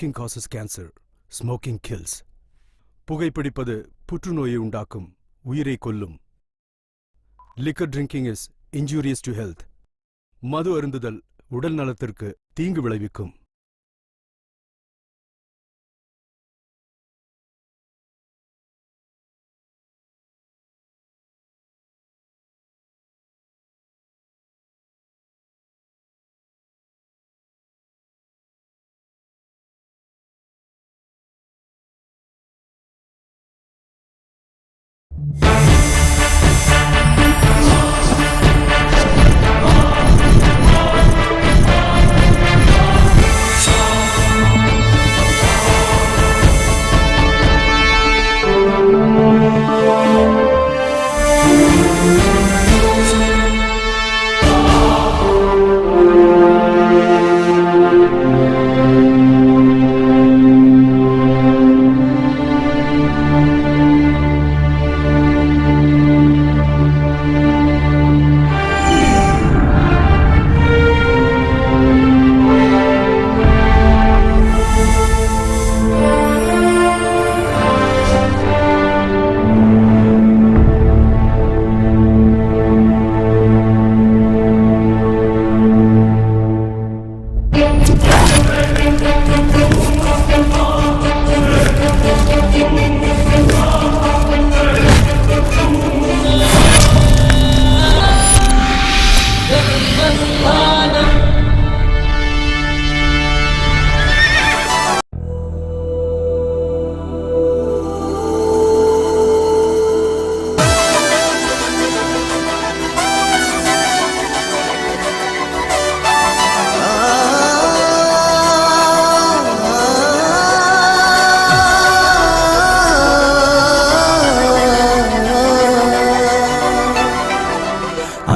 Smoking causes cancer. Smoking kills. புகைப்பிடிப்பது புற்றுநோயை உண்டாக்கும், உயிரை கொல்லும். Liquor drinking is injurious to health. மது அருந்துதல் உடல் நலத்திற்கு தீங்கு விளைவிக்கும்.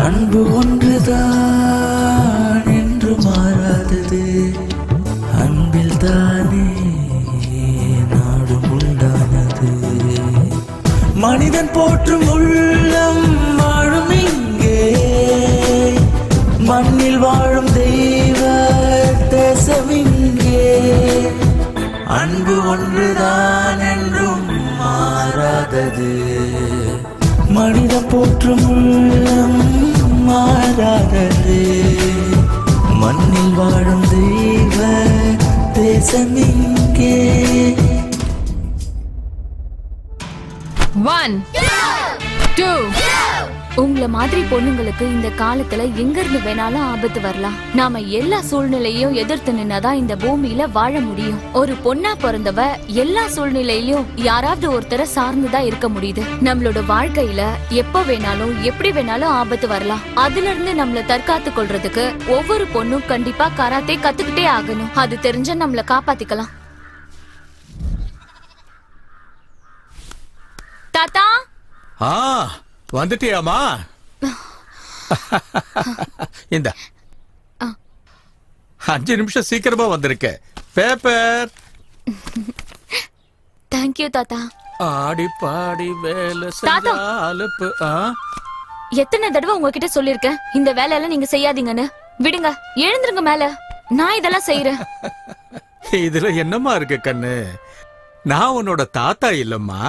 அன்பு ஒன்றுதான் என்று மாறாதது, அன்பில் தானே நாடும் உண்டானது. மனிதன் போற்றும் உள்ளம் வாழும் இங்கே, மண்ணில் வாழும் தெய்வ தேசம் இங்கே. அன்பு ஒன்றுதான் என்றும் மாறாதது, மனிதன் போற்றும் உள்ளம் மாறாதது. மண்ணில் வாழும் தெய்வ தேசம் இங்கே. 1 2 உங்களை மாதிரி பொண்ணுங்களுக்கு இந்த காலத்துல எங்க இருந்து வேணாலும் ஆபத்து வரலாம். நாம எல்லா சூழ்நிலையும் எதிர்த்து நின்னாதான் இந்த பூமியில வாழ முடியும். ஒரு பொண்ணா பிறந்தவ எல்லா சூழ்நிலையிலும் யாராவது ஒருத்தரை சார்ந்துதான் இருக்க முடியுது. நம்மளோட வாழ்க்கையில எப்ப வேணாலும் எப்படி வேணாலும் ஆபத்து வரலாம். அதுல இருந்து நம்மள தற்காத்து கொள்றதுக்கு ஒவ்வொரு பொண்ணும் கண்டிப்பா கராத்தே கத்துக்கிட்டே ஆகணும். அது தெரிஞ்ச நம்மள காப்பாத்திக்கலாம். தாத்தா வந்துட்டியாமா? இந்த 5 நிமிஷம் சீக்கிரமா வந்திருக்க. பேப்பர். தேங்க்யூ தாத்தா. ஆடி பாடி வேலை அலுப்பு. எத்தனை தடவை உங்ககிட்ட சொல்லிருக்கேன் இந்த வேலையெல்லாம் நீங்க செய்யாதீங்கன்னு. விடுங்க, எழுந்துருங்க மேல. நான் இதெல்லாம் செய்யறேன். இதுல என்னமா இருக்கு கண்ணு? நான் உன்னோட தாத்தா இல்லம்மா,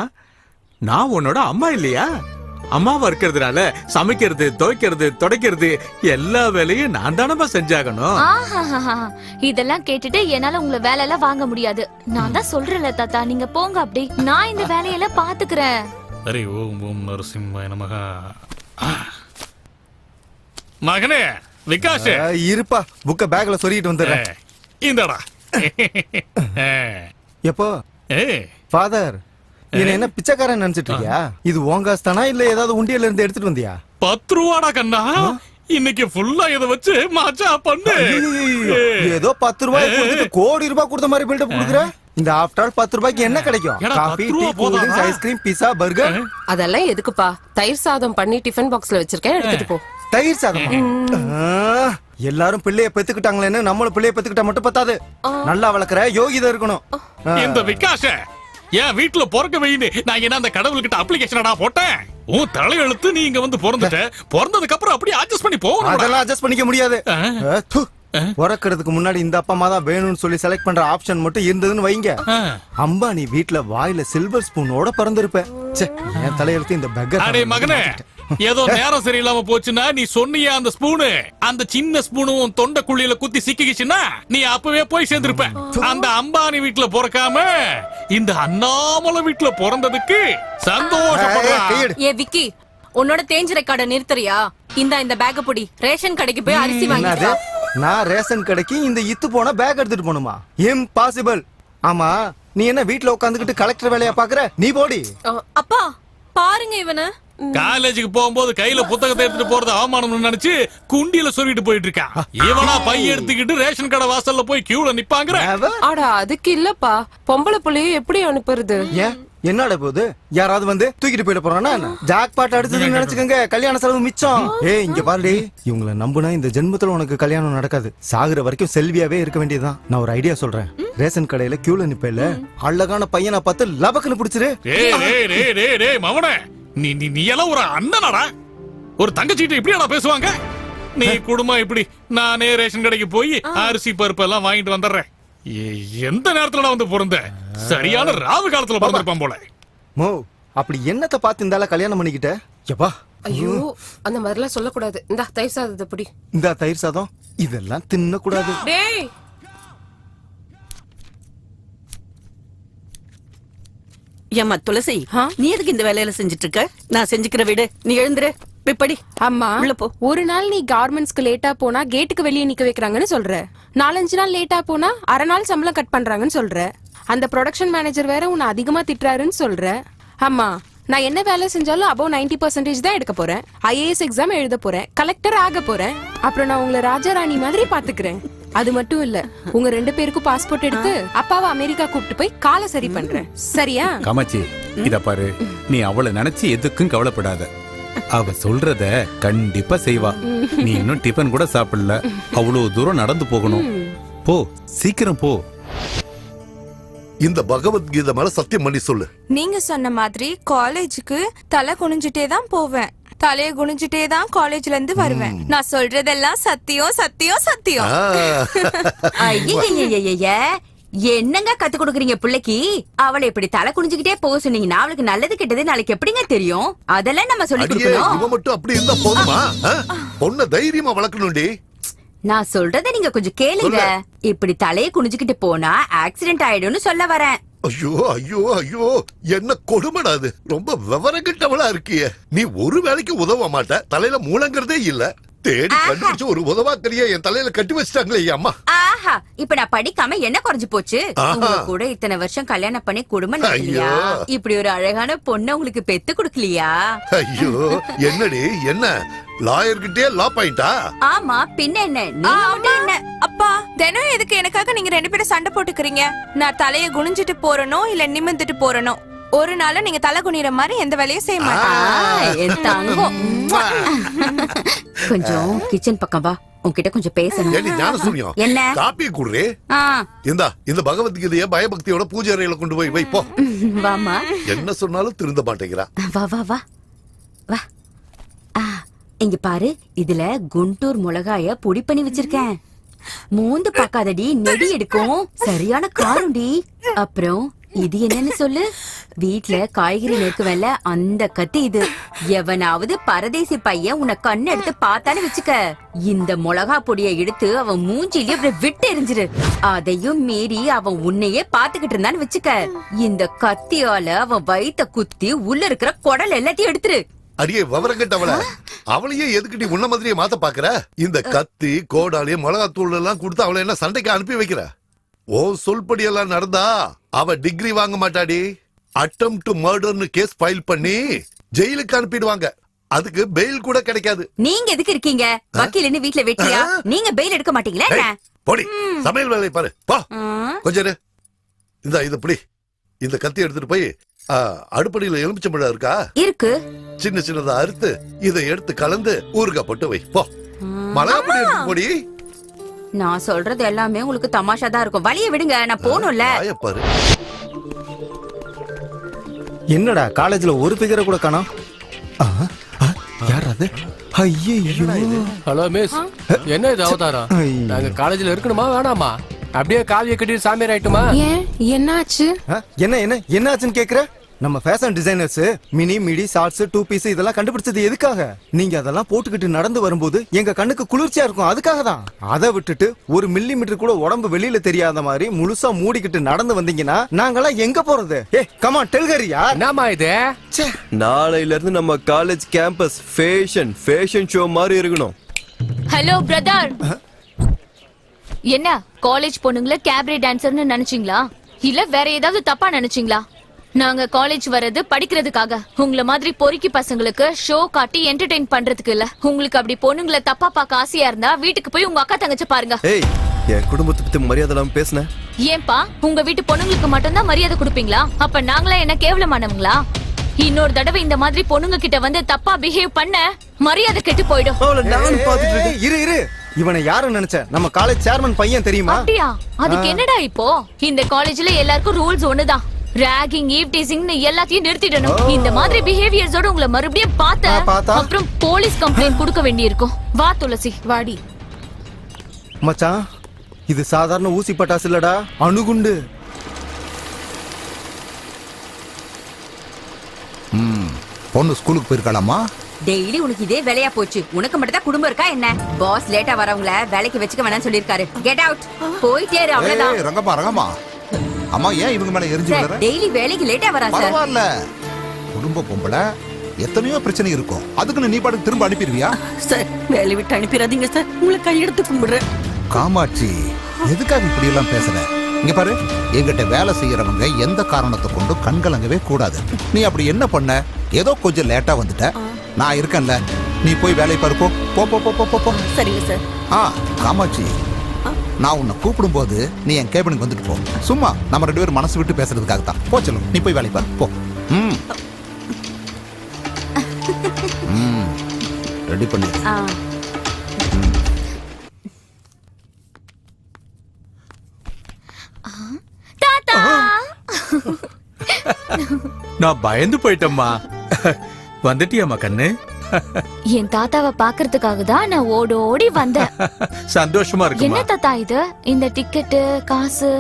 நான் உன்னோட அம்மா இல்லையா? அம்மாவா இருக்கிறதுனால சமைக்கிறது, துவைக்கிறது, துடைக்கிறது எல்லா வேலையும் நான் தானமா செஞ்சாகணும். இதெல்லாம் கேட்டுட்டு என்னால உங்களை வேலை எல்லாம் வாங்க முடியாது. நான் தான் சொல்றேன்ல தாத்தா, நீங்க போங்க அப்படி. நான் இந்த வேலையெல்லாம் பாத்துக்கிறேன். ஹரி ஓம் ஓம் நரசிம்மாய நமஹ. மகனே விகாஷ், இருப்பா, புக்க பேக்ல சொருகிட்டு வந்துடுறேன். இந்தடா. எப்போ ஃபாதர் என்ன பிச்சைக்காரன் நினைச்சிட்டு இருக்கியா? இது ஓங்காஸ் தானா இல்ல ஏதாவது உண்டியல இருந்து எடுத்துட்டு வந்தியா? 10 ரூபாடா கண்ணா. இன்னைக்கு ஃபுல்லா இத வச்சு மச்சா பண்ணு. ஏதோ 10 ரூபாய் கொடுத்துட்டு கோடி ரூபாய் கொடுத்த மாதிரி பில்டப் கொடுக்குற. இந்த ஆஃப்டர் ஆல் 10 ரூபாய்க்கு என்ன கிடைக்கும்? Coffee, tea, cool drinks, ice cream, pizza, burger. அதெல்லாம் எதுக்குப்பா? தயிர் சாதம் பண்ணி டிஃபன் பாக்ஸ்ல வச்சிருக்கேன், எடுத்துட்டு போ. தயிர் சாதம்? எல்லாரும் பிள்ளைய பெத்துக்கிட்டாங்களேன்னு நம்மளும் பிள்ளைய பெத்துக்கிட்டா மட்டும் பத்தாது. நல்லா வளர்க்கற யோகிதா இருக்கணும். இந்த விகாஷ என் வீட்டுல பொறக்க வைன்னு நான் என்ன அந்த கடவுள்கிட்ட அப்ளிகேஷனடா போட்டேன். உன் தலையெழுத்து நீ இங்க வந்து பிறந்துட்ட. பிறந்ததுக்கு அப்புறம் அப்படியே அட்ஜஸ்ட் பண்ணி போகணும். அதெல்லாம் அட்ஜஸ்ட் பண்ணிக்க முடியாது. பிறக்கிறதுக்கு முன்னாடி இந்த அப்பா அம்மா தான் வேணும்னு சொல்லி செலக்ட் பண்ற ஆப்ஷன் மட்டும் இருந்ததுன்னு வைங்க, அம்பானி வீட்ல வாயில சில்வர் ஸ்பூனோட பிறந்திருப்ப. ச்சே, என் தலையெழுத்து இந்த அடே பெக்கர். மகனே, ஏதோ நேரம் சரியில்லாம போச்சுன்னா நீ சொன்னியா அந்த ஸ்பூனு, அந்த சின்ன ஸ்பூனும் தொண்டை குழியில குத்தி சிக்கிச்சுன்னா நீ அப்பவே போய் சேர்ந்திருப்ப. அந்த அம்பானி வீட்டுல பிறக்காம இந்த அண்ணாமலை வீட்டுல பிறந்ததுக்கு சந்தோஷப்படுறேன். ஏ விக்கி, உன்னோட தேஞ்ச ரெக்கார்ட நிறுத்துறியா? இந்த பேக்க புடி, ரேஷன் கடைக்கு போய் அரிசி என்னது? வாங்கி நான் ரேஷன் கடைக்கு இந்த இத்து போன பேக் எடுத்துட்டு போணுமா? இம்பாசிபிள். ஆமா, நீ என்ன வீட்ல உட்காந்துக்கிட்டு கலெக்டர் வேலையா பாக்குற? நீ போடி. அப்பா பாருங்க இவன. காலேஜுக்கு போகும்போது கையில புத்தகத்தை எடுத்துட்டு போறது அவமானம்னு நினைச்சு குண்டியில சொல்லிட்டு போயிட்டு இருக்கான். இவனா பை எடுத்துக்கிட்டு ரேஷன் கடை வாசல்ல போய் கியூல நிப்பாங்கற. Never. அட அதுக்கு இல்லப்பா, பொம்பளை புள்ளைய எப்படி அனுப்புறது? ஏன் என்னடா போகுது? யாராவது வந்து தூக்கிட்டு போயிட போறானா? ஜாக் பாட் அடிச்சதுன்னு நினைச்சுக்கோங்க, கல்யாண செலவு மிச்சம். ஏய் இங்க பாருடி, இவங்கள நம்புனா இந்த ஜென்மத்துல உனக்கு கல்யாணம் நடக்காது. சாகுற வரைக்கும் செல்வியாவே இருக்க வேண்டியதுதான். நான் ஒரு ஐடியா சொல்றேன். ரேஷன் கடையில கியூல நிப்பேல, அழகான பையனை பார்த்து லபக்குன்னு பிடிச்சிரு. டேய் மவனே, நீ நீ நீ எல்லாம் ஒரு அண்ணனடா, ஒரு தங்கச்சிட்ட இப்படியாடா பேசுவாங்க? நீ குடும்பம் இப்படி, நானே ரேஷன் கடைக்கு போய் அரிசி பருப்பு எல்லாம் வாங்கிட்டு வந்துடுறேன். எந்த நேரத்துல வந்து பிறந்த? சரியான ராவு காலத்துல பிறந்திருப்பான் போல. மோ, அப்படி என்னத்தை பார்த்து இருந்தால கல்யாணம் பண்ணிக்கிட்ட? எப்பா, ஐயோ, அந்த மாதிரிலாம் சொல்லக்கூடாது. இந்தா தயிர் சாதத்தை புடி. இந்த தயிர் சாதம் இதெல்லாம் தின்ன கூடாது. டேய் ஏம்மா துளசி, நீ எதுக்கு இந்த வேலையில செஞ்சுட்டு இருக்க? நான் செஞ்சுக்கிற வீடு, நீ எழுந்துரு போய் அம்மா, உள்ள போ. ஒரு நாள் நீ கார்மெண்ட்ஸ்க்கு லேட்டா போனா கேட்டுக்கு வெளியே நிக்க வைக்கிறாங்கன்னு சொல்ற. 4-5 நாள் லேட்டா போனா அரை நாள் சம்பளம் கட் பண்றாங்கன்னு சொல்ற. அந்த ப்ரொடக்ஷன் மேனேஜர் வேற உன்னை அதிகமா திட்டுறாருன்னு சொல்ற. அம்மா, நான் என்ன வேலை செஞ்சாலும் above 90% தான் எடுக்க போறேன். IAS எக்ஸாம் எழுத போறேன், கலெக்டர் ஆக போறேன். அப்புறம் நான் உங்களை ராஜாராணி மாதிரி பாத்துக்கிறேன். அது மட்டும் இல்ல, உங்க 2 பேருக்கும் பாஸ்போர்ட் எடுத்து அப்பாவை அமெரிக்கா கூப்பிட்டு போய் காலை சரி பண்றேன். சரியா? காமாட்சி, இத பாரு, நீ அவளை நினைச்சு எதுக்கும் கவலைப்படாத. அவ சொல்றத கண்டிப்பா செய்வா. நீ இன்னும் டிபன் கூட சாப்பிடல, அவ்வளவு தூரம் நடந்து போகணும். போ, சீக்கிரம் போ. இந்த பகவத்கீதை மேல சத்தியம் பண்ணி சொல்லு. நீங்க சொன்ன மாதிரி காலேஜுக்கு தலை குனிஞ்சிட்டே தான் போவேன், தலைய குனிஞ்சிட்டே தான் காலேஜ்ல இருந்து வருவேன். நான் சொல்றதெல்லாம் சத்தியம் சத்தியம் சத்தியம். என்னங்க கத்து கொடுக்குறீங்க பிள்ளைக்கு? அவளை இப்படி தலை குனிஞ்சுக்கிட்டே போக சொன்னீங்கன்னா அவளுக்கு நல்லது கெட்டது நாளைக்கு எப்படிங்க தெரியும்? அதெல்லாம் நம்ம சொல்லி கொடுக்கணும். இவ மட்டும் அப்படி இருந்தா போதுமா? பொண்ண தைரியமா வளர்க்கணும்டி. நான் சொல்றதை நீங்க கொஞ்சம் கேளுங்க. இப்படி தலையை குனிஞ்சுக்கிட்டு போனா ஆக்சிடென்ட் ஆயிடும்னு சொல்ல வரேன். ஐயோ ஐயோ ஐயோ, என்ன கொடுமைடா அது. ரொம்ப விவரம் கிட்டவளா இருக்கியே. நீ ஒரு வேலைக்கு உதவ மாட்ட, தலையில மூலங்கிறதே இல்ல. தேடி கண்டுபிடிச்சு ஒரு உதவாக்கறியா என் தலையில கட்டி வச்சிட்டாங்களே அம்மா. ஆஹா, இப்ப நான் படிக்காம என்ன குறைஞ்சு போச்சு? உங்க கூட இத்தனை வருஷம் கல்யாணம் பண்ணி குடும்பம் நடத்தலையா? இப்படி ஒரு அழகான பொண்ணு உங்களுக்கு பெத்து கொடுக்கலையா? ஐயோ, என்னடி என்ன லாயர் கிட்டே லா பாயிண்டா? ஆமா, பின்ன என்ன? நீ என்ன? அப்பா, தினம் எதுக்கு எனக்காக நீங்க 2 பேரும் சண்டை போட்டுக்கிறீங்க? நான் தலைய குனிஞ்சிட்டு போறனோ இல்ல நிமிர்ந்துட்டு போறனோ, ஒரு நாள் நீங்க தலை குனிற மாதிரி எந்த வேலையும் செய்ய மாட்டேன். கொஞ்சம் கிச்சன் பக்கம் வா, உன்கிட்ட கொஞ்சம் பேசணும். என்ன காப்பி குடுறே? இந்த பகவத்கீதைய பயபக்தியோட பூஜை அறையில கொண்டு போய் வை போ. வாமா. என்ன சொன்னாலும் திருந்த மாட்டேங்கிறா. வா வா வா வா. இங்க பாரு, இதுல குண்டூர் மிளகாய பொடி பண்ணி வச்சிருக்கேன். மூந்து பாக்காதடி, நெடி எடுக்கும். சரியான காரம்டி. அப்புறம் இது என்னன்னு சொல்லு? வீட்ல காய்கறி நெருக்குவேன்ல, அந்த கத்தி இது. எவனாவது பரதேசி பையன் உன்னை கண்ணு எடுத்து பார்த்தான்னு வச்சுக்க, இந்த மிளகா பொடியை எடுத்து அவன் மூஞ்சிலேயே அப்படி விட்டு எரிஞ்சிரு. அதையும் மீறி அவன் உன்னையே பாத்துக்கிட்டு இருந்தான்னு வச்சுக்க, இந்த கத்தியால அவன் வயித்த குத்தி உள்ள இருக்கிற குடல் எல்லாத்தையும் எடுத்துரு. அடியே விவரம் கேட்டவள, அவளையே எதுக்கு நீ உன்ன மாதிரியே மாத்த பாக்குற? இந்த கத்தி கோடாலி மிளகாத்தூள் எல்லாம் கொடுத்து அவளை என்ன சண்டைக்கு அனுப்பி வைக்கிற? ஓ சொல்படி எல்லாம் நடந்தா அவ டிகிரி வாங்க மாட்டாடி. அட்டெம்ப்ட் டு மர்டர்னு கேஸ் ஃபைல் பண்ணி ஜெயிலுக்கு அனுப்பிடுவாங்க. அதுக்கு பெயில் கூட கிடைக்காது. நீங்க எதுக்கு இருக்கீங்க? வக்கீல்னு வீட்ல வெட்டியா? நீங்க பெயில் எடுக்க மாட்டீங்களா என்ன? போடி, சமையல் வேலை பாரு. போ கொஞ்சம் இந்த இது புடி. இந்த கத்தி எடுத்துட்டு போய் அடுப்படியில எலுமிச்சம்பழம் இருக்கா? இருக்கு. சின்ன சின்னதா அறுத்து இதை எடுத்து கலந்து ஊறுகாய் போட்டு வை. போ, மிளகா பொடி எடுத்து போடி. நான் சொல்றது எல்லாமே உங்களுக்கு தமாஷா தான் இருக்கும். வழிய விடுங்க, நான் போகணும்ல. பாரு, என்னடா காலேஜ்ல ஒரு பிகரை கூட காணோம். யார் அது? ஐயோ, ஹலோ மிஸ், என்ன இது அவதாரம்? நாங்க காலேஜ்ல இருக்கணுமா வேணாமா? அப்படியே காவிய கட்டிட்டு சாமியார் ஆயிட்டுமா? ஏன் என்னாச்சு? என்ன ஆச்சுன்னு கேக்குற? நம்ம fashion designers mini midi shorts 2 piece இதெல்லாம் கண்டுபிடிச்சது எதுக்காக? நீங்க அதெல்லாம் போட்டுக்கிட்டு நடந்து வரும்போது எங்க கண்ணுக்கு குளிர்ச்சியா இருக்கும், அதுக்காக தான். அதை விட்டுட்டு ஒரு மில்லிமீட்டர் கூட உடம்பு வெளியில தெரியாத மாதிரி முழுசா மூடிக்கிட்டு நடந்து வந்தீங்கன்னா நாங்கெல்லாம் எங்க போறது? கம் ஆன் டெல் ஹரி யார். என்னமா இது? நாளையில இருந்து நம்ம காலேஜ் கேம்பஸ் ஃபேஷன் ஷோ மாதிரி இருக்கணும். Hello brother. என்ன காலேஜ் பொண்ணுங்கள கேப்ரே டான்சர்னு நினைச்சீங்களா இல்ல வேற ஏதாவது தப்பா நினைச்சீங்களா? நாங்க காலேஜ் வர்றது படிக்கிறதுக்காக, உங்கள மாதிரி பொறுக்கி பசங்களுக்கு ஷோ காட்டி என்டர்டெயின் பண்றதுக்கு இல்ல. உங்களுக்கு அப்படி பொண்ணுங்களை தப்பா பார்க்க ஆசையா இருந்தா வீட்டுக்கு போய் உங்க அக்கா தங்கச்சி பாருங்க. ஏய், என் குடும்பத்தை பத்தி மரியாதை இல்லாம பேசுன. ஏன்பா உங்க வீட்டு பொண்ணுங்களுக்கு மட்டும்தான் மரியாதை கொடுப்பீங்களா? அப்ப நாங்களா என்ன கேவலமானவங்களா? இன்னொரு தடவை இந்த மாதிரி பொண்ணுங்க கிட்ட வந்து தப்பா பிஹேவ் பண்ண மரியாதை கெட்டு போயிடும். இரு இவனை யாரு நினைச்ச? நம்ம காலேஜ் சேர்மன் பையன் தெரியுமா? அப்படியா? அதுக்கு என்னடா இப்போ? இந்த காலேஜ்ல எல்லாருக்கும் ரூல்ஸ் ஒண்ணுதான். ராகிங், ஈவ் டீசிங்னு எல்லாத்தையும் நிறுத்திடணும். இந்த மாதிரி பிஹேவியர்ஸோட உங்களை மறுபடியும் பார்த்தா அப்புறம் போலீஸ் கம்ப்ளைண்ட் கொடுக்க வேண்டியிருக்கும். வா துளசி. வாடி மச்சான், இது சாதாரண ஊசி பட்டாசு இல்லடா, அணுகுண்டு. பொண்ணு ஸ்கூலுக்கு போயிருக்காளாமா? டெய்லி உனக்கு இதே வேலையா போச்சு. உனக்கு மட்டும் தான் குடும்பம் இருக்கா என்ன? பாஸ் லேட்டா வரவங்கள வேலைக்கு வச்சுக்க வேணாம்னு சொல்லிருக்காரு. Get out. போயிட்டே இரு, அவ்வளவுதான். ரங்கம்மா அம்மா ஏன் இவங்க மேல எரிஞ்சு விடுற? டெய்லி வேலைக்கு லேட்டா வரா சார். பரவாயில்ல, குடும்ப பொம்பளை எத்தனையோ பிரச்சனை இருக்கும். அதுக்குன்னு நீ பாட்டுக்கு திரும்ப அனுப்பிடுவியா? சார் வேலை விட்டு அனுப்பிடாதீங்க சார், உங்களை கையெடுத்து கும்பிடுறேன். காமாட்சி, எதுக்காக இப்படி எல்லாம் பேசுற? இங்க பாரு, எங்கிட்ட வேலை செய்யறவங்க எந்த காரணத்தை கொண்டு கண்கலங்கவே கூடாது. நீ அப்படி என்ன பண்ண? ஏதோ கொஞ்சம் லேட்டா வந்துட்ட, நான் இருக்கேன்ல, நீ போய் வேலையை பாரு. போ. சரிங்க சார். காமாட்சி, நான் உன்னை கூப்பிடும் போது நீ என் கேபினுக்கு வந்துட்டு போ. சும்மா நம்ம 2 பேரும் மனசு விட்டு பேசுறதுக்காக தான். போ செல்லும், நீ போய் வேலையை பாரு. போ. ரெடி பண்ணி. நான் பயந்து போயிட்டேம்மா. வந்துட்டியாமா கண்ணு? என் தாத்தாவை பாக்குறதுக்காக தான் நான் ஓடி வந்தேன். சந்தோஷமா இருக்கு. என்ன தாத்தா இது? இந்த டிக்கெட்டு, காசு?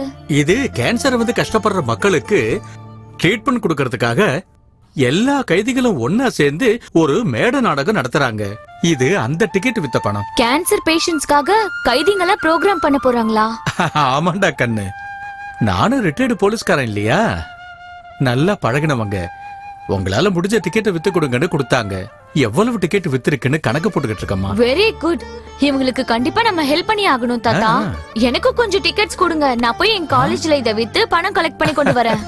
இது கேன்சர் வந்து கஷ்டப்படுற மக்களுக்கு ட்ரீட்மெண்ட் கொடுக்கறதுக்காக எல்லா கைதிகளும் ஒன்னா சேர்ந்து ஒரு மேட நாடகம் நடத்துறாங்க. இது அந்த டிக்கெட் வித்த பணம். கேன்சர் பேஷண்ட்ஸ்க்காக கைதிங்கள ப்ரோக்ராம் பண்ண போறாங்களா? ஆமாண்டா கண்ணு, நானும் ரிட்டையர்டு போலீஸ்காரன் இல்லையா, நல்லா பழகினவங்க. உங்களால முடிஞ்ச டிக்கெட்டை வித்து கொடுங்கன்னு கொடுத்தாங்க. எவ்வளவு டிக்கெட் வித்திருக்குன்னு கணக்கு போட்டுக்கிட்டு இருக்கமா. Very good. இவங்களுக்கு கண்டிப்பா நம்ம ஹெல்ப் பண்ணி ஆகணும் தாத்தா. எனக்கும் கொஞ்சம் டிக்கெட்ஸ் கொடுங்க, நான் போய் என் காலேஜ்ல இதை வித்து பணம் கலெக்ட் பண்ணி கொண்டு வரேன்.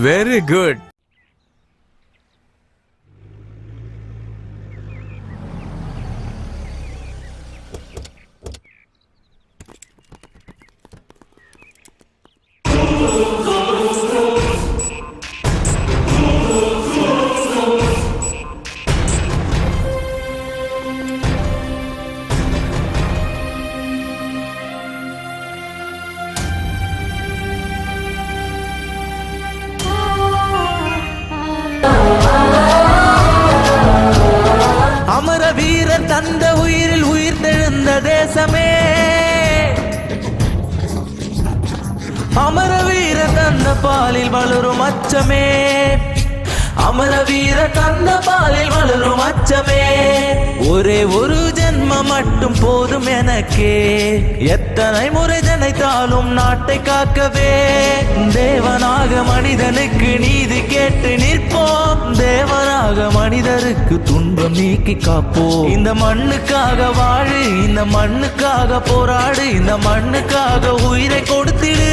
Very good. அமர வீரர் தந்த உயிரில் உயிர் தெழுந்த தேசமே, அமர வீரர் தந்த பாலில் வளரும் அச்சமே, அமர வீரர் தந்த பாலில் வளரும் அச்சமே. ஒரே ஒரு ஜென்மம் மட்டும் போதும் எனக்கே, எத்தனை முறை ஜனைத்தாலும் நாட்டை காக்கவே. தேவனாக மனிதனுக்கு நீதி கேட்டு நிற்போம், தேவனாக மனிதருக்கு துன்பம் நீக்கி காப்போம். இந்த மண்ணுக்காக வாழு, இந்த மண்ணுக்காக போராடு, இந்த மண்ணுக்காக உயிரை கொடுத்திடு.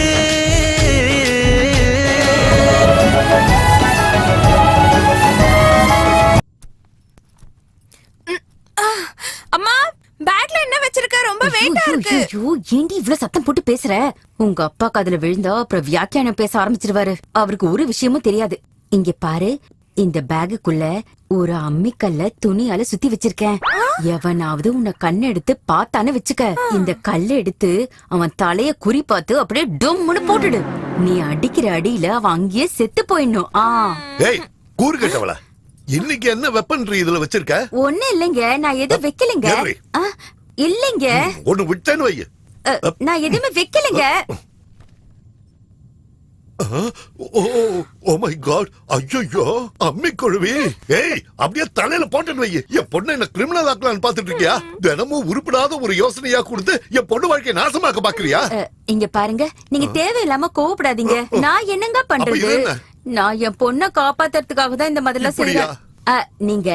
அம்மா, பேக்ல என்ன வச்சிருக்க? ரொம்ப வெயிட்டா இருக்கு. ஐயோ, ஏண்டி இவ்ளோ சத்தம் போட்டு பேசுற? உங்க அப்பா காதுல விழுந்தா அப்புறம் வியாக்கியானம் பேச ஆரம்பிச்சிருவாரு. அவருக்கு ஒரு விஷயமும் தெரியாது. இங்க பாரு, இந்த பேகுக்குள்ள ஒரு அம்மிக்கல்ல துணியால சுத்தி வச்சிருக்கேன். எவனாவது உன்னை கண்ணு எடுத்து பார்த்தானு வச்சுக்க, இந்த கல்ல எடுத்து அவன் தலைய குறி பார்த்து அப்படியே டொம்முன்னு போட்டுடு. நீ அடிக்கிற அடியில அவன் அங்கேயே செத்து போயிடணும். ஏய் கூறு கேட்டவள, இன்னைக்கு என்ன வெப்பன் இதுல வச்சிருக்க? ஒண்ணு இல்லைங்க, நான் எதுவும் வைக்கலைங்க. இல்லைங்க ஒண்ணு விட்டேன்னு வை. நான் எதுவுமே வைக்கலைங்க. ஓ மை காட், ஐயோ அம்மி கொழுவி. ஏய், அப்படியே தலையில போட்டுன்னு வை. என் பொண்ணு என்ன கிரிமினல் ஆக்கலாம்னு பாத்துட்டு இருக்கியா? தினமும் உருப்படாத ஒரு யோசனையா கொடுத்து என் பொண்ணு வாழ்க்கையை நாசமாக்க பாக்குறியா? இங்க பாருங்க, நீங்க தேவையில்லாம கோவப்படாதீங்க. நான் என்னங்க பண்றது? நான் என் பொண்ணை காப்பாத்துறதுக்காக தான் இந்த மாதிரிலாம் செய்றேன். நீங்க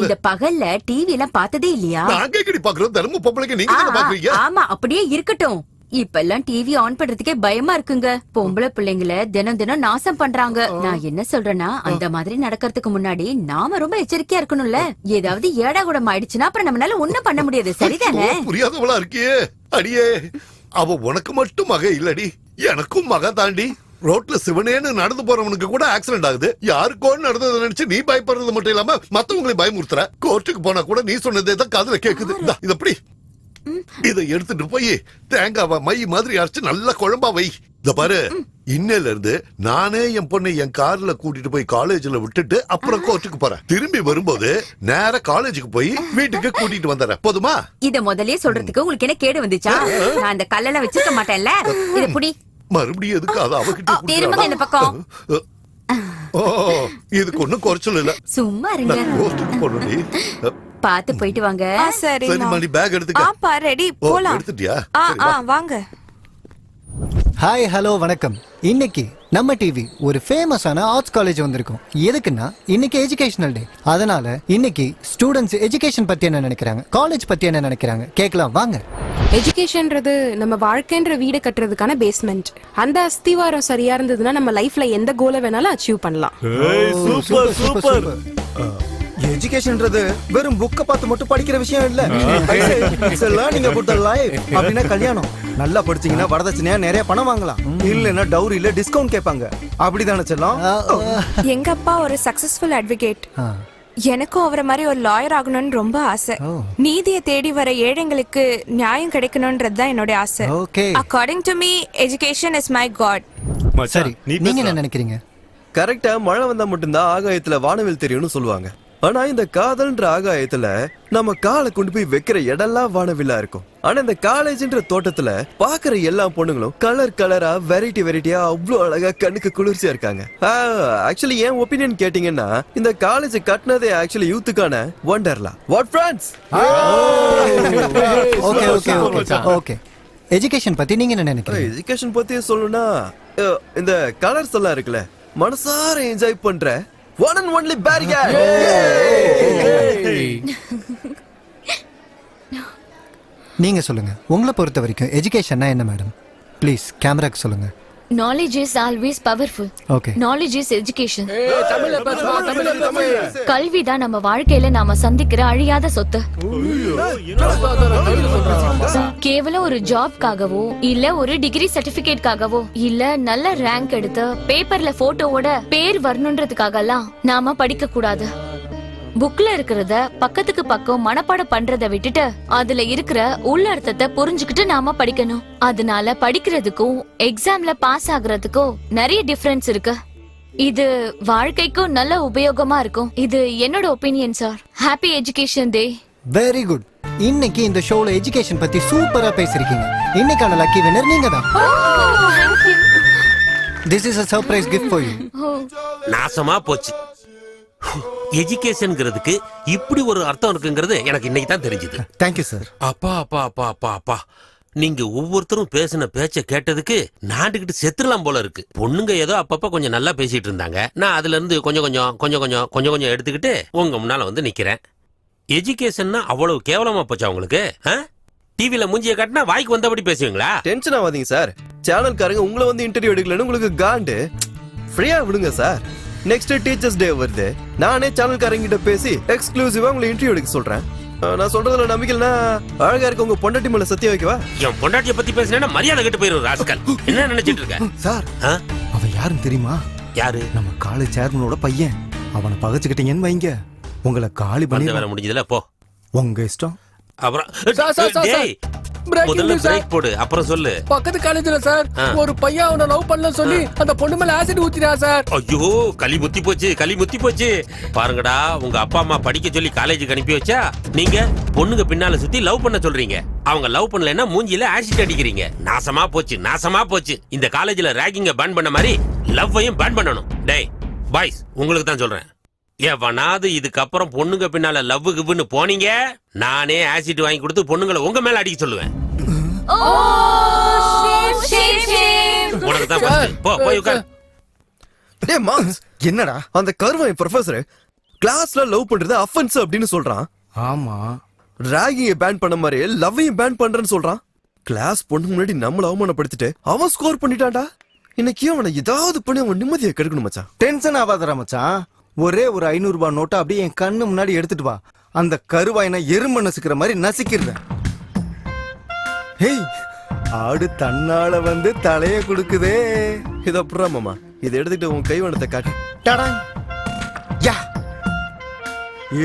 இந்த பகல்ல டிவி எல்லாம் பார்த்ததே இல்லையா? நாங்க எங்கடி பாக்குறோம்? தினமும் பொம்பளைக்கு நீங்க தான பாக்குறீங்க. ஆமா, அப்படியே இருக்கட்டும். இப்ப எல்லாம் டிவி ஆன் பண்றதுக்கே பயமா இருக்குங்க. பொம்பளை பிள்ளைங்களை தினம் தினம் நாசம் பண்றாங்க. நான் என்ன சொல்றேன்னா, அந்த மாதிரி நடக்கிறதுக்கு முன்னாடி நாம ரொம்ப எச்சரிக்கையா இருக்கணும்ல. ஏதாவது ஏடா கூடம் ஆயிடுச்சுன்னா அப்புறம் நம்மளால ஒண்ணும் பண்ண முடியாது. சரிதானே? புரியாதவளா இருக்கியே. அடியே, அவ உனக்கு மட்டும் மக இல்லடி, எனக்கும் மக தாண்டி. ரோட்ல சிவனேன்னு நடந்து போறவனுக்கு கூட ஆக்சிடென்ட் ஆகுது. யாருக்கோன்னு நடந்ததை நினைச்சு நீ பயப்படுறது மட்டும் இல்லாம மத்தவங்களை பயமுறுத்துற. கோர்ட்டுக்கு போனா கூட நீ சொன்னதே தான் காதுல கேக்குது. இது எப்படி? இதை எடுத்துட்டு போய் தேங்காவை மை மாதிரி அரைச்சு நல்லா குழம்பா வை. இத பாரு, இன்னையில இருந்து நானே என் பொண்ணை என் கார்ல கூட்டிட்டு போய் காலேஜ்ல விட்டுட்டு அப்புறம் கோர்ட்டுக்கு போறேன். திரும்பி வரும்போது நேரா காலேஜுக்கு போய் வீட்டுக்கு கூட்டிட்டு வந்துடுறேன். போதுமா? இத முதல்லயே சொல்றதுக்கு உங்களுக்கு என்ன கேடு வந்துச்சா? நான் அந்த கல்லெல்லாம் வச்சிருக்க மாட்டேன்ல. இத புடி. மறுபடியும் எதுக்கு அத அவகிட்ட திரும்ப இந்த பக்கம். ஓ, இதுக்கு ஒண்ணும் குறைச்சல் இல்ல. சும்மா இருங்க. கோர்ட்டுக்கு போறடி. பாத்து போயிட்டு வாங்க. சரி மணி பேக் எடுத்துக்க. ஆப்பா ரெடி போலாம். எடுத்துட்டியா? வாங்க. ஹாய், ஹலோ, வணக்கம். இன்னைக்கு நம்ம டிவி ஒரு ஃபேமஸான ஆர்ட்ஸ் காலேஜ் வந்திருக்கோம். எதுக்குன்னா இன்னைக்கு எஜுகேஷனல் டே. அதனால இன்னைக்கு ஸ்டூடெண்ட்ஸ் எஜுகேஷன் பத்தி என்ன நினைக்கிறாங்க, காலேஜ் பத்தி என்ன நினைக்கிறாங்க கேட்கலாம் வாங்க. எஜுகேஷன்ன்றது நம்ம வாழ்க்கைன்ற வீடு கட்டுறதுக்கான பேஸ்மெண்ட். அந்த அஸ்திவாரம் சரியா இருந்ததுன்னா நம்ம லைஃப்ல எந்த கோலை வேணாலும் அச்சீவ் பண்ணலாம். Super super. எஜுகேஷன்ன்றது வெறும் புக்க பார்த்து மட்டும் படிக்கிற விஷயம் இல்ல. Learning about the life. அப்படினா கல்யாணம். நல்லா படிச்சீங்கன்னா வரதட்சணையா நிறைய பணம் வாங்கலாம். இல்லனா டவுரியில டிஸ்கவுண்ட் கேட்பாங்க. அப்படிதானே செல்லம்? எங்க அப்பா ஒரு சக்சஸ்ஃபுல் அட்வொகேட். எனக்கும் அவரை மாதிரி ஒரு லாயர் ஆகணும்னு ரொம்ப ஆசை. நீதியை தேடி வர ஏழைங்களுக்கு நியாயம் கிடைக்கணும்ன்றது தான் என்னோட ஆசை. According to me education is my god. சரி, நீங்க என்ன நினைக்கிறீங்க? கரெக்டா, மழை வந்தா மட்டும்தான் ஆகாயத்துல வானவில் தெரியும்னு சொல்லுவாங்க. ஆனா இந்த காதல்ன்ற ஆகாயத்துல நம்ம காலை கொண்டு போய் வைக்கிற இடம்லாம் வானவில்லா இருக்கும். ஆனா இந்த காலேஜ்ன்ற தோட்டத்துல பாக்குற எல்லா பொண்ணுங்களும் கலர் கலரா வெரைட்டி வெரைட்டியா அவ்வளவு அழகா கண்ணுக்கு குளிர்ச்சியா இருக்காங்க. ஆக்சுவலி என் ஒப்பீனியன் கேட்டீங்கன்னா இந்த காலேஜ் கட்டினதே ஆக்சுவலி யூத்துக்கான Wonderla. What friends? Okay okay okay okay. Education பத்தி நீங்க என்ன நினைக்கிறீங்க? எஜுகேஷன் பத்தி சொல்லணும்னா இந்த கலர்ஸ் எல்லாம் இருக்குல்ல, மனசார என்ஜாய் பண்ற one and only barrier. நீங்க சொல்லுங்க, உங்களை பொறுத்த வரைக்கும் எஜுகேஷன்னா என்ன மேடம்? ப்ளீஸ் கேமராக்கு சொல்லுங்க. Knowledge is always powerful. Okay. Knowledge is education. கல்வி தான் நம்ம வாழ்க்கையில நாம சந்திக்கிற அழியாத சொத்து. கேவலம் ஒரு ஜாப்காகவோ இல்ல ஒரு டிகிரி சர்டிபிகேட்காகவோ இல்ல நல்ல ரேங்க் எடுத்து பேப்பர்ல போட்டோவோட பேர் வரணுன்றதுக்காக எல்லாம் நாம படிக்க கூடாது. புக்ல இருக்கிறத பக்கத்துக்கு பக்கம் மனப்பாடம் பண்றதை விட்டுட்டு அதுல இருக்கிற உள்ளர்த்தத்தை புரிஞ்சுக்கிட்டு நாம படிக்கணும். அதனால படிக்கிறதுக்கும் எக்ஸாம்ல பாஸ் ஆகுறதுக்கும் நிறைய டிஃபரன்ஸ் இருக்கு. இது வாழ்க்கைக்கும் நல்ல உபயோகமா இருக்கும். இது என்னோட opinion sir. Happy education day. Very good. இன்னைக்கு இந்த ஷோல எஜுகேஷன் பத்தி சூப்பரா பேசிருக்கீங்க. இன்னைக்கான லக்கி வின்னர் நீங்க தான். This is a surprise gift for you. நாசமா போச்சு. எஜுகேஷன்ங்கிறதுக்கு இப்படி ஒரு அர்த்தம் இருக்குங்கிறது எனக்கு இன்னைக்கு தான் தெரிஞ்சது. Thank you sir. அப்பா அப்பா அப்பா அப்பா அப்பா, நீங்க ஒவ்வொருத்தரும் பேசின பேச்ச கேட்டதுக்கு நாண்டுகிட்டு செத்துடலாம் போல இருக்கு. பொண்ணுங்க ஏதோ அப்பப்ப கொஞ்சம் நல்லா பேசிட்டு இருந்தாங்க. நான் அதுல இருந்து கொஞ்சம் எடுத்துக்கிட்டு உங்க முன்னால வந்து நிக்கிறேன். எஜுகேஷன்னா அவ்வளவு கேவலமா போச்சா உங்களுக்கு? டிவில மூஞ்சிய காட்டினா வாய்க்கு வந்தபடி பேசுவீங்களா? டென்ஷன் ஆகாதீங்க சார். சேனல்காரங்க உங்களை வந்து இன்டர்வியூ எடுக்கலன்னு உங்களுக்கு காண்டு. ஃப்ரீயா விடுங்க சார். நெக்ஸ்ட் டீச்சர்ஸ் டே வருது. நானே சேனல்காரங்க கிட்ட பேசி எக்ஸ்க்ளூசிவா உங்களை இன்டர்வியூ எடுக்க சொல்றேன். நான் சொல்றதுல நம்பிக்கைனா அழகா இருக்க உங்க பொண்டாட்டி மேல சத்தியம் வைக்கவா? என் பொண்டாட்டிய பத்தி பேசினா மரியாதை கெட்டு போயிரும் ராஸ்கல். என்ன நினைச்சிட்டு இருக்க சார்? அவன் யாருன்னு தெரியுமா? யாரு? நம்ம காலேஜ் சேர்மனோட பையன். அவனை பகச்சுக்கிட்டீங்கன்னு வைங்க, உங்களை காலி பண்ணி வர முடிஞ்சதுல போ. உங்க இஷ்டம். அப்புறம் முதல்ல பிரேக் போடு அப்புறம் சொல்லு. பக்கத்து காலேஜ்ல சார் ஒரு பையன் அவனை லவ் பண்ணல சொல்லி அந்த பொண்ணு மேல ஆசிட் ஊத்தினா சார். ஐயோ களி முத்தி போச்சு, களி முத்தி போச்சு. பாருங்கடா, உங்க அப்பா அம்மா படிக்க சொல்லி காலேஜுக்கு அனுப்பி வச்சா நீங்க பொண்ணுங்க பின்னால சுத்தி லவ் பண்ண சொல்றீங்க. அவங்க லவ் பண்ணலன்னா மூஞ்சில ஆசிட் அடிக்கிறீங்க. நாசமா போச்சு, நாசமா போச்சு. இந்த காலேஜ்ல ராகிங்க பேன் பண்ண மாதிரி லவ்வையும் பேன் பண்ணணும். டேய் பாய்ஸ், உங்களுக்கு தான் சொல்றேன். எவனாவது இதுக்கப்புறம் பொண்ணுங்க பின்னால லவ் கிவ்னு போனீங்க, நானே ஆசிட் வாங்கி கொடுத்து பொண்ணுங்களை உங்க மேல அடிக்க சொல்லுவேன். உனக்கு தான் first. போ போய் உட்கார். டேய் மார்க்ஸ், என்னடா அந்த கருவை ப்ரொஃபசர் கிளாஸ்ல லவ் பண்றது அஃபென்ஸ் அப்படின்னு சொல்றான். ஆமா, ராகிங்க பேன் பண்ண மாதிரி லவ்வையும் பேன் பண்றேன்னு சொல்றான். கிளாஸ் பொண்ணு முன்னாடி நம்மள அவமானப்படுத்திட்டு அவன் ஸ்கோர் பண்ணிட்டான்டா. இன்னைக்கு அவனை ஏதாவது பண்ணி அவன் நிம்மதியை கெடுக்கணும் மச்சான். டென்ஷன் ஆகாதடா மச்சான். ஒரே ஒரு 500 ரூபாய் நோட்டை அப்படியே என் கண்ணு முன்னாடி எடுத்துட்டு வா. அந்த கருவாயினை எறும்பு நசுக்கிற மாதிரி நசுக்கிடுறேன். ஹேய், ஆடு தன்னால வந்து தலைய கொடுக்குதே. இத அப்புறம் மாமா இதை எடுத்துட்டு உன் கைவனத்தை காட்டு. டடா யா,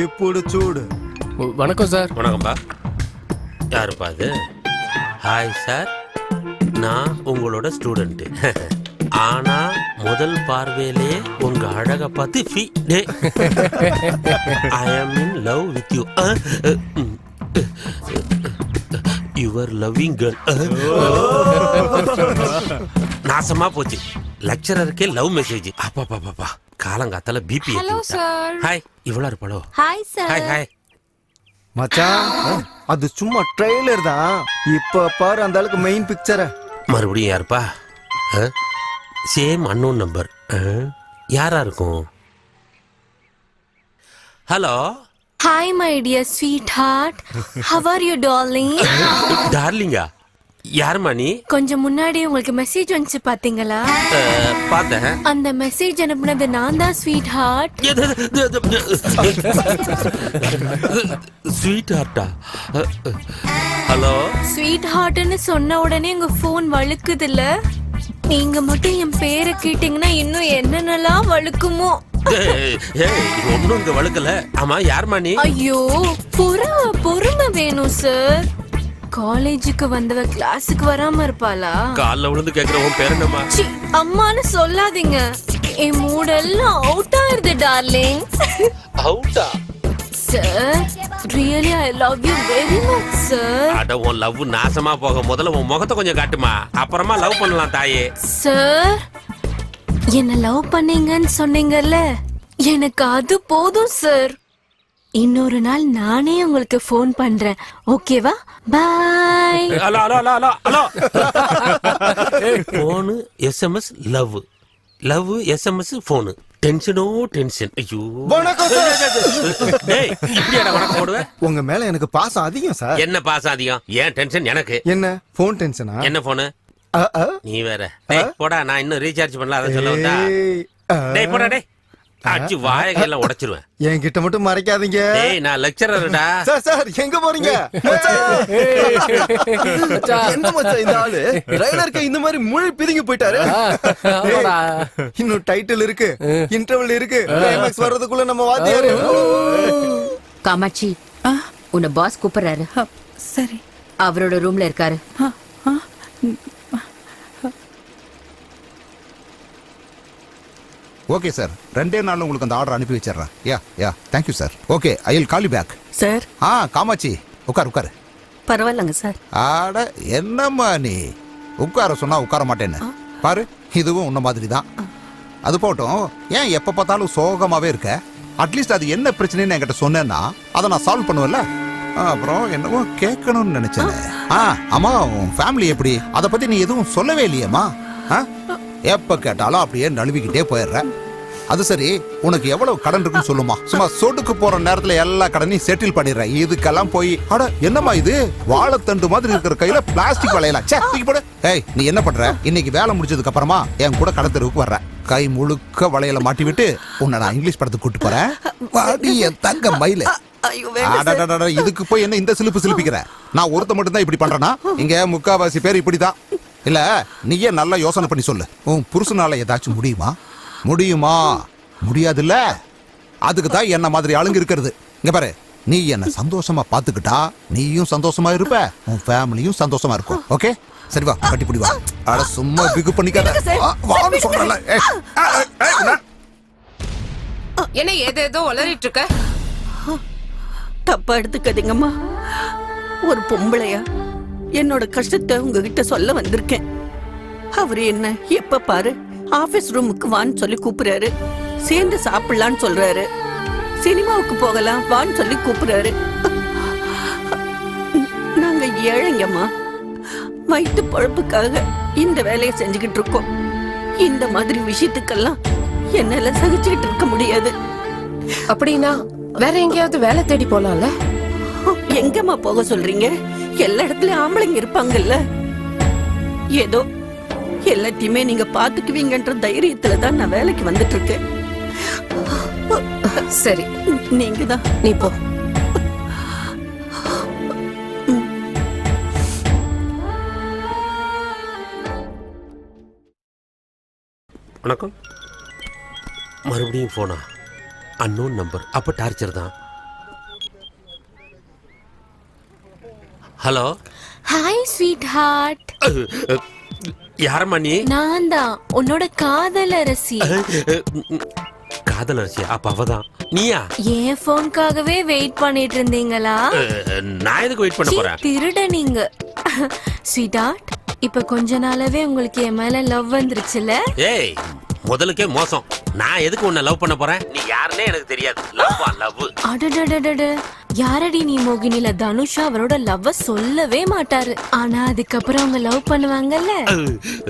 இப்படி சூடு. வணக்கம் சார். வணக்கம்பா. யாருப்பா அது? ஹாய் சார், நான் உங்களோட ஸ்டூடெண்ட். ஆனா முதல் பார்வையிலே உங்க அழக பார்த்து I am in love with you. Your loving girl. நாசமா போச்சு. லெக்சரருக்கே லவ் மெசேஜ். அப்பா பாப்பா, காலங்காத்தால பிபி. ஹாய், இவ்வளவு இருப்பாளோ? Hi sir. ஹாய் ஹாய் மச்சான், அது சும்மா ட்ரெய்லர் தான். இப்ப பாரு அந்த ஆளுக்கு மெயின் பிக்சரை. மறுபடியும் யாருப்பா? Same unknown number. யாரா இருக்கும்? Hello. Hi my dear sweetheart, how are you darling? டார்லிங்கா? யாருமா நீ? கொஞ்சம் முன்னாடி உங்களுக்கு மெசேஜ் வந்துச்சு பாத்தீங்களா? பார்த்தேன். அந்த மெசேஜ் அனுப்புனது நான் தான் ஸ்வீட் ஹார்ட். ஸ்வீட் ஹார்ட்டா? ஹலோ. ஸ்வீட் ஹார்ட்னு சொன்ன உடனே உங்க போன் வழுக்குதுல்ல? நீங்க மட்டும் என் பேரை கேட்டீங்கன்னா இன்னும் என்னென்னலாம் வழுக்குமோ. ஒன்னும் இங்க வழுக்கல. ஆமா, யாருமா நீ? ஐயோ, பொறுமை வேணும் சார். காலேஜுக்கு வந்தவ கிளாஸுக்கு வராம இருப்பாளா? கால்ல விழுந்து கேக்குற உன் பேர் என்னம்மா? அம்மான்னு சொல்லாதீங்க. என் மூடெல்லாம் அவுட் ஆயிருது டார்லிங். அவுட்டா? Sir, really I love you very much sir. அட, உன் லவ் நாசமா போக முதல்ல உன் முகத்தை கொஞ்சம் காட்டுமா, அப்புறமா லவ் பண்ணலாம் தாயே. சார், என்ன லவ் பண்ணீங்கன்னு சொன்னீங்கல்ல, எனக்கு அது போதும் சார். இன்னொரு நாள் நானே உங்களுக்கு ஃபோன் பண்றேன், ஓகேவா? Bye. Hello hello hello hello. Phone SMS love, love SMS phone. டென்ஷனோ டென்ஷன். ஐயோ, டேய், இப்படியாடா வணக்கம் போடுவேன்? உங்க மேல எனக்கு பாசம் அதிகம் சார். என்ன பாசம் அதிகம்? ஏன் டென்ஷன் எனக்கு? என்ன போன் டென்ஷனா? என்ன போனு? நீ வேற. டேய் போடா, நான் இன்னும் ரீசார்ஜ் பண்ணல, அத சொல்ல வந்தா. டேய் போடா, டேய் அடிச்சு வாயெல்லாம் உடைச்சிருவேன். என்கிட்ட மட்டும் மறைக்காதீங்க. டேய், நான் லெக்சரர்டா. சார் சார், எங்க போறீங்க? என்ன மச்சான் இந்த ஆளு ட்ரைலருக்கு இந்த மாதிரி முழு பிதுங்கி போயிட்டாரு. இன்னும் டைட்டில் இருக்கு, இன்டர்வல் இருக்கு, கிளைமாக்ஸ் வர்றதுக்குள்ள நம்ம வாத்தியாரு. காமாட்சி, உன்னை பாஸ் கூப்பிடுறாரு. சரி. அவரோட ரூம்ல இருக்காரு. ஓகே சார், 2 நாள்ல உங்களுக்கு அந்த ஆர்டர் அனுப்பி வச்சிடுறேன். Yeah thank you sir. Okay, I will call you back. Sir. Kamatchi, உட்காரு. பரவாயில்லங்க சார். ஆட, என்னம்மா நீ உட்கார சொன்னா உட்கார மாட்டேன்னு பாரு. இதுவும் உன்ன மாதிரி தான். அது போட்டும், ஏன் எப்ப பார்த்தாலும் சோகமாவே இருக்க? அட்லீஸ்ட் அது என்ன பிரச்சனைன்னு என்கிட்ட சொன்னேன்னா அதை நான் சால்வ் பண்ணுவேன்ல. அப்புறம் என்னவோ கேட்கணும்னு நினைச்சேன். ஆமா, உன் ஃபேமிலி எப்படி? அதை பத்தி நீ எதுவும் சொல்லவே இல்லையேம்மா. எப்ப கேட்டாலும் அப்படியே நழுவிக்கிட்டே போயிடுற. அது சரி, உனக்கு எவ்வளவு கடன் இருக்குன்னு சொல்லுமா. சும்மா சொடுக்கு போற நேரத்துல எல்லா கடனையும் செட்டில் பண்ணிடுற. இதுக்கெல்லாம் போய் அட என்னம்மா இது, வாழைத்தண்டு மாதிரி இருக்கிற கையில பிளாஸ்டிக் வளையலாம். தூக்கி போடு. ஏய், நீ என்ன பண்ற? இன்னைக்கு வேலை முடிச்சதுக்கு அப்புறமா என் கூட கடத்தருக்கு வர்ற. கை முழுக்க வளையல மாட்டி விட்டு உன்னை நான் இங்கிலீஷ் படத்துக்கு கூட்டு போறேன். வாடி என் தங்க மயில. இதுக்கு போய் என்ன இந்த சிலிப்பு சிலிப்பிக்கிற? நான் ஒருத்த மட்டும் தான் இப்படி பண்றேனா? இங்க முக்காவாசி பேர் இப்படிதான். இல்ல, நீயே நல்லா யோசனை பண்ணி சொல்லு. உன் புருஷனால ஏதாச்சும் முடியுமா? முடியாதுல்ல. அதுக்கு தான் என்ன மாதிரி ஆளுங்க இருக்கிறது. இங்க பாரு, நீ என்ன சந்தோஷமா பாத்துக்கிட்டா நீயும் சந்தோஷமா இருப்ப, உன் ஃபேமிலியும் சந்தோஷமா இருக்கும். ஓகே, சரி வா, கட்டிப்பிடி வா. அட சும்மா பிகு பண்ணிக்காத. வான்னு சொல்றல. என்ன ஏதேதோ உளறிட்டு இருக்க? தப்பா எடுத்துக்காதீங்கம்மா. ஒரு பொம்பளையா என்னோட கஷ்டத்தை உங்ககிட்ட சொல்ல வந்திருக்கேன். அவரு என்ன எப்ப பாரு ஆபீஸ் ரூமுக்கு வான்னு சொல்லி கூப்பிடுறாரு, சேர்ந்து சாப்பிடலான்னு சொல்றாரு, சினிமாவுக்கு போகலாம் வான்னு சொல்லி கூப்பிடுறாரு. நாங்க ஏழைங்கம்மா, வயிற்று பொழப்புக்காக இந்த வேலையை செஞ்சுக்கிட்டு இருக்கோம். இந்த மாதிரி விஷயத்துக்கெல்லாம் என்னால சகிச்சுக்கிட்டு இருக்க முடியாது. அப்படின்னா வேற எங்கேயாவது வேலை தேடி போலாம்ல? எங்கம்மா போக சொல்றீங்க? எல்லா இடத்துலயும் ஆம்பளைங்க இருப்பாங்கல்ல. ஏதோ எல்லாத்தையுமே நீங்க பாத்துக்குவீங்கன்ற தைரியத்துல தான் நான் வேலைக்கு வந்துட்டு இருக்கேன். சரி, நீங்க தான். நீ போ. வணக்கம். மறுபடியும் போனா அன்னோன் நம்பர். அப்ப டார்ச்சர் தான். ஹலோ. Hi sweetheart. யாரம்மா நீ? நான் தான் உன்னோட காதலரசி. காதலரசி? அப்ப அவதான். நீயா? என் போன்காகவே வெயிட் பண்ணிட்டு இருந்தீங்களா? நான் எதுக்கு வெயிட் பண்ண போறேன்? திருட நீங்க. ஸ்வீட் ஹார்ட், இப்ப கொஞ்ச நாளாவே உங்களுக்கு என் மேல லவ் வந்துருச்சுல? ஏய், முதலுக்கே மோசம். நான் எதுக்கு உன்னை லவ் பண்ண போறேன்? நீ யாருன்னே எனக்கு தெரியாது. லவ்வா லவ்? அடடடடட, யாரடி நீ? மோகினில தனுஷா அவரோட லவ்வ சொல்லவே மாட்டாரு. ஆனா அதுக்கப்புறம் அவங்க லவ் பண்ணுவாங்கல்ல,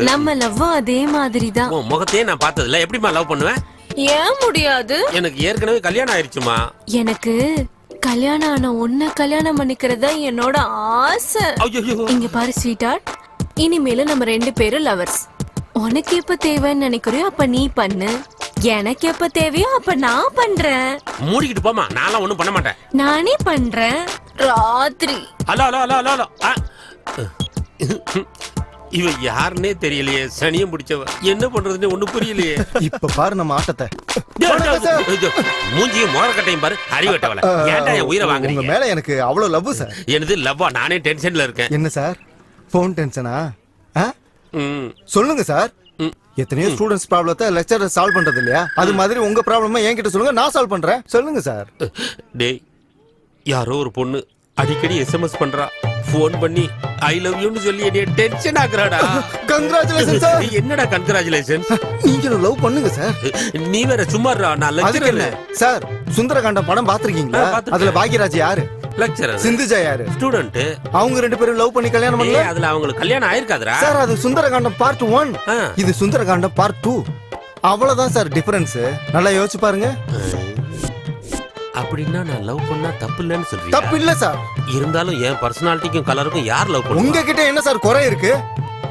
நம்ம லவ்வும் அதே மாதிரி தான். உன் முகத்தையே நான் பார்த்ததில்ல, எப்படிமா லவ் பண்ணுவேன்? ஏன் முடியாது? எனக்கு ஏற்கனவே கல்யாணம் ஆயிருச்சுமா. எனக்கு கல்யாணம் ஆன உன்னை கல்யாணம் பண்ணிக்கிறதா என்னோட ஆசை. இங்க பாரு ஸ்வீட் ஹார்ட், இனிமேல நம்ம 2 பேரும் லவர்ஸ். உனக்கு எப்ப தேவைன்னு நினைக்கிறியோ அப்ப நீ பண்ணு, எனக்கு எப்ப தேவையோ அப்ப நான் பண்றேன். மூடிக்கிட்டு போமா, நான்லாம் ஒண்ணும் பண்ண மாட்டேன். நானே பண்றேன் ராத்திரி. Hello hello hello hello. இவ யாருன்னே தெரியலையே, சனியம் பிடிச்சவ. என்ன பண்றதுன்னு ஒண்ணு புரியலையே. இப்ப பாரு நம்ம ஆட்டத்தை. மூஞ்சியும் மோரக்கட்டையும் பாரு, அறிவட்டவள. ஏன்டா என் உயிரை வாங்குறீங்க? உங்க மேல எனக்கு அவ்வளவு லவ் சார். எனது லவ்வா? நானே டென்ஷன்ல இருக்கேன். என்ன சார் போன் டென்ஷனா? சொல்லுங்க சார். எத்தனையோ ஸ்டூடெண்ட்ஸ் ப்ராப்ளத்தை லெக்சரர் சால்வ் பண்றது இல்லையா? அது மாதிரி உங்க ப்ராப்ளமா என்கிட்ட சொல்லுங்க, நான் சால்வ் பண்றேன். சொல்லுங்க சார். டேய், யாரோ ஒரு பொண்ணு அடிக்கடி எஸ்எம்எஸ் பண்றா, போன் பண்ணி ஐ லவ் யூ னு சொல்லி என்னைய டென்ஷன் ஆக்குறாடா. Congratulation sir. என்னடா கங்க்ராச்சுலேஷன்ஸ்? நீங்க லவ் பண்ணுங்க சார். நீ வேற சும்மாறா. நான் லெக்சரர் சார். சுந்தரகாண்டம் படம் பாத்துருக்கீங்களா? அதுல பாக்யராஜ் யாரு? லெக்சரர். சிந்துஜா யாரு? ஸ்டூடண்ட். அவங்க 2 பேரும் லவ் பண்ணி கல்யாணம் பண்ணல. அதுல அவங்களுக்கு கல்யாணம் ஆயிருக்காதுடா சார். அது சுந்தரகாண்டம் பார்ட் 1, இது சுந்தரகாண்டம் பார்ட் 2. அவ்வளவுதான் சார் டிஃபரன்ஸ். நல்லா யோசிச்சு பாருங்க. அப்படின்னா நான் லவ் பண்ணா தப்பு இல்லன்னு சொல்றீங்க? தப்பு இல்ல சார். இருந்தாலும் என் பர்சனாலிட்டிக்கும் கலருக்கும் யார் லவ் பண்ணுவா? உங்ககிட்ட என்ன சார் குறை இருக்கு?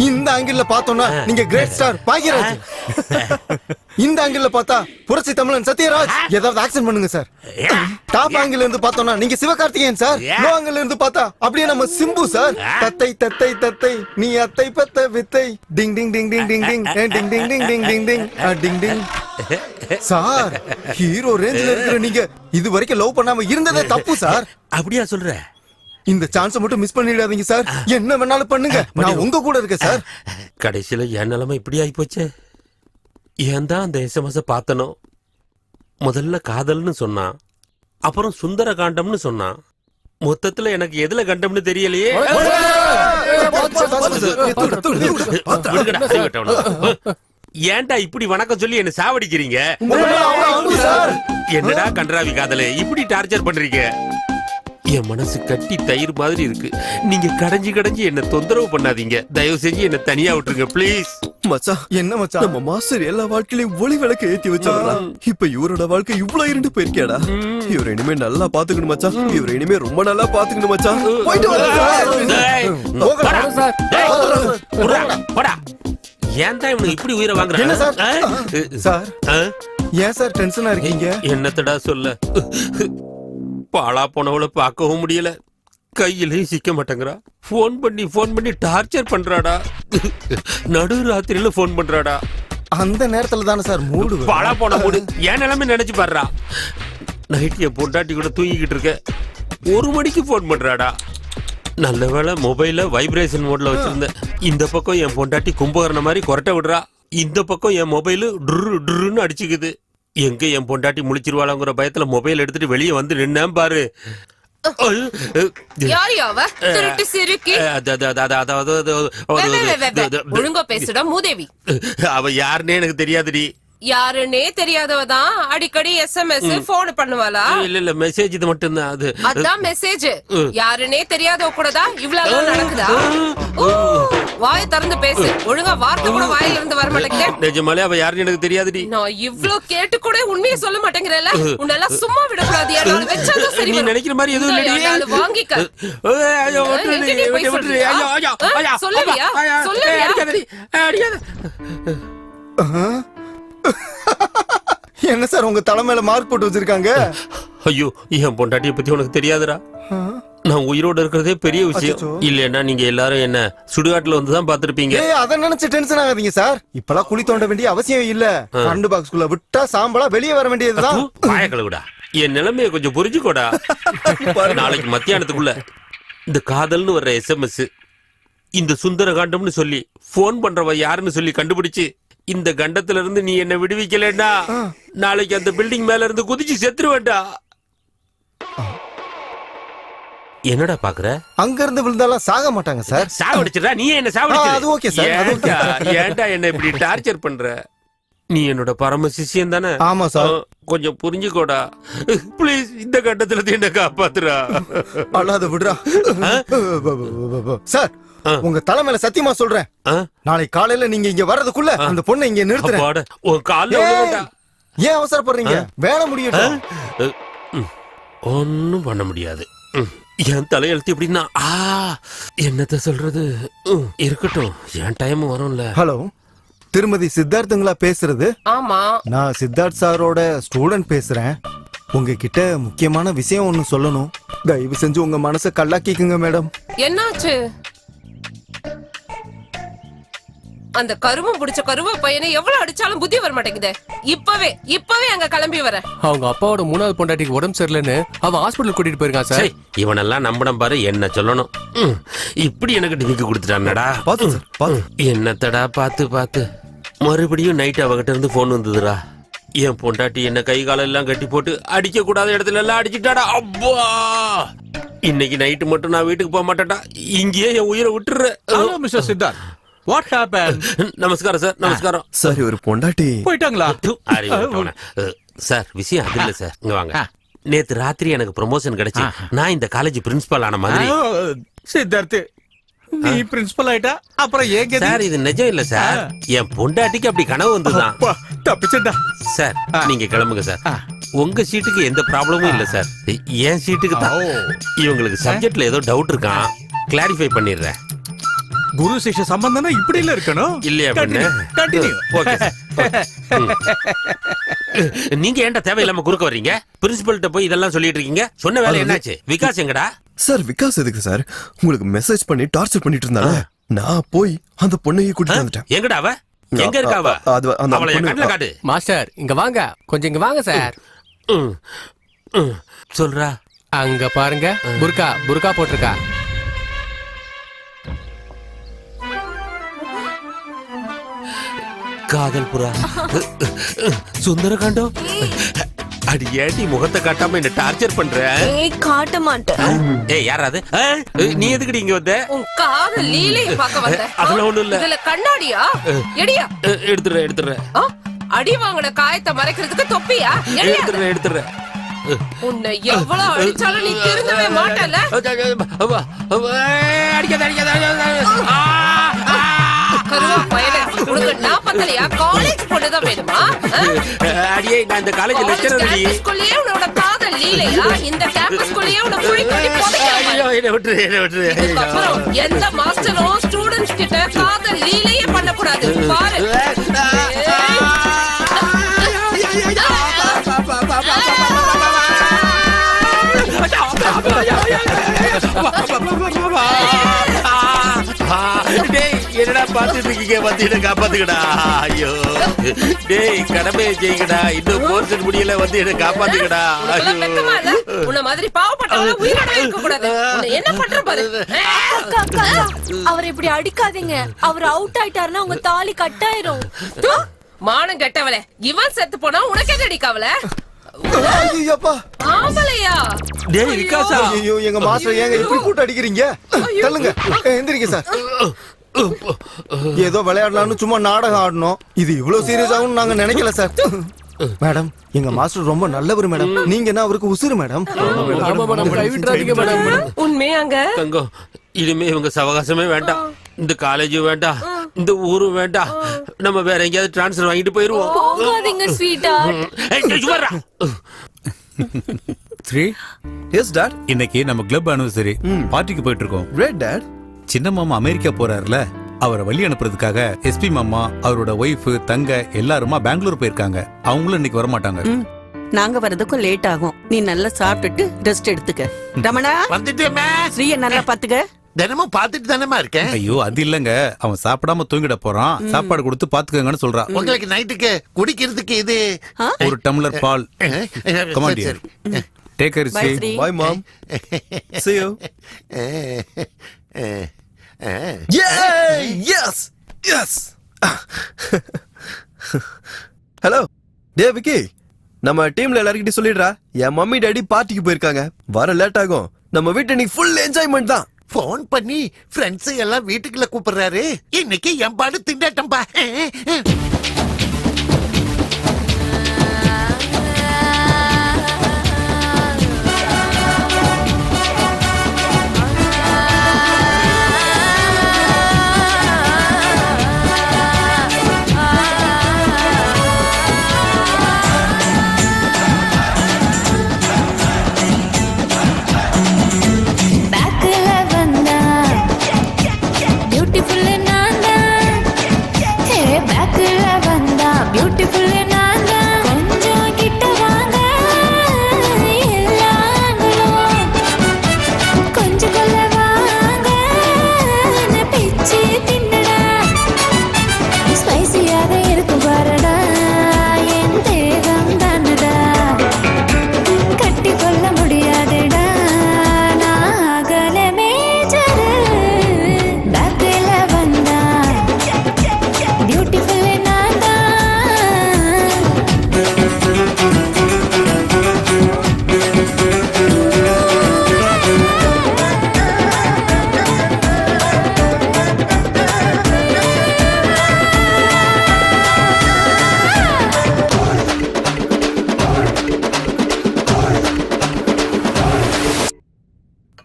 இந்த ஆங்கிள் பார்த்தோம்னா நீங்க கிரேட் ஸ்டார் பாக்யராஜ். இந்த ஆங்கிள் பார்த்தா புரட்சி தமிழன் சத்யராஜ். ஏதாவது ஆக்சன் பண்ணுங்க சார். டாப் ஆங்கிள் இருந்து பார்த்தோம்னா நீங்க சிவகார்த்திகேயன் சார். லோ ஆங்கிள் இருந்து பார்த்தா அப்படியே நம்ம சிம்பு சார். தத்தை தத்தை தத்தை நீ அத்தை பத்த வித்தை டிங் டிங் டிங் டிங் டிங் டிங் டிங் டிங் டிங் டிங் டிங் டிங் டிங் டிங். சார், ஹீரோ ரேஞ்சில இருக்கிற நீங்க இது வரைக்கும் லவ் பண்ணாம இருந்ததே தப்பு சார். அப்படியா சொல்ற? இந்த சான்ஸ் மட்டும் மிஸ் பண்ணிடாதீங்க சார். என்ன வேணாலும் பண்ணுங்க, நான் உங்க கூட இருக்கேன் சார். கடைசியில என் நிலைமை இப்படி ஆகி போச்சே. ஏன் தான் அந்த எஸ்எம்எஸ் பார்த்தனோ? முதல்ல காதல்னு சொன்னான், அப்புறம் சுந்தர காண்டம்னு சொன்னான். மொத்தத்துல எனக்கு எதுல கண்டம்னு தெரியலையே. ஏன்டா இப்படி வணக்கம் சொல்லி என்ன சாவடிக்கிறீங்க? என்னடா கன்றாவி காதலே, இப்படி டார்ச்சர் பண்றீங்க? என் மனசு கட்டி தயிர் மாதிரி இருக்கு. நீங்க கடைஞ்சு கடைஞ்சு என்ன தொந்தரவு பண்ணாதீங்க. தயவு செஞ்சு என்ன தனியா விட்டுருங்க ப்ளீஸ். மச்சான், என்ன மச்சான், நம்ம மாஸ்டர் எல்லா வாழ்க்கையிலும் ஒளி விளக்க ஏத்தி வச்சாரா? இப்ப இவரோட வாழ்க்கை இவ்வளவு இருண்டு போயிருக்கேடா. இவரை இனிமே நல்லா பாத்துக்கணும் மச்சான். இவரை இனிமே ரொம்ப நல்லா பாத்துக்கணும் மச்சான். போயிட்டு வரேன். ஏன் தான் இவனுக்கு இப்படி உயிரை வாங்குறாங்க? சார், ஏன் சார் டென்ஷனா இருக்கீங்க? என்னத்தடா சொல்ல, பாலா போனவளை பார்க்கவும் முடியல, கையிலையும் சிக்க மாட்டேங்கிறா. போன் பண்ணி டார்ச்சர் பண்றாடா. நடு ராத்திரியில போன் பண்றாடா. அந்த நேரத்துல தானே சார் மூடு. பாலா போன மூடு. என் நிலைமை நினைச்சு பாடுறா. நைட் என் பொண்டாட்டி கூட தூங்கிக்கிட்டு இருக்க, 1 மணிக்கு ஃபோன் பண்றாடா. நல்ல வேளை மொபைல வைப்ரேஷன் மோட்ல வச்சிருந்தேன். இந்த பக்கம் என் பொண்டாட்டி கும்பகரண மாதிரி கொரட்டை விடுறா, இந்த பக்கம் என் மொபைல் டுன்னு அடிச்சுக்குது. எங்க என் பொண்டாட்டி முழிச்சிருவாளங்கிற பயத்துல மொபைல் எடுத்துட்டு வெளியே வந்து நின்னேன் பாரு. ஒழுங்கா பேசுடா மூதேவி. அவ யாருன்னே எனக்கு தெரியாதுடி. யாருன்னே தெரியாதவதான் அடிக்கடி SMS போன் பண்ணுவாளா? இல்ல மெசேஜ் இது மட்டும் தான். அதான் மெசேஜ். யாருன்னே தெரியாதவ கூட தான் இவ்வளவு நடக்குதா? வாயை திறந்து பேசு. ஒழுங்கா வார்த்தை கூட வாயில இருந்து வர மாட்டேங்குது. நிஜமாலே அவ யாருன்னு எனக்கு தெரியாதுடி. நான் இவ்ளோ கேட்டு கூட உண்மையை சொல்ல மாட்டேங்கிறேல. உன்னெல்லாம் சும்மா விடக்கூடாது. யாரால வெச்சாலும் சரி. நீ நினைக்கிற மாதிரி எதுவும் இல்லடி. யாரால வாங்கிக்க. ஐயோ விட்டுரு. ஐயோ சொல்லுவியா? சொல்லுவியா? அடிக்காதடி. என்ன சார் உங்க தலைமையில மார்க் போட்டு வச்சிருக்காங்க? ஐயோ என் பொண்டாட்டியை பத்தி உனக்கு தெரியாதுடா. நான் உயிரோட இருக்கிறதே பெரிய விஷயம். இல்லன்னா நீங்க எல்லாரும் என்ன சுடுகாட்டுல வந்து தான் பாத்திருப்பீங்க. அத நினைச்சு டென்ஷன் ஆகாதீங்க சார். இப்பெல்லாம் குழி தோண்ட வேண்டிய அவசியம் இல்ல. கரண்ட் பாக்ஸ்குள்ள விட்டா சாம்பலா வெளியே வர வேண்டியதுதான். வாய கழுவுடா. என் நிலைமையை கொஞ்சம் புரிஞ்சுக்கோடா. நாளைக்கு மத்தியானத்துக்குள்ள இந்த காதல்னு வர்ற SMS, இந்த சுந்தர காண்டம்னு சொல்லி போன் பண்றவ யாருன்னு சொல்லி கண்டுபிடிச்சு இந்த கண்டத்துல இருந்து நீ என்ன விடுவிக்கலன்னா நாளைக்கு அந்த பில்டிங் மேல இருந்து குதிச்சு செத்துருவேண்டா. என்னடா பாக்குற? அங்க இருந்து விழுந்தாலும் சாக மாட்டாங்க சார். சாவடிச்சிடா. நீ என்ன சாவடிச்சிட? அது ஓகே சார். ஏன்டா என்ன இப்படி டார்ச்சர் பண்ற? நீ என்னோட பரம சிஷ்யன் தானே? ஆமா சார். கொஞ்சம் புரிஞ்சுக்கோடா ப்ளீஸ். இந்த கட்டத்துல என்ன காப்பாத்துறா. அல்லாத விடுறா சார். உங்க தலைமையில சத்தியமா சொல்றேன், நாளைக்கு காலையில நீங்க இங்க வர்றதுக்குள்ள அந்த பொண்ணை இங்க நிறுத்துறேன். ஏன் அவசரப்படுறீங்க? வேலை முடியட்டும். ஒன்னும் பண்ண முடியாது. என் தலையெழுத்து எப்படின்னா என்னத்த சொல்றது. இருக்கட்டும், என் டைம் வரும்ல. ஹலோ, திருமதி சித்தார்த்தங்களா பேசுறது? ஆமா, நான் சித்தார்த் சாரோட ஸ்டூடெண்ட் பேசுறேன். உங்ககிட்ட முக்கியமான விஷயம் ஒண்ணு சொல்லணும். தயவு செஞ்சு உங்க மனசை கல்லாக்கிக்குங்க மேடம். என்னாச்சு? அந்த கருவம் பிடிச்ச கருவ பையனை எவ்வளவு அடிச்சாலும் புத்தி வர மாட்டேங்குது. இப்பவே அங்க கிளம்பி வர. அவங்க அப்பாவோட 3வது பொண்டாட்டிக்கு உடம்பு சரியில்லைன்னு அவன் ஹாஸ்பிடல் கூட்டிட்டு போயிருக்கான் சார். இவனெல்லாம் நம்பணும் பாரு. என்ன சொல்லணும்? இப்படி எனக்கு டிமிக்கு கொடுத்துட்டானடா. என்னத்தடா பார்த்து மறுபடியும் நைட் அவகிட்ட இருந்து போன் வந்ததுடா. என் பொண்டாட்டி என்ன கை காலம் எல்லாம் கட்டி போட்டு அடிக்க கூடாத இடத்துல எல்லாம் அடிச்சுட்டாடா. அப்பா, இன்னைக்கு நைட்டு மட்டும் நான் வீட்டுக்கு போக மாட்டேன்டா. இங்கேயே என் உயிரை விட்டுறேன். Mister Siddharth, what happened? நமஸ்காரம் சார். நமஸ்காரம் சார். ஒரு பொண்டாட்டி போயிட்டாங்களா? சார் விஷயம் அது இல்ல சார். இங்க வாங்க. நேத்து ராத்திரி எனக்கு ப்ரமோஷன் கிடைச்சு நான் இந்த காலேஜ் பிரின்சிபல் ஆன மாதிரி. சித்தார்த், நீ பிரின்சிபல் ஆயிட்டா அப்புறம் ஏங்க சார்? இது நிஜம் இல்ல சார். என் பொண்டாட்டிக்கு அப்படி கனவு வந்துதான். தப்பிச்சடா சார். நீங்க கிளம்புங்க சார். உங்க சீட்டுக்கு எந்த ப்ராப்ளமும் இல்ல சார். என் சீட்டுக்கு தான். இவங்களுக்கு சப்ஜெக்ட்ல ஏதோ டவுட் இருக்கான், கிளாரிஃபை பண்ணிடுறேன். குரு சிஷ்ய சம்பந்தம்னா இப்படி இல்ல இருக்கணும் இல்லையா? கண்டினியூ. ஓகே. நீங்க ஏன்டா தேவையில்லாம குறுக்க வர்றீங்க? பிரின்சிபல்ட்ட போய் இதெல்லாம் சொல்லிட்டு இருக்கீங்க. சொன்ன வேலை என்னாச்சு? விகாஸ் எங்கடா? சார் விகாஸ் எதுக்கு சார் உங்களுக்கு மெசேஜ் பண்ணி டார்ச்சர் பண்ணிட்டு இருந்தாங்க. நான் போய் அந்த பொண்ணையை கூட்டிட்டு வந்துட்டேன். எங்கடா அவ? எங்க இருக்கா அவ? அவளை என் கண்ணுல காட்டு. மாஸ்டர் இங்க வாங்க, கொஞ்சம் இங்க வாங்க சார். சொல்றா. அங்க பாருங்க, புர்கா போட்டிருக்கா. காதல் புறா, சுந்தரகாண்டம். அடி ஏடி முகத்தை காட்டாம என்ன டார்ச்சர் பண்ற? காட்ட மாட்டேன். ஏய் யாராது? நீ எதுக்குடி இங்க வந்த? உன் காதல் லீலையை பார்க்க வந்த. அதெல்லாம் ஒண்ணும் இல்ல. இதுல கண்ணாடியா? எடியா? எடுத்துறேன். அடி வாங்கின காயத்தை மறைக்கிறதுக்கு தொப்பியா? எடுத்துறேன். உன்னை எவ்வளவு அடிச்சாலும் நீ திருந்தவே மாட்டல. கருவா பயலே, உனக்கு நான் பத்தலையா? காலேஜ் பொண்ணுதான் வேணுமா? அடியே, நான் இந்த காலேஜ் லெக்சரர். கேம்பஸ்குள்ளேயே உன்னோட காதல் லீலையா? இந்த கேம்பஸ்குள்ளேயே உன்னை குழி தோண்டி புதைக்கணும். என்ன விட்டுரு. இதுக்கப்புறம் எந்த மாஸ்டரும் ஸ்டூடெண்ட்ஸ் கிட்ட காதல் லீலையே பண்ணக்கூடாது. பாரு. என்னடா பாத்துட்டு இருக்கீங்க? வந்து என்ன காப்பாத்துக்கடா. ஐயோ டேய், கடமையை செய்யுங்கடா. இன்னும் போர்ஷன் முடியல, வந்து என்ன காப்பாத்துக்கடா. உன்ன மாதிரி பாவப்பட்டவங்க உயிரோட இருக்க கூடாது. என்ன பண்ற பாரு. அவர் இப்படி அடிக்காதீங்க. அவர் அவுட் ஆயிட்டாருன்னா உங்க தாலி கட்டாயிரும். மானம் கெட்டவளே, இவன் செத்து போனா உனக்கு எது அடிக்காவல? ஐயோப்பா ஆம்பளையா? டேய் விகாசா, ஐயோ எங்க மாஸ்டர் ஏங்க இப்படி கூட்டு அடிக்கிறீங்க? தள்ளுங்க, எந்திரிங்க சார். ஏதோ விளையாடலாம்னு சும்மா நாடகம் ஆடணும், இது இவ்வளவு சீரியஸ் ஆகும் நாங்க நினைக்கல சார். மேடம், எங்க மாஸ்டர் ரொம்ப நல்லவர் மேடம். நீங்கன்னா அவருக்கு உசுறு மேடம். உண்மையாங்க தங்கம், இனிமே இவங்க சவகாசமே வேண்டாம், இந்த காலேஜும் வேண்டாம், இந்த ஊரும் வேண்டாம். நம்ம வேற எங்கேயாவது டிரான்ஸ்ஃபர் வாங்கிட்டு போயிருவோம். போகாதீங்க ஸ்வீட்டா. Sri, yes dad. இன்னைக்கு நம்ம கிளப் அனிவர்சரி பார்ட்டிக்கு போயிட்டு இருக்கோம். Great dad. சின்ன மாமா அமெரிக்கா போறாருல, அவரை வழி அனுப்புறதுக்காக எஸ்பி மாமா, அவரோட ஒய்ஃப், தங்க எல்லாருமா பெங்களூர் போயிருக்காங்க. அவங்களும் இன்னைக்கு வரமாட்டாங்க. நாங்க வரதுக்கும் லேட் ஆகும். நீ நல்லா சாப்பிட்டுட்டு ரெஸ்ட் எடுத்துக்க. ரமணா வந்துட்டேமே. ஸ்ரீய நல்லா பாத்துக்க. தினமும் பாத்துட்டு தானேமா இருக்கேன். ஐயோ அது இல்லங்க, அவன் சாப்பிடாம தூங்கிட போறான். சாப்பாடு கொடுத்து பாத்துக்கங்கன்னு சொல்றான். உங்களுக்கு நைட்டுக்கு குடிக்கிறதுக்கு இது ஒரு டம்ளர் பால். Come on dear. Take care, Bye, Sri. Sri. Bye mom. See you. Yay! Yes! Yes! Hello டே விக்கி, நம்ம டீம்ல எல்லார்கிட்டயும் சொல்லிடுறா, என் மம்மி டாடி பார்ட்டிக்கு போயிருக்காங்க, வர லேட் ஆகும். நம்ம வீட்டு இன்னைக்கு ஃபுல் என்ஜாய்மெண்ட் தான். போன் பண்ணி ஃப்ரெண்ட்ஸ் எல்லாம் வீட்டுக்குள்ள கூப்பிடுறாரு. இன்னைக்கு என் பாடு திண்டாட்டம்பா.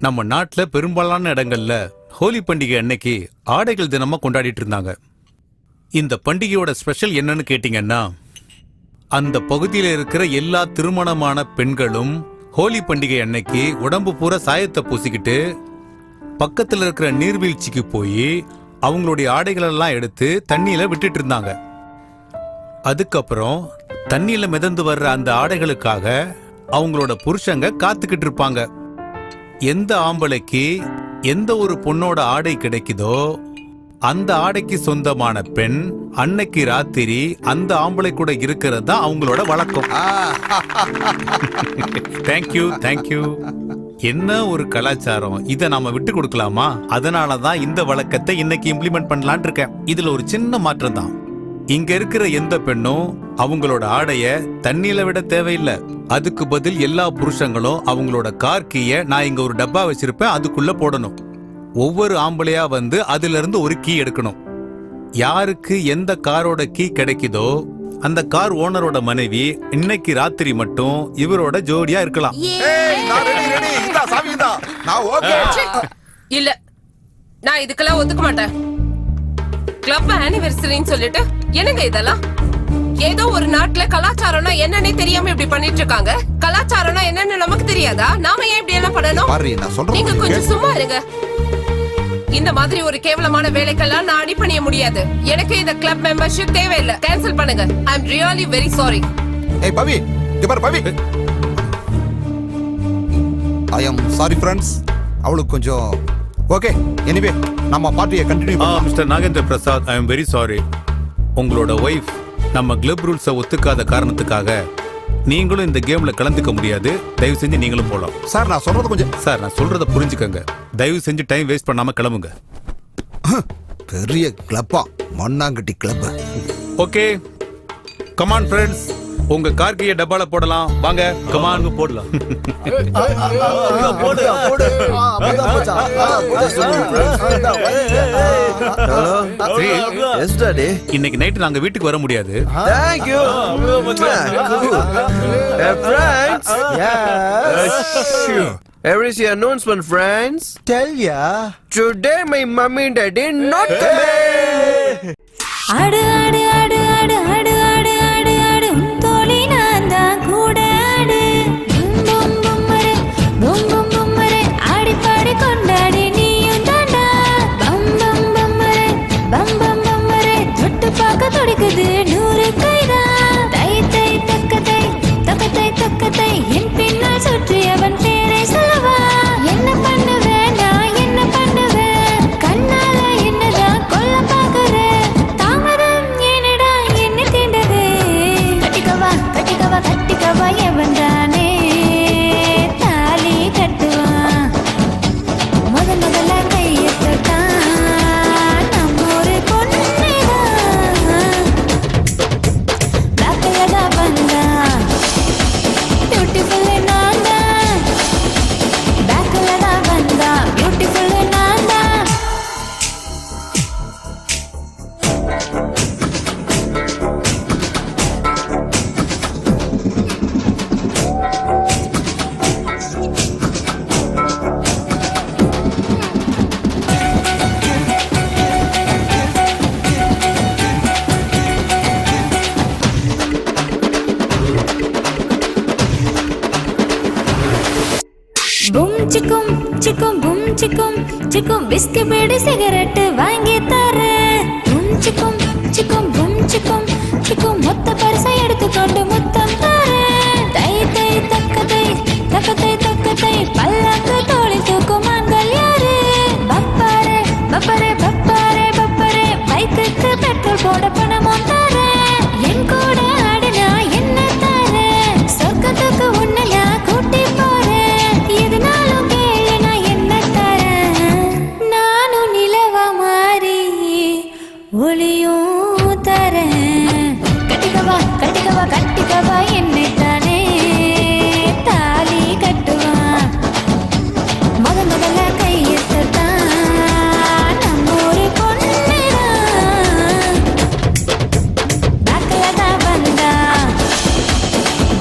நம்ம நாட்டுல பெரும்பாலான இடங்கள்ல ஹோலி பண்டிகை அன்னைக்கு ஆடைகள் தினமா கொண்டாடிட்டு இருந்தாங்க. இந்த பண்டிகையோட ஸ்பெஷல் என்னன்னு கேட்டீங்கன்னா, அந்த பகுதியில இருக்கிற எல்லா திருமணமான பெண்களும் ஹோலி பண்டிகை அன்னைக்கு உடம்பு பூரா சாயத்தை பூசிக்கிட்டு பக்கத்துல இருக்கிற நீர்வீழ்ச்சிக்கு போய் அவங்களுடைய ஆடைகளெல்லாம் எடுத்து தண்ணியில விட்டுட்டு இருந்தாங்க. அதுக்கப்புறம் தண்ணியில மிதந்து வர்ற அந்த ஆடைகளுக்காக அவங்களோட புருஷங்க காத்துக்கிட்டு இருப்பாங்க. எந்த ஆம்பளைக்கு எந்த ஒரு பொண்ணோட ஆடை கிடைக்குதோ அந்த ஆடைக்கு சொந்தமான பெண் அன்னைக்கு ராத்திரி அந்த ஆம்பளை கூட இருக்கிறது தான் அவங்களோட வழக்கம். Thank you thank you. என்ன ஒரு கலாச்சாரம், இதை நாம விட்டு கொடுக்கலாமா? அதனாலதான் இந்த வழக்கத்தை இன்னைக்கு இம்ப்ளிமெண்ட் பண்ணலான் இருக்கேன். இதுல ஒரு சின்ன மாற்றம் தான். இங்க இருக்கிற எந்த பெண்ணும் அவங்களோட ஆடைய தண்ணியில விட தேவையில்லை. அதுக்கு பதில் எல்லா புருஷங்களும் அவங்களோட கார் கீய நான் இங்க ஒரு டப்பா வச்சிருப்பேன், அதுக்குள்ள போடணும். ஒவ்வொரு ஆம்பளையா வந்து அதுல இருந்து ஒரு கீ எடுக்கணும். யாருக்கு எந்த காரோட கீ கிடைக்குதோ அந்த கார் ஓனரோட மனைவி இன்னைக்கு ராத்திரி மட்டும் இவரோட ஜோடியா இருக்கலாம். இல்ல, நான் இதுக்கெல்லாம் ஒத்துக்க மாட்டேன். கிளப் ஆனிவர்சரின்னு சொல்லிட்டு என்னங்க இதெல்லாம்? ஏதோ ஒரு நாட்டுல கலாச்சாரம்னா என்னன்னே தெரியாம இப்படி பண்ணிட்டு இருக்காங்க. கலாச்சாரம்னா என்னன்னு நமக்கு தெரியாதா? நாம ஏன் இப்படி எல்லாம் பண்ணணும்? நீங்க கொஞ்சம் சும்மா இருங்க. இந்த மாதிரி ஒரு கேவலமான வேலைக்கெல்லாம் நான் அடிபணிய முடியாது. எனக்கு இந்த கிளப் மெம்பர்ஷிப் தேவையில்லை. கேன்சல் பண்ணுங்க. ஐ அம் ரியலி வெரி சாரி. ஏய் பவி, இங்க பாரு பவி. ஐ அம் சாரி ஃப்ரெண்ட்ஸ். அவளுக்கு கொஞ்சம் ஓகே. எனிவே நம்ம பார்ட்டியை கண்டினியூ பண்ணலாம். Mister Nagendra Prasad, I am very sorry. உங்களோட ஒய்ஃப் நம்ம கிளப் ரூல்ஸை ஒத்துக்காத காரணத்துக்காக நீங்களும் இந்த கேம்ல கலந்துக்க முடியாது. தயவு செஞ்சு நீங்களும் போலாம். சார் நான் சொல்றது கொஞ்சம் சார் நான் சொல்றத புரிஞ்சுக்கங்க. தயவு செஞ்சு டைம் வேஸ்ட் பண்ணாம கிளம்புங்க. பெரிய கிளப்பா, மண்ணாங்கட்டி கிளப். ஓகே, கமான் ஃப்ரெண்ட்ஸ், உங்க கார் கீயை டப்பால போடலாம். வாங்க, கமான் போடலாம். இன்னைக்கு நைட் நாங்க வீட்டுக்கு வர முடியாது. Thank you. Friends. Here is your announcement, friends. Tell ya. Today my mommy and daddy not coming. ஆடு ஆடு ஆடு ஆடு ஆடு ஆடு ஆடு ஆடு தோழி நான் தான் கூட ஆடு பூம் பூம்மரே பூம் பூம் பூம்மரே ஆடி பாடி கொண்டாடி நீயும் தாண்டா பம் பம் பம்மரே பம் பம் பம்மரே தொட்டு பார்க்க துடிக்குது 100 கைதான் தை தை தக்கத்தை தக்கத்தை தக்கத்தை என் பின்னால் சுற்றி அவன் பேரை சொல்லவா என்ன பண்ணுவேன் நான் என்ன பண்ணுவேன் கண்ணால என்னதான் கொல்ல பார்க்கறேன் கட்டிக்கவா எவன் தானே தாலி கட்டுவான் முதல்ல கையத்தான் நம்ம ஒரு பொண்ணுதான் பிளாக்லதான் வந்தா பியூட்டிஃபுல் நான் தான் பேக்லதான் வந்தா பியூட்டிஃபுல் நான் தான் பும் சிக்கும் சிக்கும் பும் சிக்கும் சிக்கும் பிஸ்கி பீடி சிகரெட் வாங்கி தரேன் பும் சிக்கும் சிக்கும் பும் சிக்கும் சிக்கும் மொத்த பரிசை எடுத்துக்கொண்டு முத்தம் தரேன் தை தை தக்கத்தை தக்கத்தை தக்கத்தை பல்லாக்கு தோளி தூக்கும் ஆண்கள் யாரு பப்பாரே பப்பரே பப்பாரே பப்பரே பைக்குக்கு பெட்ரோல் போட பணமும் தரேன் என் கூட ஆடினா என்ன தரேன் சொர்க்கத்துக்கு உன்னை நான் கூட்டி போறேன் எதுனாலும் கேளு நான் என்ன தரேன் நானும் நிலவா மாறி ஒளியும் தரேன் கட்டிக்கவா கட்டிக்கவா கட்டிக்கவா என்னை தானே தாலி கட்டுவான் முதல்ல கையத்தான் நம்ம ஒரு பொண்ணுதான் பேக்ல தான் வந்தா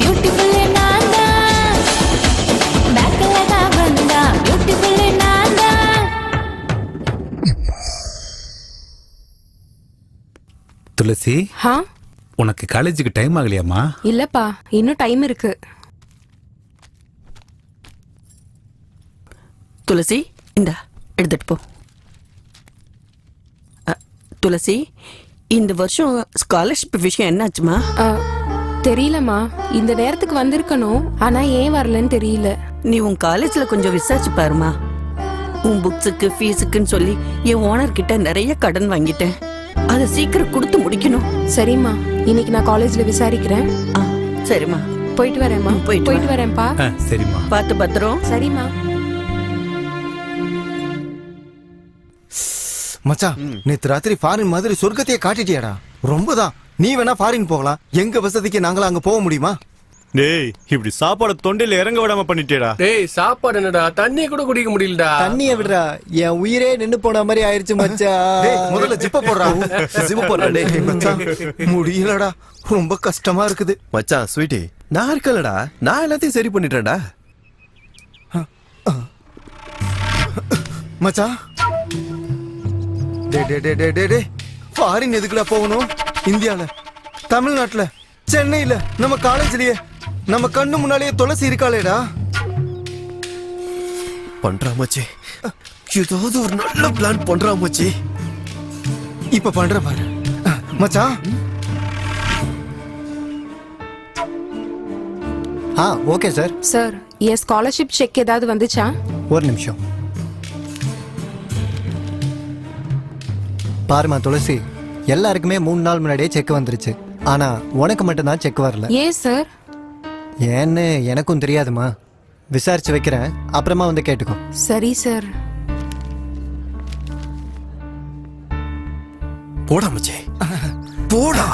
பியூட்டிஃபுல் நான் தான் பேக்ல தான் வந்தா பியூட்டிஃபுல் நான் தான் துளசி, ஹா உனக்கு காலேஜுக்கு டைம் ஆகலையாமா? இல்லப்பா, இன்னும் டைம் இருக்கு. துளசி இந்தா எடுத்துட்டு போ. துளசி, இந்த வருஷம் ஸ்காலர்ஷிப் விஷயம் என்னாச்சுமா? தெரியலம்மா, இந்த நேரத்துக்கு வந்திருக்கணும், ஆனா ஏன் வரலன்னு தெரியல. நீ உன் காலேஜ்ல கொஞ்சம் விசாரிச்சு பாருமா. உன் புக்ஸுக்கு ஃபீஸுக்குன்னு சொல்லி என் ஓனர் கிட்ட நிறைய கடன் வாங்கிட்டேன். அதை சீக்கிரம் கொடுத்து முடிக்கணும். சரிம்மா, இன்னைக்கு நான் காலேஜ்ல விசாரிக்கிறேன். சரிம்மா, போயிட்டு வரேம்மா. போயிட்டு வரேன்ப்பா. சரிம்மா, பார்த்து பத்திரம். சரிம்மா. மச்சான், நேத்து ராத்திரி ஃபாரின் மாதிரி சொர்க்கத்தையே காட்டிட்டியாடா. ரொம்பதான். நீ வேணா ஃபாரின் போகலாம், எங்க வசதிக்கு நாங்களா அங்க போக முடியுமா? டேய், இப்படி சாப்பாடு தொண்டையில இறங்க விடாம பண்ணிட்டேடா. டேய், சாப்பாடு என்னடா, தண்ணி கூட குடிக்க முடியலடா. தண்ணிய விடுறா, என் உயிரே நின்னு போன மாதிரி ஆயிருச்சு மச்சான். டேய், முதல்ல ஜிப்ப போடுறா. ஜிப்ப போடுறா. டேய் மச்சான், முடியலடா, ரொம்ப கஷ்டமா இருக்குது. மச்சான் ஸ்வீட்டி, நான் இருக்கலடா, நான் எல்லாத்தையும் சரி பண்ணிட்டேன்டா. மச்சான், டே டே டே டே டே டே ஃபாரின் எதுக்குடா போகணும்? இந்தியால, தமிழ்நாட்டுல, சென்னையில, நம்ம காலேஜ்லயே, நம்ம கண்ணு முன்னாலேயே துளசி இருக்காளேடா. பண்றா மச்சி, ஏதாவது ஒரு நல்ல பிளான் பண்றா மச்சி. இப்ப பண்ற பாரு மச்சான். Okay sir. சார், என் ஸ்காலர்ஷிப் செக் ஏதாவது வந்துச்சா? ஒரு நிமிஷம். பாருமா துளசி, எல்லாருக்குமே 3 நாள் முன்னாடியே செக் வந்துருச்சு. ஆனா உனக்கு மட்டும்தான் செக் வரல. ஏன் சார்? ஏன்னு எனக்கும் தெரியாதுமா. விசாரிச்சு வைக்கிறேன், அப்புறமா வந்து கேட்டுக்கோ. சரி சார். போடா மச்சே, போடா.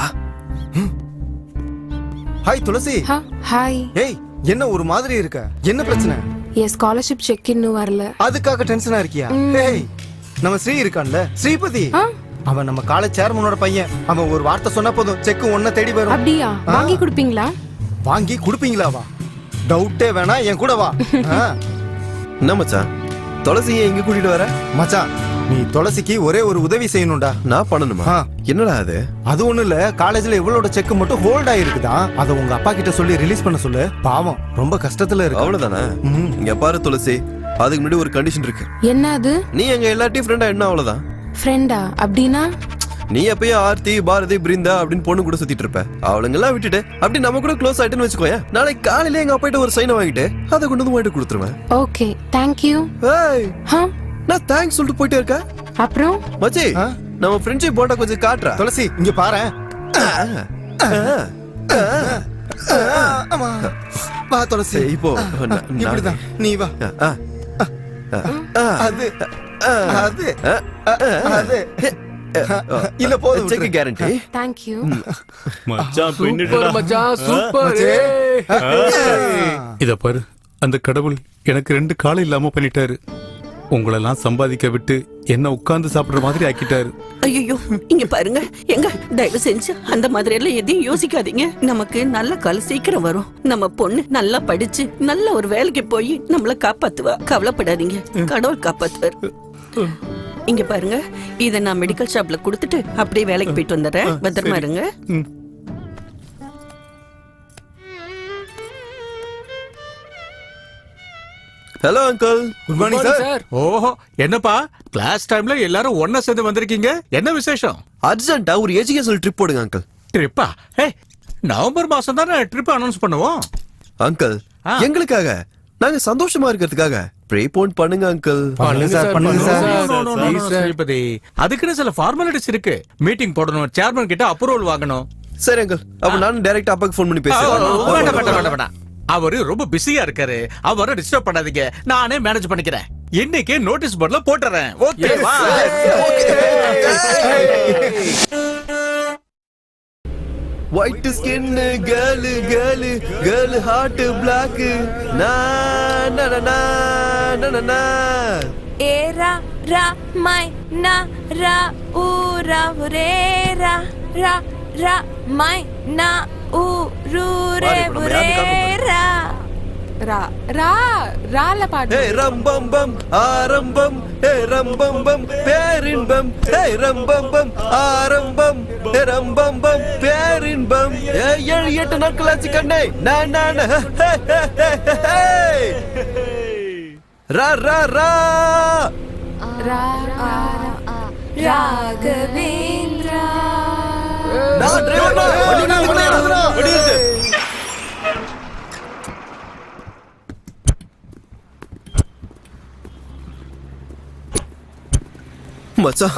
ஹாய் துளசி. ஹாய். ஏய், என்ன ஒரு மாதிரி இருக்க? என்ன பிரச்சனை? என் ஸ்காலர்ஷிப் செக் இன்னும் வரல. அதுக்காக டென்ஷனா இருக்கியா? ஏய், நம்ம ஸ்ரீ இருக்கான்ல, ஸ்ரீபதி, அவன் நம்ம காலேஜ் சேர்மனோட பையன். அவன் ஒரு வார்த்தை சொன்னா போதும், செக் ஒன்ன தேடி வரும். அப்படியா? வாங்கி கொடுப்பீங்களா? வாங்கி கொடுப்பீங்களாவா? டவுட்டே வேணா, என் கூட வா. என்ன மச்சான், துளசியை எங்க கூட்டிட்டு வர? மச்சான், நீ துளசிக்கு ஒரே ஒரு உதவி செய்யணும்டா. நான் பண்ணணுமா? என்னடா அது? அது ஒண்ணு இல்ல, காலேஜ்ல இவளோட செக் மட்டும் ஹோல்ட் ஆயிருக்குதா. அத உங்க அப்பா கிட்ட சொல்லி ரிலீஸ் பண்ண சொல்லு. பாவம், ரொம்ப கஷ்டத்துல இருக்கு. அவ்வளவுதானே? இங்க பாரு துளசி, அதுக்கு முன்னாடி ஒரு கண்டிஷன் இருக்கு. என்ன அது? நீ எங்க எல்லாத்தையும் ஃப்ரெண்டா என்ன? அவ்வளவுதான். ஃப்ரெண்டா? அப்படின்னா நீ எப்பயும் ஆர்த்தி, பாரதி, பிருந்தா அப்படின்னு பொண்ணு கூட சுத்திட்டு இருப்ப. அவளுங்கெல்லாம் விட்டுட்டு அப்படி நம்ம கூட க்ளோஸ் ஆயிட்டுன்னு வச்சுக்கோயா. நாளைக்கு காலையில எங்க அப்பாட்ட ஒரு சைனை வாங்கிட்டு அதை கொண்டு வந்து வாங்கிட்டு கொடுத்துருவேன். Okay, thank you. ஏய், நான் தேங்க்ஸ் சொல்லிட்டு போயிட்டே இருக்கேன். அப்புறம் மச்சி, நம்ம ஃப்ரெண்ட்ஷிப் போட்டா கொஞ்சம் காட்டுறா. துளசி, இங்க பாரு. வா துளசி, இப்போ இப்படிதான் நீ வா. அது அது அது இல்ல, போதும். Check guarantee. Thank you. மச்சான், சூப்பர் மச்சான், சூப்பர். இத பாரு, அந்த கடவுள் எனக்கு 2 காலம் இல்லாம பண்ணிட்டாரு. உங்களெல்லாம் சம்பாதிக்க விட்டு என்ன உட்கார்ந்து சாப்பிடுற மாதிரி ஆக்கிட்டாரு. ஐயோ, இங்க பாருங்க, எங்க தயவு செஞ்சு அந்த மாதிரி எல்லாம் எதையும் யோசிக்காதீங்க. நமக்கு நல்ல காலம் சீக்கிரம் வரும். நம்ம பொண்ணு நல்லா படிச்சு நல்ல ஒரு வேலைக்கு போய் நம்மள காப்பாத்துவா. கவலைப்படாதீங்க, கடவுள் காப்பாத்துவார். இங்க பாருங்க, இத நான் மெடிக்கல் ஷாப்ல கொடுத்துட்டு அப்படியே வேலைக்கு போயிட்டு வந்துடுறேன். பத்திரமா இருங்க. Hello uncle. Good morning sir. ஓஹோ, என்னப்பா கிளாஸ் டைம்ல எல்லாரும் ஒண்ணா சேர்ந்து வந்திருக்கீங்க? என்ன விசேஷம்? அர்ஜென்ட்டா ஒரு எஜுகேஷனல் ட்ரிப் போடுங்க அங்கிள். ட்ரிப்பா? நவம்பர் மாசம் தானே ட்ரிப் அனௌன்ஸ் பண்ணுவோம். அங்கிள், எங்களுக்காக, நாங்க சந்தோஷமா இருக்கிறதுக்காக ப்ரீபோன் பண்ணுங்க அங்கிள். ஸ்ரீபதி, அதுக்குன்னு சில ஃபார்மாலிட்டிஸ் இருக்கு. மீட்டிங் போடணும், சேர்மன் கிட்ட அப்ரூவல் வாங்கணும். சரி அங்கிள், அப்ப நான் டைரக்டா அப்பாக்கு ஃபோன் பண்ணி பேசுறேன். அவரு ரொம்ப பிஸியா இருக்காரு, அவரை டிஸ்டர்ப் பண்ணாதீங்க. நானே மேனேஜ் பண்ணிக்கிறேன். இன்னைக்கு நோட்டீஸ் போர்ட்ல போட்டுறேன். ஓகேவா? White skin girl, girl girl heart black. நா நா நா நா நா. ஏரா ரா மை நா ரா ஊ ரா ரே ரா ரா ரா மை நா ஊ ரூ ரே ரே ரா ரா ரா ரால பாடு. ஏ ரம்பம்பம் ஆரம்பம், ஏ ரம்பம்பம் பேரின்பம், ஏ ரம்பம்பம் ஆரம்பம், ஏ ரம்பம்பம் பேரின்பம். ஏ 7-8 நாட்கள் ஆச்சு கண்ணே. நான் ரா ரா ரா ரா ராகவேந்திரா. நான் டிரைவர். மச்சான்,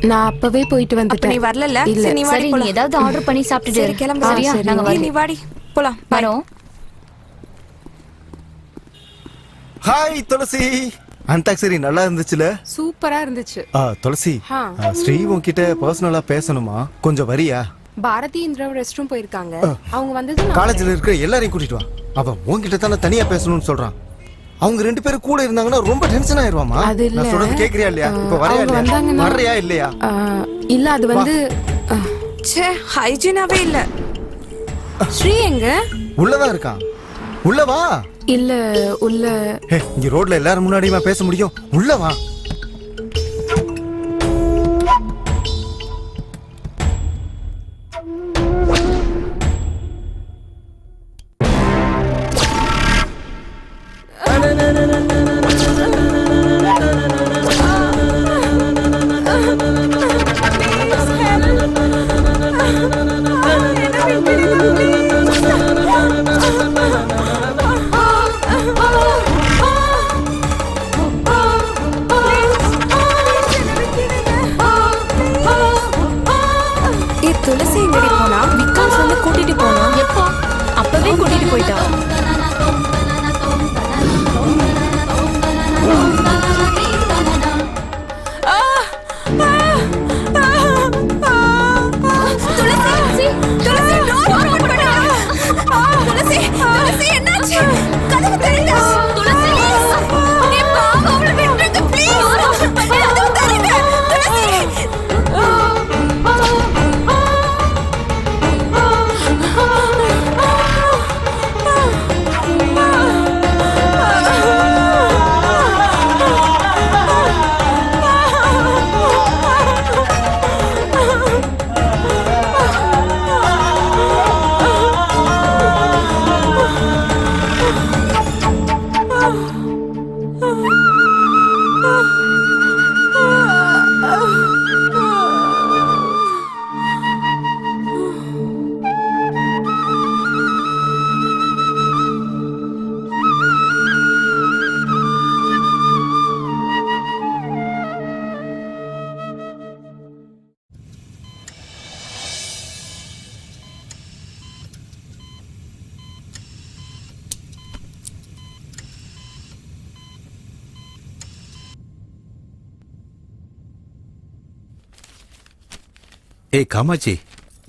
நான் அப்பவே போயிட்டு வந்துட்டேன். நீ வரல? இல்ல. சரி, நீ வாடி சரி, நீ போலாம். ஏதாவது ஆர்டர் பண்ணி சாப்பிட்டுட்டு சரி, கிளம்பு. சரியா? நாங்க நீ வாடி போலாம். வரோம். ஹாய் துளசி. அந்தாக்சரி நல்லா இருந்துச்சுல? சூப்பரா இருந்துச்சு. துளசி, ஸ்ரீ உன்கிட்ட பர்சனலா பேசணுமா? கொஞ்சம் வரியா? பாரதி இந்திரா ரெஸ்ட் ரூம் போயிருக்காங்க. அவங்க வந்தது காலேஜ்ல இருக்கிற எல்லாரையும் கூட்டிட்டு வா. அவன் உன்கிட்ட தானே தனியா பேசணும்னு சொல்றான். அவங்க 2 பேரும் கூட இருந்தாங்கன்னா ரொம்ப டென்ஷன் ஆயிருவாமா. அது இல்ல. நான் சொல்றது கேக்குறியா இல்லையா? இப்ப வரையா இல்லையா? வரையா இல்லையா? இல்ல, அது வந்து ச்சே, ஹைஜீனாவே இல்ல. ஸ்ரீ எங்க? உள்ளதான் இருக்கான். உள்ள வா. இல்ல, உள்ள. இங்க ரோட்ல எல்லாரும் முன்னாடியுமா பேச முடியும்? உள்ள வா. ஏய் காமாட்சி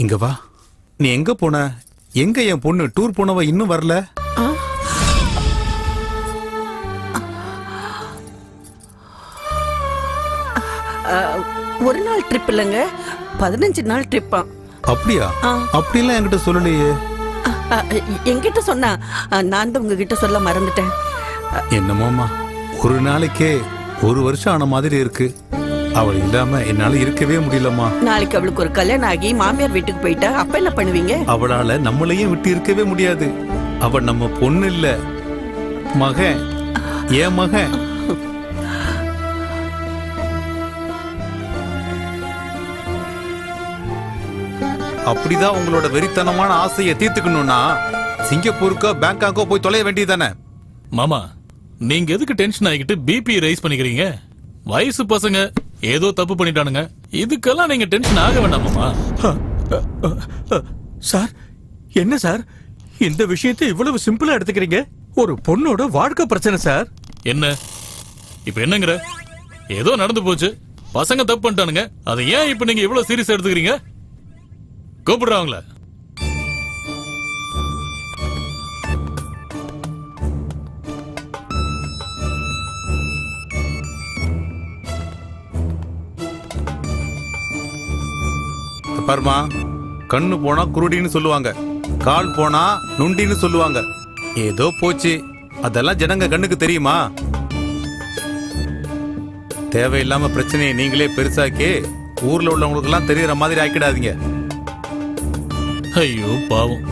இங்க வா. நீ எங்க போன? எங்க என் பொண்ணு டூர் போனவ இன்னும் வரல? ஒரு நாள் ட்ரிப் இல்லைங்க, 15 நாள் ட்ரிப்பா. அப்படியா? அப்படிலாம் என்கிட்ட சொல்லலையே. என்கிட்ட சொன்னா நான் தான் உங்ககிட்ட சொல்ல மறந்துட்டேன். என்னமோமா, ஒரு நாளைக்கே 1 வருஷம் ஆன மாதிரி இருக்கு. அவள் இல்லாம என்னால இருக்கவே முடியலம்மா. நாளைக்கு அவளுக்கு ஒரு கல்யாணம் ஆகி மாமியார் வீட்டுக்கு போயிட்டா அப்ப என்ன பண்ணுவீங்க? அவளால நம்மளையும் விட்டு இருக்கவே முடியாது. அவள் நம்ம பொண்ணு இல்ல, மகன். ஏன் மகன். அப்படிதான் உங்களோட வெறித்தனமான ஆசையை தீர்த்துக்கணும்னா சிங்கப்பூருக்கோ பேங்காக்கோ போய் தொலைய வேண்டியதானே. மாமா, நீங்க எதுக்கு டென்ஷன் ஆகிட்டு பிபி ரைஸ் பண்ணிக்கிறீங்க? வயசு பசங்க ஏதோ தப்பு பண்ணிட்டானுங்க, இதுக்கெல்லாம் நீங்க டென்ஷன் ஆக வேண்டாம் மாமா. சார், என்ன சார் இந்த விஷயத்தை இவ்வளவு சிம்பிளா எடுத்துக்கிறீங்க? ஒரு பொண்ணோட வாழ்க்கை பிரச்சனை சார். என்ன இப்ப என்னங்கிற? ஏதோ நடந்து போச்சு, பசங்க தப்பு பண்ணிட்டானுங்க, அதை ஏன் இப்ப நீங்க இவ்வளவு சீரியஸா எடுத்துக்கிறீங்க? கூப்பிடுறாங்களே. பாருமா, கண்ணு போனா குருடின்னு சொல்லுவாங்க, கால் போனா நுண்டின்னு சொல்லுவாங்க. ஏதோ போச்சு, அதெல்லாம் ஜனங்க கண்ணுக்கு தெரியுமா? தேவையில்லாம பிரச்சனையை நீங்களே பெருசாக்கி ஊர்ல உள்ளவங்களுக்கு எல்லாம் தெரியற மாதிரி ஆக்கிடாதீங்க. ஐயோ பாவம்,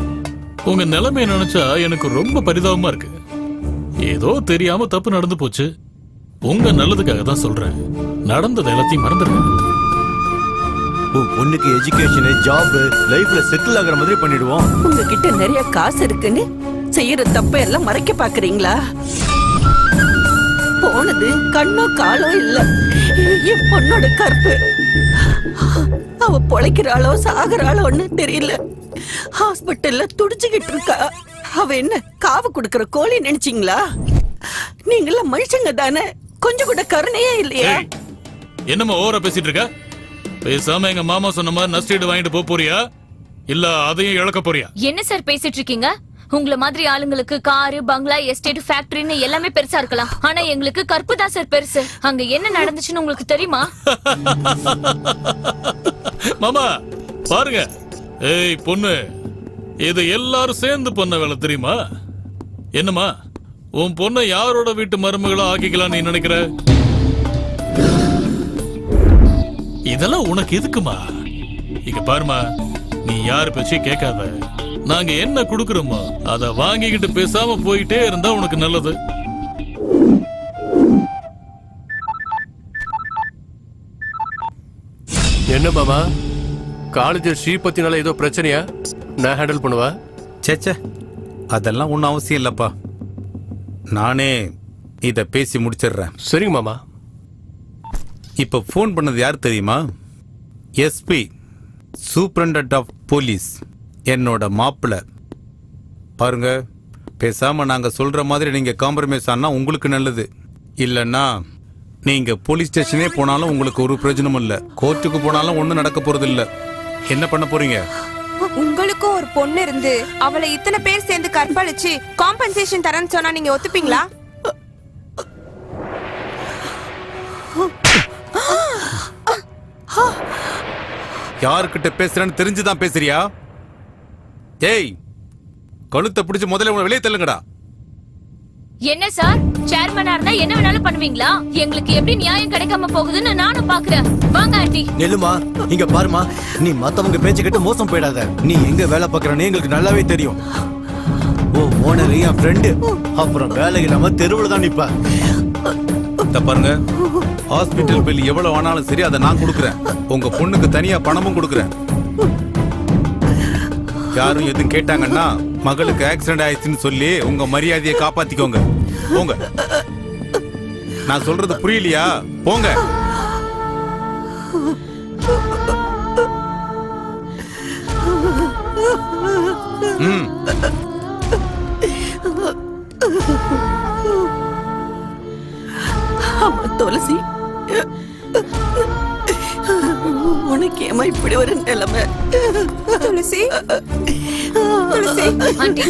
உங்க நிலைமை நினைச்சா எனக்கு ரொம்ப பரிதாபமா இருக்கு. ஏதோ தெரியாம தப்பு நடந்து போச்சு, உங்க நல்லதுக்காக தான் சொல்றேன். நடந்தது எல்லாத்தையும் மறந்துடுங்க. உன் பொண்ணுக்கு எஜுகேஷன், ஜாப், லைஃப்ல செட்டில் ஆகுற மாதிரி பண்ணிடுவோம். உங்ககிட்ட நிறைய காசு இருக்குன்னு செய்யற தப்ப எல்லாம் மறைக்க பாக்குறீங்களா? போனது கண்ணோ காலோ இல்ல, என் பொண்ணோட கற்பு. அவ பொழைக்கிறாளோ சாகுறாளோன்னு தெரியல. ஹாஸ்பிட்டல்ல துடிச்சுக்கிட்டு இருக்கா. அவ என்ன காவு கொடுக்கற கோழி நினைச்சீங்களா? நீங்கள மனுஷங்க தானே, கொஞ்சம் கூட கருணையே இல்லையா? என்னமா ஓவரா பேசிட்டு இருக்க? பேசாம எங்க மாமா சொன்ன மாதிரி நஷ்டீடு வாங்கிட்டு போறியா, இல்ல அதையும் இழக்க போறியா? என்ன சார் பேசிட்டு இருக்கீங்க? உங்கள மாதிரி ஆளுங்களுக்கு காரு, பங்களா, எஸ்டேட், ஃபேக்டரின்னு எல்லாமே பெருசா இருக்கலாம். ஆனா எங்களுக்கு கற்பு தான் சார் பெருசு. அங்க என்ன நடந்துச்சுன்னு உங்களுக்கு தெரியுமா? மாமா பாருங்க, ஏய் பொண்ணு, இது எல்லாரும் சேர்ந்து பண்ண வேலை தெரியுமா? என்னமா, உன் பொண்ணை யாரோட வீட்டு மருமகளா ஆக்கிக்கலாம் நீ நினைக்கிற? இதெல்லாம் உனக்கு எதுக்குமா? இங்க பாருமா, நீ யாரு பேச்சையும் கேட்காத. நாங்க என்ன குடுக்கறோமோ அத வாங்கிக்கிட்டு பேசாம போயிட்டே இருந்தா உனக்கு நல்லது. என்ன மாமா, காலேஜ் ஸ்ரீபத்தினால ஏதோ பிரச்சனையா? நான் ஹேண்டில் பண்ணுவா. சேச்சே, அதெல்லாம் ஒன்றும் அவசியம் இல்லப்பா. நானே இத பேசி முடிச்சிடுறேன். சரிங்க மாமா. இப்ப போன் பண்ணது யார் தெரியுமா? எஸ்பி, சூப்பரண்டன்ட் ஆஃப் போலீஸ், என்னோட மாப்பிள்ள. பாருங்க, பேசாம நாங்க சொல்ற மாதிரி நீங்க காம்ப்ரமைஸ் ஆனா உங்களுக்கு நல்லது. இல்லன்னா நீங்க போலீஸ் ஸ்டேஷனே போனாலும் உங்களுக்கு ஒரு பிரயோஜனமும் இல்ல, கோர்ட்டுக்கு போனாலும் ஒண்ணும் நடக்க போறது இல்ல. என்ன பண்ண போறீங்க? உங்களுக்கும் ஒரு பொண்ணு இருந்து அவளை இத்தனை பேர் சேர்ந்து கற்பழிச்சு காம்பன்சேஷன் தரேன்னு சொன்னா நீங்க ஒத்துப்பீங்களா? யாருக்கிட்ட பேசுறேன்னு தெரிஞ்சுதான் பேசுறியா? ஏய், கழுத்தை பிடிச்சு முதல்ல உங்களை வெளியே தள்ளுங்கடா. என்ன சார், சேர்மனா இருந்தா என்ன வேணாலும் பண்ணுவீங்களா? எங்களுக்கு எப்படி நியாயம் கிடைக்காம போகுதுன்னு நானும் பாக்குறேன். வாங்க ஆண்டி. நெல்லுமா, இங்க பாருமா, நீ மத்தவங்க பேச்சு கேட்டு மோசம் போயிடாத. நீ எங்க வேலை பாக்குறன்னு எங்களுக்கு நல்லாவே தெரியும். ஓ ஓனர் என் ஃப்ரெண்டு, அப்புறம் வேலை இல்லாம தெருவுல தான் நிப்ப. பாருங்க, ஹாஸ்பிட்டல் பில் எவ்வளவு ஆனாலும் சரி அதை நான் கொடுக்குறேன். உங்க பொண்ணுக்கு தனியா பணமும் கொடுக்குறேன். யாரும் எதுவும் கேட்டாங்கன்னா மகளுக்கு ஆக்சிடென்ட் ஆயிடுச்சுன்னு சொல்லி உங்க மரியாதையை காப்பாத்திக்கோங்க. போங்க. நான் சொல்றது புரியலையா? போங்க. ஆமா துளசி, உனக்கு ஏமா இப்படி ஒரு நிலைமை? துளசி துளசி ஆண்டி,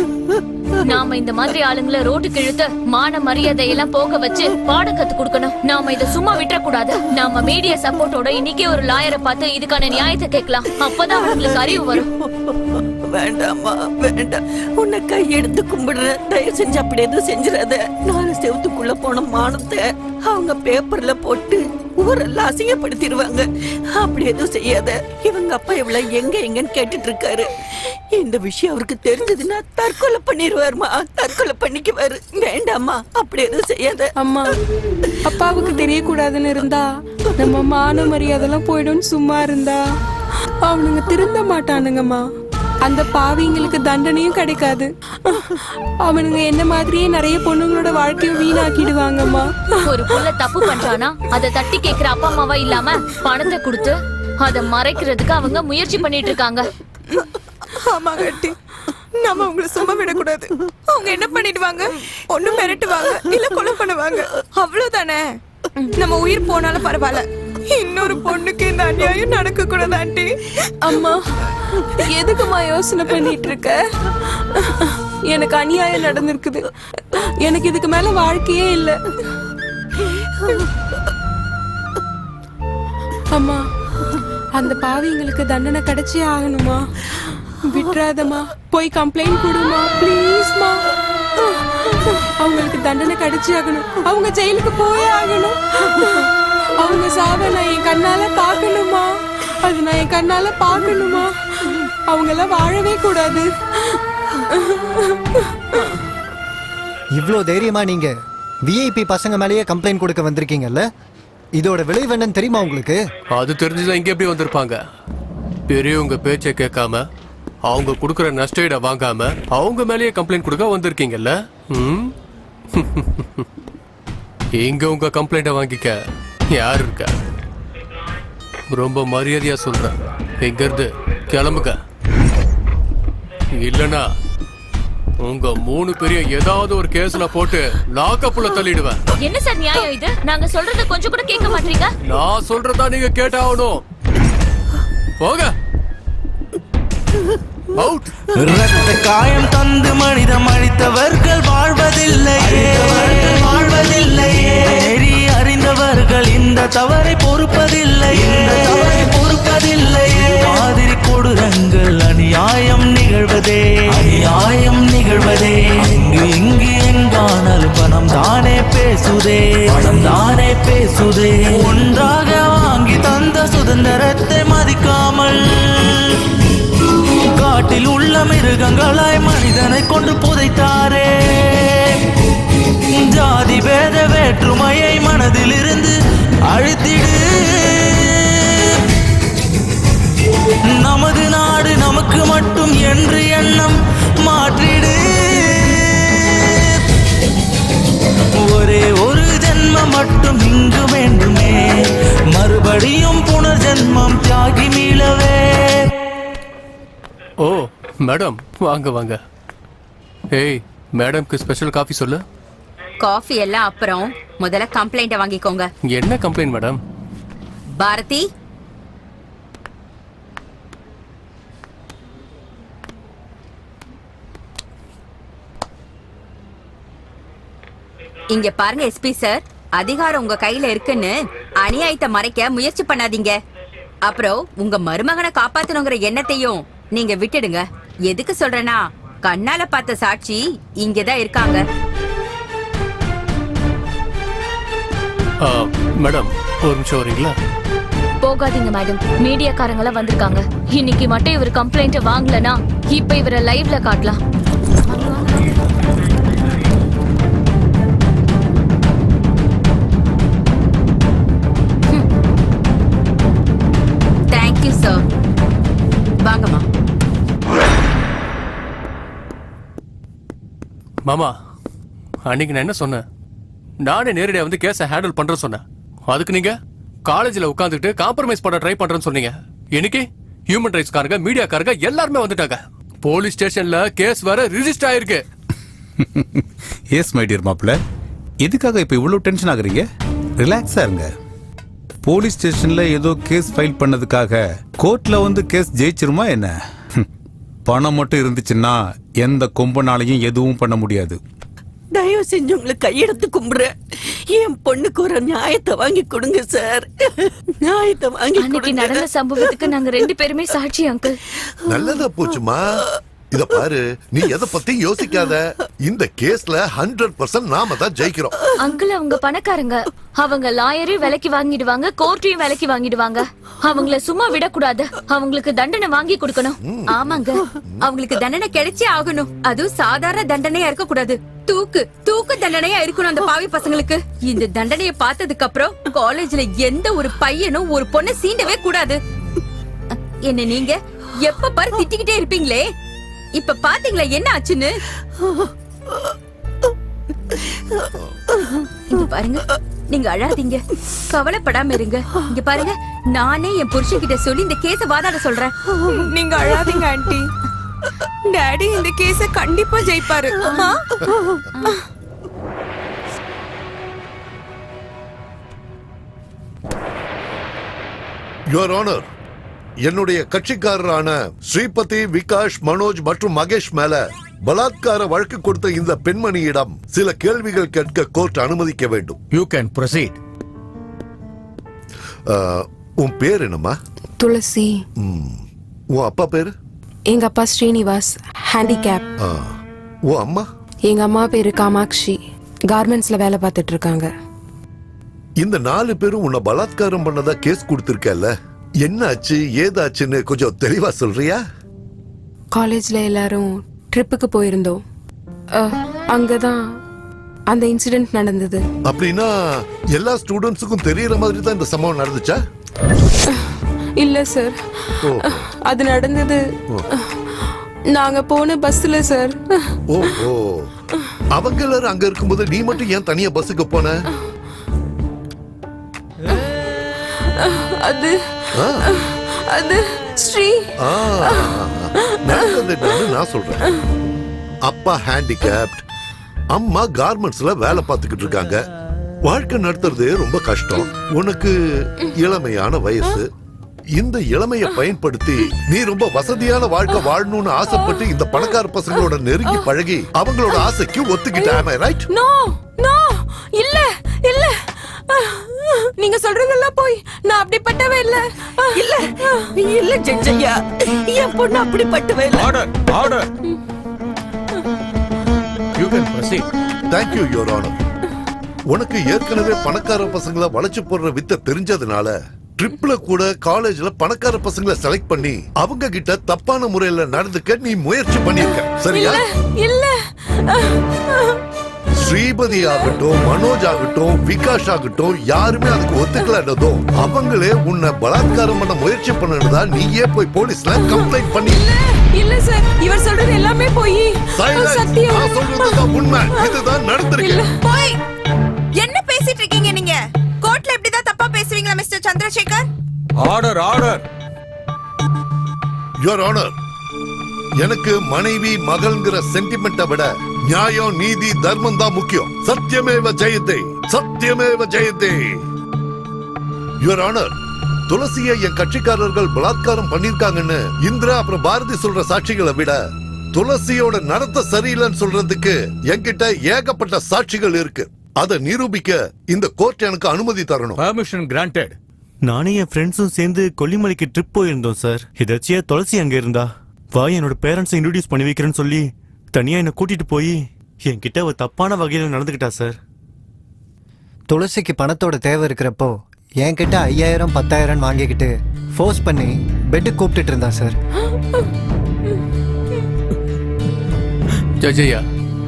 நாம இந்த மாதிரி ஆளுங்களை ரோட்டுக்கு இழுத்து மான மரியாதையெல்லாம் போக வச்சு பாடம் கத்து கொடுக்கணும். நாம இத சும்மா விட்டுற கூடாது. நாம மீடியா சப்போர்ட்டோட இன்னைக்கே ஒரு லாயரை பார்த்து இதுக்கான நியாயத்தை கேட்கலாம். அப்பதான் அவங்களுக்கு அறிவு வரும். வேண்டாம்மா வேண்டாம், உன்னை கையெடுத்து கும்பிடுற. தயவு செஞ்சு அப்படி எதுவும் செஞ்சிடாத. 4 செவத்துக்குள்ள போன மானத்தை அவங்க பேப்பர்ல போட்டு ஊரெல்லாம் அசிங்கப்படுத்திடுவாங்க. அப்படி எதுவும் செய்யாத. இவங்க அப்பா இவ்வளவு எங்கன்னு கேட்டுட்டு இருக்காரு. இந்த விஷயம் அவருக்கு தெரிஞ்சதுன்னா தற்கொலை பண்ணிடுவாருமா, தற்கொலை பண்ணிக்குவாரு. வேண்டாம்மா, அப்படி எதுவும் செய்யாத. அம்மா, அப்பாவுக்கு தெரியக்கூடாதுன்னு இருந்தா நம்ம மான மரியாதைலாம் போயிடும்னு சும்மா இருந்தா அவனுங்க திருந்த மாட்டானுங்கம்மா. அந்த பாவிங்களுக்கு தண்டனையும் கிடைக்காது. அவனுங்க என்ன மாதிரியே நிறைய பொண்ணுங்களோட வாழ்க்கையும் வீணாக்கிடுவாங்கம்மா. ஒரு புள்ள தப்பு பண்றானா அதை தட்டி கேக்குற அப்பா அம்மாவா இல்லாம பணத்தை கொடுத்து அதை மறைக்கிறதுக்கு அவங்க முயற்சி பண்ணிட்டு இருக்காங்க. ஆமா கட்டி, நம்ம உங்களை சும்மா விடக்கூடாது. அவங்க என்ன பண்ணிடுவாங்க? ஒண்ணு மிரட்டுவாங்க, இல்ல கொலை பண்ணுவாங்க. அவ்வளவுதானே. நம்ம உயிர் போனாலும் பரவாயில்ல, இன்னொரு பொண்ணுக்கு இந்த அநியாயம் நடக்க கூடாது ஆண்டி. அம்மா, எதுக்குமா யோசனை பண்ணிட்டு இருக்க? எனக்கு அநியாயம் நடந்திருக்குது. எனக்கு இதுக்கு மேல வாழ்க்கையே இல்ல. அம்மா, அந்த பாவிங்களுக்கு தண்டனை கிடைச்சே ஆகணுமா? விட்டுறாதம்மா, போய் கம்ப்ளைண்ட் கொடுமா ப்ளீஸ்மா. அவங்களுக்கு தண்டனை கிடைச்சே ஆகணும். அவங்க ஜெயிலுக்கு போயே ஆகணும். அவங்க சாவ நான் என் கண்ணால பாக்கணுமா? அது நான் என் கண்ணால பாக்கணுமா? அவங்க எல்லாம் வாழவே கூடாது. இவ்ளோ தைரியமா நீங்க விஐபி பசங்க மேலேயே கம்ப்ளைண்ட் கொடுக்க வந்திருக்கீங்கல்ல? இதோட விளைவு என்னன்னு தெரியுமா உங்களுக்கு? அது தெரிஞ்சுதான் இங்க எப்படி வந்திருப்பாங்க? பெரியவங்க பேச்சை கேட்காம, அவங்க கொடுக்குற நஷ்டஈட வாங்காம அவங்க மேலேயே கம்ப்ளைண்ட் கொடுக்க வந்திருக்கீங்கல்ல? இங்க உங்க கம்ப்ளைண்ட வாங்கிக்க யார் இருக்கா? ரொம்ப மரியாதையா சொல்றேன், இங்க இருந்து கிளம்புங்க. இல்லனா உங்க 3 பேரையும் ஏதாவது ஒரு கேஸ்ல போட்டு லாக்கப்புல தள்ளிடுவேன். என்ன சார் நியாயம் இது? நாங்க சொல்றத கொஞ்சம் கூட கேட்க மாட்டீங்க. நான் சொல்றதா நீங்க கேட்டாகணும். போங்க. அவுட். ரத்த காயம் தந்து மனிதம் அழித்தவர்கள் வாழ்வதில்லையே, வாழ்வதில்லையே. நெறி அறிந்தவர்கள் இந்த தவறை பொறுப்பதில்லையே, பொறுப்பதில்லையே. மாதிரி கொடூரங்கள் அநியாயம் நிகழ்வதே, அநியாயம் நிகழ்வதே. இங்கு எங்கானாலும் பணம் தானே பேசுதே, பணம் தானே பேசுதே. ஒன்றாக வாங்கி தந்த சுதந்திரத்தை மதிக்காமல் காட்டில் உள்ள மிருகங்களாய் மனிதனை கொண்டு புதைத்தாரே. ஜாதி பேத வேற்றுமையை மனதில் இருந்து அழித்திடு. நமது நாடு நமக்கு மட்டும் என்று எண்ணம் மாற்றிடு. ஒரே ஒரு ஜென்மம் மட்டும் இங்கு வேண்டுமே, மறுபடியும் புனர்ஜென்மம் தியாகி மீளவே. ஓ மேடம், வாங்க வாங்க. ஏய், மேடம்க்கு ஸ்பெஷல் காஃபி சொல்லு. காஃபி எல்லாம் அப்புறம் முதல்ல கம்ப்ளைண்ட வாங்கிக்கோங்க. என்ன கம்ப்ளைண்ட் மேடம்? பாரதி, இங்க பாருங்க எஸ்பி சார், அதிகாரம் உங்க கையில இருக்குன்னு அநியாயத்தை மறைக்க முயற்சி பண்ணாதீங்க. அப்புறம் உங்க மருமகனை காப்பாத்தணுங்கிற எண்ணத்தையும் நீங்க விட்டுடுங்க. எதுக்கு சொல்றேன்னா, கண்ணால பார்த்த சாட்சி இங்கதான் இருக்காங்க. மேடம், ஒரு நிமிஷம் வரீங்களா? போகாதீங்க மேடம், மீடியாக்காரங்க வந்திருக்காங்க. இன்னைக்கு மட்டும் இவர் கம்ப்ளைண்ட் வாங்கலனா இப்ப இவரை லைவ்ல காட்டலாம். Thank you sir. வாங்கம்மா. மாமா, அன்னைக்கு நான் என்ன சொன்னேன்? நானே நேரடியா வந்து கேஸை ஹேண்டில் பண்றேன்னு சொன்னேன். அதுக்கு நீங்க காலேஜ்ல உட்காந்துட்டு காம்ப்ரமைஸ் பண்ண ட்ரை பண்றேன்னு சொன்னீங்க. இன்னைக்கு ஹியூமன் ரைட்ஸ் காரங்க, மீடியாக்காரங்க எல்லாருமே வந்துட்டாங்க. போலீஸ் ஸ்டேஷன்ல கேஸ் வேற ரிஜிஸ்டர் ஆயிருக்கு. எஸ் மை டியர் மாப்ள, எதுக்காக இப்ப இவ்வளவு டென்ஷன் ஆகுறீங்க? ரிலாக்ஸா இருங்க. போலீஸ் ஸ்டேஷன்ல ஏதோ கேஸ் ஃபைல் பண்ணதுக்காக கோர்ட்ல வந்து கேஸ் ஜெயிச்சிருமா என்ன? பணம் மட்டும் இருந்துச்சுன்னா எந்த கொம்பனாலையும் எதுவும் பண்ண முடியாது. தயவு செஞ்சு உங்களை கையெடுத்து கும்பிடுறேன். என் பொண்ணுக்கு ஒரு நியாயத்தை வாங்கி கொடுங்க சார். நியாயத்தை வாங்கி அன்னைக்கு நடந்த சம்பவத்துக்கு நாங்க 2 பேருமே சாட்சி அங்கிள். நல்லதா போச்சுமா. இத பாரு, நீ எதை பத்தி யோசிக்காத. இந்த கேஸ்ல 100% நாம தான் ஜெயிக்கிறோம். அங்கிள் அவங்க பணக்காரங்க. அவங்க லாயரையும் விலைக்கு வாங்கிடுவாங்க, கோர்ட்டையும் விலைக்கு வாங்கிடுவாங்க. அவங்கள சும்மா விடக்கூடாது. அவங்களுக்கு தண்டனை வாங்கி கொடுக்கணும். ஆமாங்க, அவங்களுக்கு தண்டனை கிடைச்சே ஆகணும். அதுவும் சாதாரண தண்டனையா இருக்க கூடாது. தூக்கு தண்டனையா இருக்கணும் அந்த பாவி பசங்களுக்கு. இந்த தண்டனையை பார்த்ததுக்கு அப்புறம் காலேஜ்ல எந்த ஒரு பையனும் ஒரு பொண்ணை சீண்டவே கூடாது. என்ன நீங்க எப்ப பாரு திட்டிக்கிட்டே இருப்பீங்களே, இப்ப பாத்தீங்களா என்ன ஆச்சுன்னு? இங்க பாருங்க, நீங்க அழாதீங்க, கவலைப்படாம இருங்க. இங்க பாருங்க, நானே என் புருஷன் கிட்ட சொல்லி இந்த கேஸ வாதாட சொல்றேன். நீங்க அழாதீங்க ஆண்டி. டாடி இந்த கேஸ கண்டிப்பா ஜெயிப்பாரு. யுவர் ஆனர், என்னுடைய கட்சிக்காரரான ஸ்ரீபதி, விகாஷ், மனோஜ் மற்றும் மகேஷ் மேல பலாத்கார வழக்கு கொடுத்த இந்த பெண்மணியிடம் சில கேள்விகள் கேட்க கோர்ட் அனுமதிக்க வேண்டும். You can proceed. உன் பேர் என்னம்மா? துளசி. உன் அப்பா பேரு? எங்க அப்பா ஸ்ரீனிவாஸ், ஹேண்டிகேப். உன் அம்மா? எங்க அம்மா பேரு காமாட்சி, கார்மெண்ட்ஸ்ல வேலை பார்த்துட்டு இருக்காங்க. இந்த 4 பேரும் உன்னை பலாத்காரம் பண்ணதா கேஸ் கொடுத்திருக்கல, என்ன ஆச்சு ஏதாச்சுன்னு கொஞ்சம் தெளிவா சொல்றியா? காலேஜ்ல எல்லாரும் ட்ரிப்புக்கு போயிருந்தோம். அங்கதான் அந்த இன்சிடென்ட் நடந்தது. அப்படின்னா எல்லா ஸ்டூடெண்ட்ஸுக்கும் தெரியற மாதிரி தான் இந்த சம்பவம் நடந்துச்சா? இல்ல சார், அது நடந்தது நாங்க போன பஸ்ல சார். ஓஹோ, அவங்க எல்லாரும் அங்க இருக்கும்போது நீ மட்டும் ஏன் தனியா பஸ்ஸுக்கு போன? அது ஸ்ரீ நான் சொல்றேன். அப்பா ஹேண்டிகேப்ட், அம்மா கார்மெண்ட்ஸ்ல வேலை பார்த்துக்கிட்டு இருக்காங்க. வாழ்க்கை நடத்துறது ரொம்ப கஷ்டம். உனக்கு இளமையான வயசு. இந்த இளமையை பயன்படுத்தி நீ ரொம்ப வசதியான வாழ்க்கை வாழணும்னு ஆசைப்பட்டு இந்த பணக்கார பசங்களோட நெருங்கி பழகி அவங்களோட ஆசைக்கு ஒத்துக்கிட்ட. am I right? No no, இல்ல இல்ல, நீங்க சொல்றதெல்லாம் போய். நான் அப்படிப்பட்டவே இல்ல. இல்ல இல்ல ஜட்ஜையா, என் பொண்ணு அப்படிப்பட்டவே இல்ல. Order order. You can proceed. Thank you, Your Honor. உனக்கு ஏற்கனவே பணக்கார பசங்களை வளைச்சு போடுற வித்தை தெரிஞ்சதுனால ட்ரிப்ல கூட காலேஜ்ல பணக்கார பசங்களை செலக்ட் பண்ணி அவங்க கிட்ட தப்பான முறையில நடந்துக்க நீ முயற்சி பண்ணிருக்க, சரியா? இல்ல. ஸ்ரீபதி ஆகட்டும், மனோஜ் ஆகட்டும், விகாஷ் ஆகட்டும், யாருமே அதுக்கு ஒத்துக்கலன்னதும் அவங்களே உன்னை பலாத்காரம் பண்ண முயற்சி பண்ணதா நீயே போய் போலீஸ்ல கம்ப்ளைண்ட் பண்ணி. இல்ல சார், இவர் சொல்றது எல்லாமே போய். சத்தியம், நான் சொல்றதுதான் உண்மை. இதுதான் நடந்திருக்கு. போய் என்ன பேசிட்டு இருக்கீங்க நீங்க? கோர்ட்ல இப்படிதான் தப்பா பேசுவீங்களா mister Chandrasekar? Order order. Your honour, எனக்கு மனைவி மகள்ங்கிற சென்டிமெண்ட்டை விட நியாயம், நீதி, தர்மம் தான் முக்கியம். சத்தியமேவ ஜெயதே, சத்தியமேவ ஜெயதே. யுவர் ஆனர், துளசியை என் கட்சிக்காரர்கள் பலாத்காரம் பண்ணிருக்காங்கன்னு இந்திரா அப்புறம் பாரதி சொல்ற சாட்சிகளை விட துளசியோட நடத்த சரியில்லைன்னு சொல்றதுக்கு என்கிட்ட ஏகப்பட்ட சாட்சிகள் இருக்கு. அதை நிரூபிக்க இந்த கோர்ட் எனக்கு அனுமதி தரணும். Permission granted. நானே என் ஃப்ரெண்ட்ஸும் சேர்ந்து கொல்லிமலைக்கு ட்ரிப் போயிருந்தோம் சார். எதாச்சியா துளசி அங்க இருந்தா வா என்னோட பேரண்ட்ஸை இன்ட்ரோடியூஸ் பண்ணி வைக்கிறேன்னு சொல்லி தனியா என்ன கூட்டிட்டு போய் என்கிட்ட அவ தப்பான வகையில நடந்துக்கிட்டா சார். துளசிக்கு பணத்தோட தேவை இருக்கிறப்போ என்கிட்ட 5000 10,000 வாங்கிக்கிட்டு ஃபோர்ஸ் பண்ணி பெட்டு கூப்பிட்டுட்டு இருந்தா சார். ஜட்ஜையா,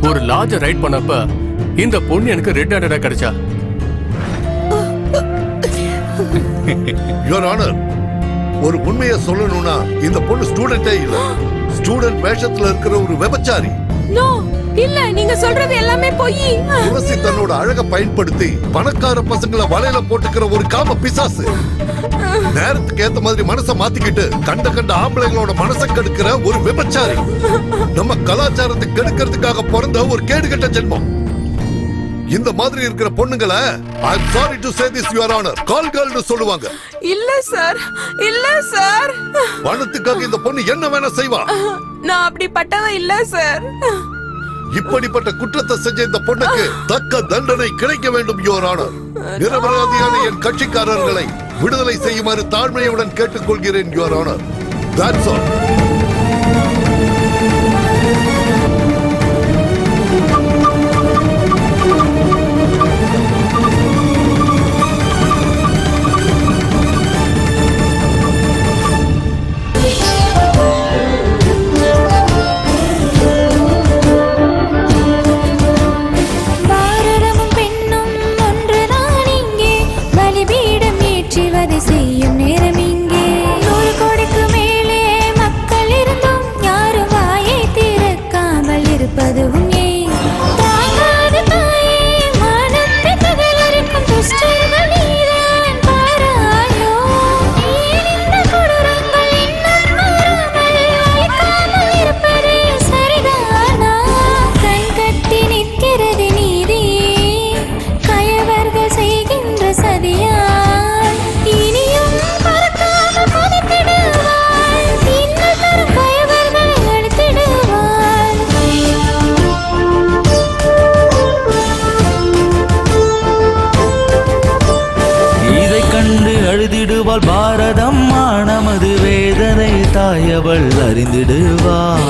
ஒரு லாட்ஜ ரைட் பண்ணப்ப இந்த பொண்ணு எனக்கு ரெட் ஹேண்டடா கிடைச்சா. யுவர் ஆனர், ஒரு உண்மையை சொல்லணும்னா இந்த பொண்ணு ஸ்டூடெண்டே இல்ல. ஸ்டூடெண்ட் வேஷத்துல இருக்கிற ஒரு விபச்சாரி. நோ, இல்ல, நீங்க சொல்றது எல்லாமே போய். துளசி தன்னோட அழகை பயன்படுத்தி பணக்கார பசங்களை வலையில போட்டுக்கிற ஒரு காம பிசாசு. நேரத்துக்கு ஏத்த மாதிரி மனசை மாத்திக்கிட்டு கண்ட ஆம்பளைங்களோட மனசை கெடுக்கிற ஒரு விபச்சாரி. நம்ம கலாச்சாரத்தை கெடுக்கிறதுக்காக பிறந்த ஒரு கேடுகட்ட ஜென்மம். இந்த மாதிரி இருக்கிற பொண்ணுங்களை I am sorry to say this your honour call கேர்ள்னு சொல்லுவாங்க. இல்ல சார், இல்ல சார். பணத்துக்காக இந்த பொண்ணு என்ன வேணா செய்வா. நான் அப்படிப்பட்டவ இல்ல சார். இப்படிப்பட்ட குற்றத்தை செஞ்ச இந்த பொண்ணுக்கு தக்க தண்டனை கிடைக்க வேண்டும் யுவர் ஆனர். நிரபராதியான என் கட்சிக்காரர்களை விடுதலை செய்யுமாறு தாழ்மையுடன் கேட்டுக்கொள்கிறேன் யுவர் ஆனர். That's all. செய்யும் நேரம் இங்கே 100 கோடிக்கு மேலே மக்கள் இருந்தும் யாரும் வாயை திறக்காமல் இருப்பதும் ஏன்? தாங்காத தாயே, மனத்தை தகலறுக்கும் துஷ்டர்கள் நீதான் பாராயோ. ஏன் இந்த கொடூரங்கள் இன்னும் மாறாமல் அழிக்காமல் இருப்பது சரிதானா? கண் கட்டி நிற்கிறது நீதி, கயவர்கள் செய்கின்ற சதியா. அழுதிடுவாள் பாரதம்மா, நமது வேதனை தாயவள் அறிந்திடுவாள்.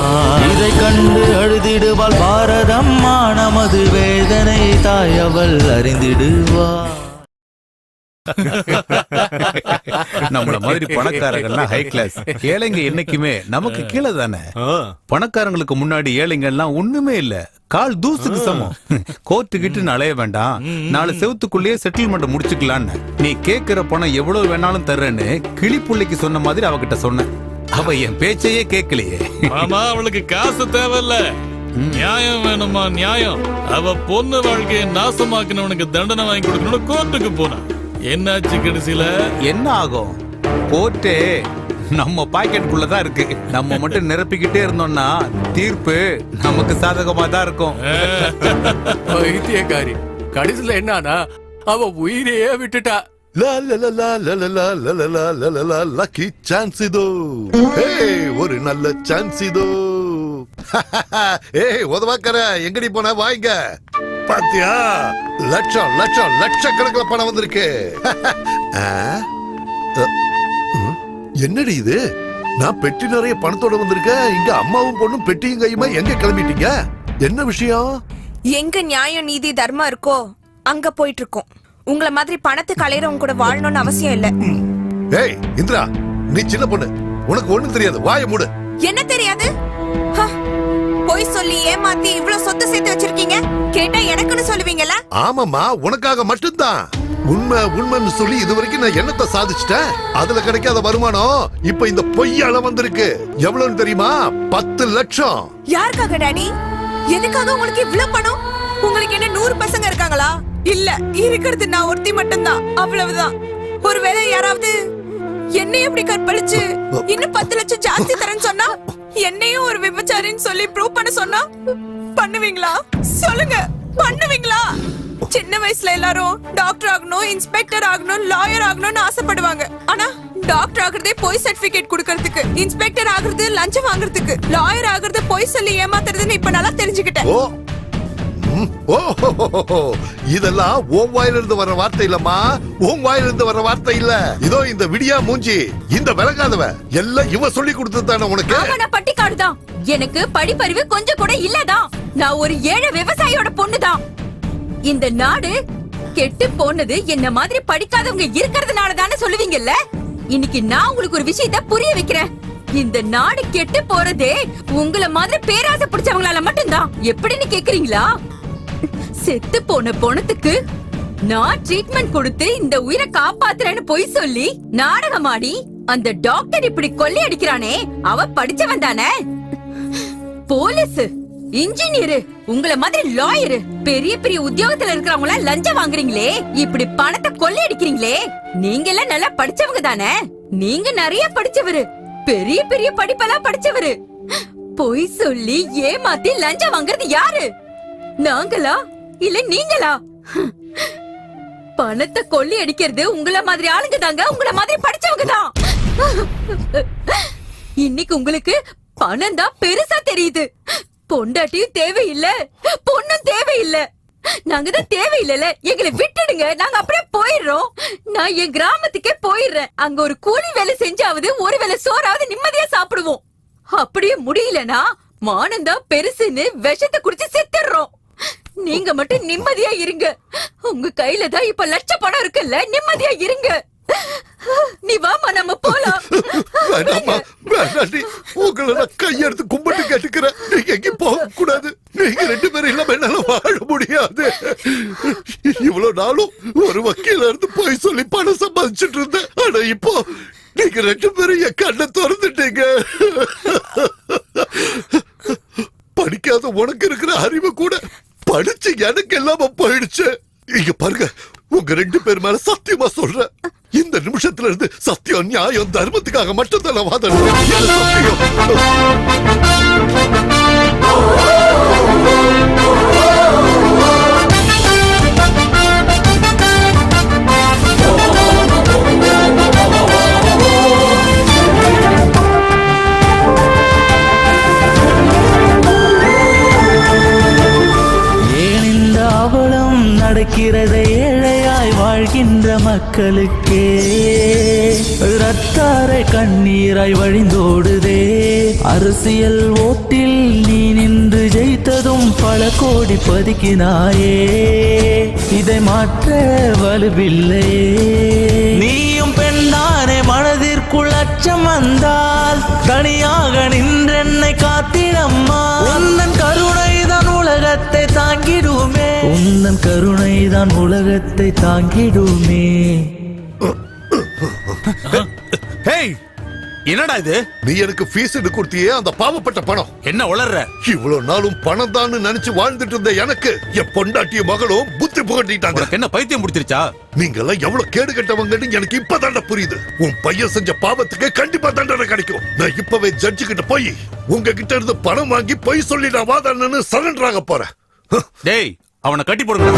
இதை கண்டு அழுதிடுவாள் பாரதம்மா, நமது வேதனை தாயவள் அறிந்திடுவாள். நம்மள மாதிரி பணக்காரங்கள்லாம் ஹை கிளாஸ், ஏழைங்க என்னைக்குமே நமக்கு கீழே தானே. பணக்காரங்களுக்கு முன்னாடி ஏழைங்க எல்லாம் ஒண்ணுமே இல்ல, கால் தூசுக்கு சமம். கோர்ட்டு கிட்டு அலைய வேண்டாம், 4 செவத்துக்குள்ளேயே செட்டில்மெண்ட் முடிச்சுக்கலான்னு. நீ கேக்குற பணம் எவ்வளவு வேணாலும் தர்றேன்னு கிளிப்புள்ளைக்கு சொன்ன மாதிரி அவகிட்ட சொன்ன. அவ என் பேச்சையே கேட்கலையே. மாமா, அவளுக்கு காசு தேவையில்ல, நியாயம் வேணுமா நியாயம். அவ பொண்ணு வாழ்க்கையை நாசமாக்கினவனுக்கு தண்டனை வாங்கி கொடுக்கணும்னு கோர்ட்டுக்கு போனா என்னாச்சு கடைசியில? என்ன ஆகும்? கோர்ட்டே நம்ம பாக்கெட்டுக்குள்ளதான் இருக்கு. நம்ம மட்டும் நிரப்பிக்கிட்டே இருந்தோம்னா தீர்ப்பு நமக்கு சாதகமா தான் இருக்கும். வைத்தியக்காரி கடைசியில என்னன்னா அவ உயிரையே விட்டுட்டா. லக்கி சான்ஸ் இதோ, ஒரு நல்ல சான்ஸ் இதோ. ஏய் உதவாக்கற, எங்கடி போன? வாங்க. பாத்தியா, லட்சம் லட்சம் லட்சக்கணக்கில் பணம் வந்திருக்கு. என்னடி இது? நான் பெட்டி நிறைய பணத்தோட வந்திருக்கேன். இங்க அம்மாவும் பொண்ணும் பெட்டியும் கையுமா எங்க கிளம்பிட்டீங்க? என்ன விஷயம்? எங்க நியாயம் நீதி தர்மம் இருக்கோ அங்க போயிட்டு இருக்கோம். உங்கள மாதிரி பணத்துக்கு அலையறவங்க கூட வாழணும்னு அவசியம் இல்ல. ஏய் இந்திரா, நீ சின்ன பொண்ணு, உனக்கு ஒண்ணும் தெரியாது, வாயை மூடு. என்ன தெரியாது? போய் சொல்லி ஏமாத்தி இவ்வளவு சொத்து சேர்த்து வச்சிருக்கீங்க, கேட்டா எனக்குன்னு சொல்லுவீங்கல்ல? ஆமாமா, உனக்காக மட்டும்தான். உண்மை உண்மைன்னு சொல்லி இதுவரைக்கும் நான் என்னத்தை சாதிச்சிட்டேன். அதுல கிடைக்காத வருமானம் இப்ப இந்த பொய்யால வந்திருக்கு. எவ்வளவுன்னு தெரியுமா? 10 லட்சம். யாருக்காக டாடி? எதுக்காக உங்களுக்கு இவ்வளவு பணம்? உங்களுக்கு என்ன 100 பசங்க இருக்காங்களா? இல்ல, இருக்கிறது நான் ஒருத்தி மட்டும்தான், அவ்வளவுதான். ஒருவேளை யாராவது என்னையும் இப்படி கற்பழிச்சு இன்னும் 10 லட்சம் ஜாஸ்தி தரேன்னு சொன்னா, என்னையும் ஒரு விபச்சாரின்னு சொல்லி ப்ரூவ் பண்ண சொன்னா பண்ணுவீங்களா? சொல்லுங்க, பண்ணுவீங்களா? சின்ன வயசுல எல்லாரும் டாக்டர் ஆகணும், இன்ஸ்பெக்டர் ஆகணும், லாயர் ஆகணும்னு ஆசைப்படுவாங்க. ஆனா டாக்டர் ஆகுறதே போய் சர்டிபிகேட் குடுக்கறதுக்கு, இன்ஸ்பெக்டர் ஆகுறது லஞ்சம் வாங்குறதுக்கு, லாயர் ஆகுறது போய் சொல்லி ஏமாத்துறதுன்னு இப்ப நல்லா தெரிஞ்சுக்கிட்டேன். இதெல்லாம் உன் வாயிலிருந்து வர வார்த்தை இல்லம்மா, உன் வாயிலிருந்து வர வார்த்தை இல்ல. இதோ இந்த விடியா மூஞ்சி, இந்த விலகாதவ எல்லாம் இவ சொல்லி கொடுத்ததானே உனக்கு. நான் பட்டிக்காடுதான், எனக்கு படிப்பறிவு கொஞ்சம் கூட இல்லதான். நான் ஒரு ஏழை விவசாயியோட பொண்ணுதான். இந்த நாடு கெட்டு போனது என்ன மாதிரி படிக்காதவங்க இருக்கிறதுனால தானே சொல்லுவீங்கல்ல. இன்னைக்கு நான் உங்களுக்கு ஒரு விஷயத்தை புரிய வைக்கிறேன். இந்த நாடு கெட்டு போறதே உங்கள மாதிரி பேராசை பிடிச்சவங்களால மட்டும்தான். எப்படின்னு கேக்குறீங்களா? செத்து போன பொணத்துக்கு நான் ட்ரீட்மெண்ட் கொடுத்து இந்த உயிரை காப்பாத்துறேன்னு பொய் சொல்லி நாடகமாடி அந்த டாக்டர் இப்படி கொள்ளை அடிக்கிறானே, அவ படிச்சவன் தானே. போலீஸ், இன்ஜினியர், உங்கள மாதிரி லாயர், பெரிய பெரிய உத்தியோகத்துல இருக்கிறவங்கள லஞ்சம் வாங்குறீங்களே, இப்படி பணத்தை கொள்ளை அடிக்கிறீங்களே, நீங்க எல்லாம் நல்லா படிச்சவங்க தானே. நீங்க நிறைய படிச்சவரு, பெரிய பெரிய படிப்பெல்லாம் படிச்சவரு. பொய் சொல்லி ஏமாத்தி லஞ்சம் வாங்குறது யாரு? நாங்களா இல்ல நீங்களா? பணத்தை கொள்ளி அடிக்கிறது உங்கள மாதிரி ஆளுங்க தாங்க, உங்கள மாதிரி படிச்சவங்க தான். இன்னைக்கு உங்களுக்கு பணம் தான் பெருசா தெரியுது. பொண்டாட்டியும் தேவையில்ல, பொண்ணும் தேவையில்ல, நாங்க தான் தேவையில்ல. எங்களை விட்டுடுங்க, நாங்க அப்படியே போயிடுறோம். நான் என் கிராமத்துக்கே போயிடுறேன். அங்க ஒரு கூலி வேலை செஞ்சாவது ஒரு வேளை சோறாவது நிம்மதியா சாப்பிடுவோம். அப்படியே முடியலனா மானந்தான் பெருசுன்னு விஷத்தை குடிச்சு செத்துடுறோம். நீங்க மட்டும் நிம்மதியா இருங்க. உங்க கையில தான் இப்ப லட்ச பணம் இருக்குல்ல, நிம்மதியா இருங்க. நீ வாமா, நம்ம போலாம். வேண்டாமா, வேண்டாண்டி. உங்களை நான் கையெடுத்து கும்பிட்டு கேட்டுக்கிறேன். நீங்க எங்கேயும் போக கூடாது. நீங்க 2 பேரும் இல்லாம என்னால வாழ முடியாது. இவ்வளவு நாளும் ஒரு வக்கீல இருந்து போய் சொல்லி பணம் சம்பாதிச்சுட்டு இருந்தேன். ஆனா இப்போ நீங்க 2 பேரும் என் கண்ணை திறந்துட்டீங்க. படிக்காத உனக்கு இருக்கிற அறிவு கூட படிச்சு எனக்கு இல்லாம போயிடுச்சு. இங்க பாருங்க, உங்க 2 பேர் மேல சத்தியமா சொல்றேன். இந்த நிமிஷத்துல இருந்து சத்தியம், நியாயம், தர்மத்துக்காக மட்டும்தான் நான் வாதாடுறேன். நடக்கிறதை ஏழையாய் வாழ்கின்ற மக்களுக்கே ரத்தாரை கண்ணீராய் வழிந்தோடுதே. அரசியல் ஓட்டில் நீ நின்று ஜெயித்ததும் பல கோடி பதுக்கினாயே. இதை மாற்ற வலுவில்லை. நீயும் பெண்தானே, மனதிற்குள் அச்சம் வந்தால் தனியாக நின்றென்னை காத்திடம்மா. உந்தன் கருணைதான் உலகத்தை தாங்கிடுமே, உந்தன் கருணைதான் உலகத்தை தாங்கிடுமே. என்னடா இது? நீ எனக்கு ஃபீஸ் கொடுத்தியே, அந்த பாவப்பட்ட பணம். என்ன உளர்ற? இவ்வளவு நாளும் பணம் தான் நினைச்சு வாழ்ந்துட்டு இருந்த எனக்கு என் பொண்டாட்டிய மகளும் புத்தி புகட்டிட்டாங்க. என்ன பைத்தியம் முடிச்சிருச்சா? நீங்க எல்லாம் எவ்வளவு கேடு கட்டவங்கன்னு எனக்கு இப்பதாண்ட புரியுது. உன் பையன் செஞ்ச பாவத்துக்கு கண்டிப்பா தண்டனை கிடைக்கும். நான் இப்பவே ஜட்ஜு கிட்ட போய் உங்ககிட்ட இருந்து பணம் வாங்கி பொய் சொல்லி நான் வாதாடணும்னு சரண்டர் ஆக போறேன். டேய், அவனை கட்டி போடுங்க.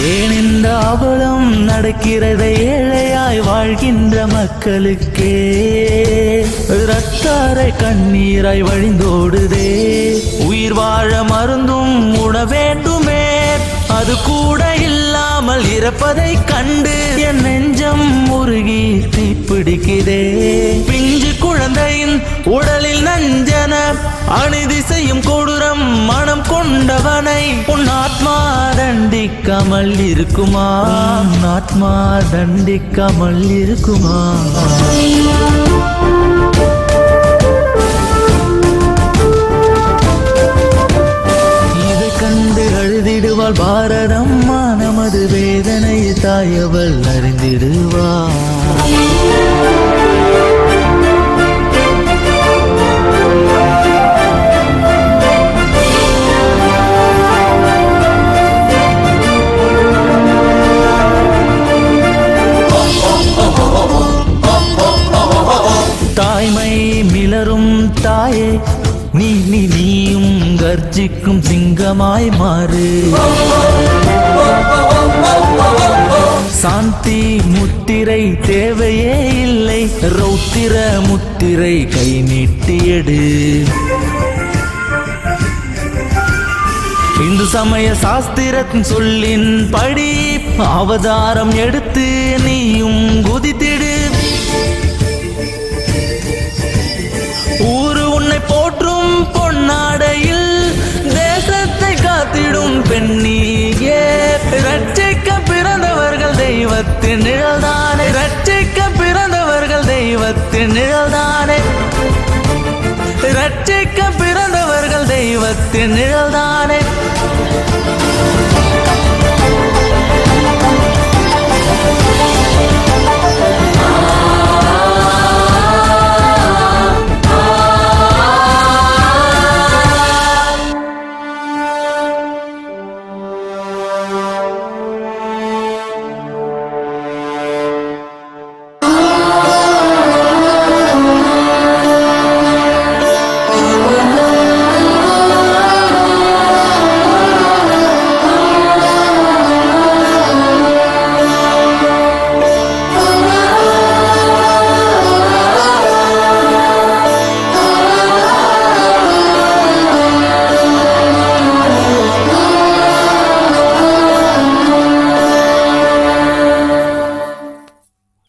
ஏன் இந்த அவலம் நடக்கிறதை ஏழையாய் வாழ்கின்ற மக்களுக்கே ரத்தாரை கண்ணீராய் வழிந்தோடுதே. உயிர் வாழ மருந்தும் உண வேண்டுமே, அது கூட இல்லாமல் இறப்பதை கண்டு என் நெஞ்சம் முருகி தீப்பிடிக்கிறே. பிஞ்சு குழந்தையின் உடலில் நஞ்சன அநீதி செய்யும் கொடூரம் மனம் கொண்டவனை உன் ஆத்மா தண்டிக்காமல் இருக்குமா? ஆத்மா தண்டிக்காமல் இருக்குமா? இதை கண்டு அழுதிடுவாள் பாரதம்மா, நமது வேதனை தாயவள் அறிந்திடுவாள். தாய்மை மிளரும் தாயே, நீயும் கர்ஜிக்கும் சிங்கமாய் மாறு. சாந்தி முத்திரை தேவையே இல்லை, ரௌத்திர முத்திரை கை நீட்டியடு. இந்து சமய சாஸ்திரத்தின் சொல்லின் படி அவதாரம் எடுத்து நீயும் குதித்திடு. ஊரு உன்னை போற்றும் பொன்னாடையில் தேசத்தை காத்திடும் பெண்ணியே. ரட்சிக்க பிறந்தவர்கள் தெய்வத்தின் நிழல்தானே, ரட்சிக்க பிறந்தவர்கள் தெய்வத்தின் நிழல்தானே, ரட்சிக்க பிறந்தவர்கள் தெய்வத்தின் நிழல்தானே.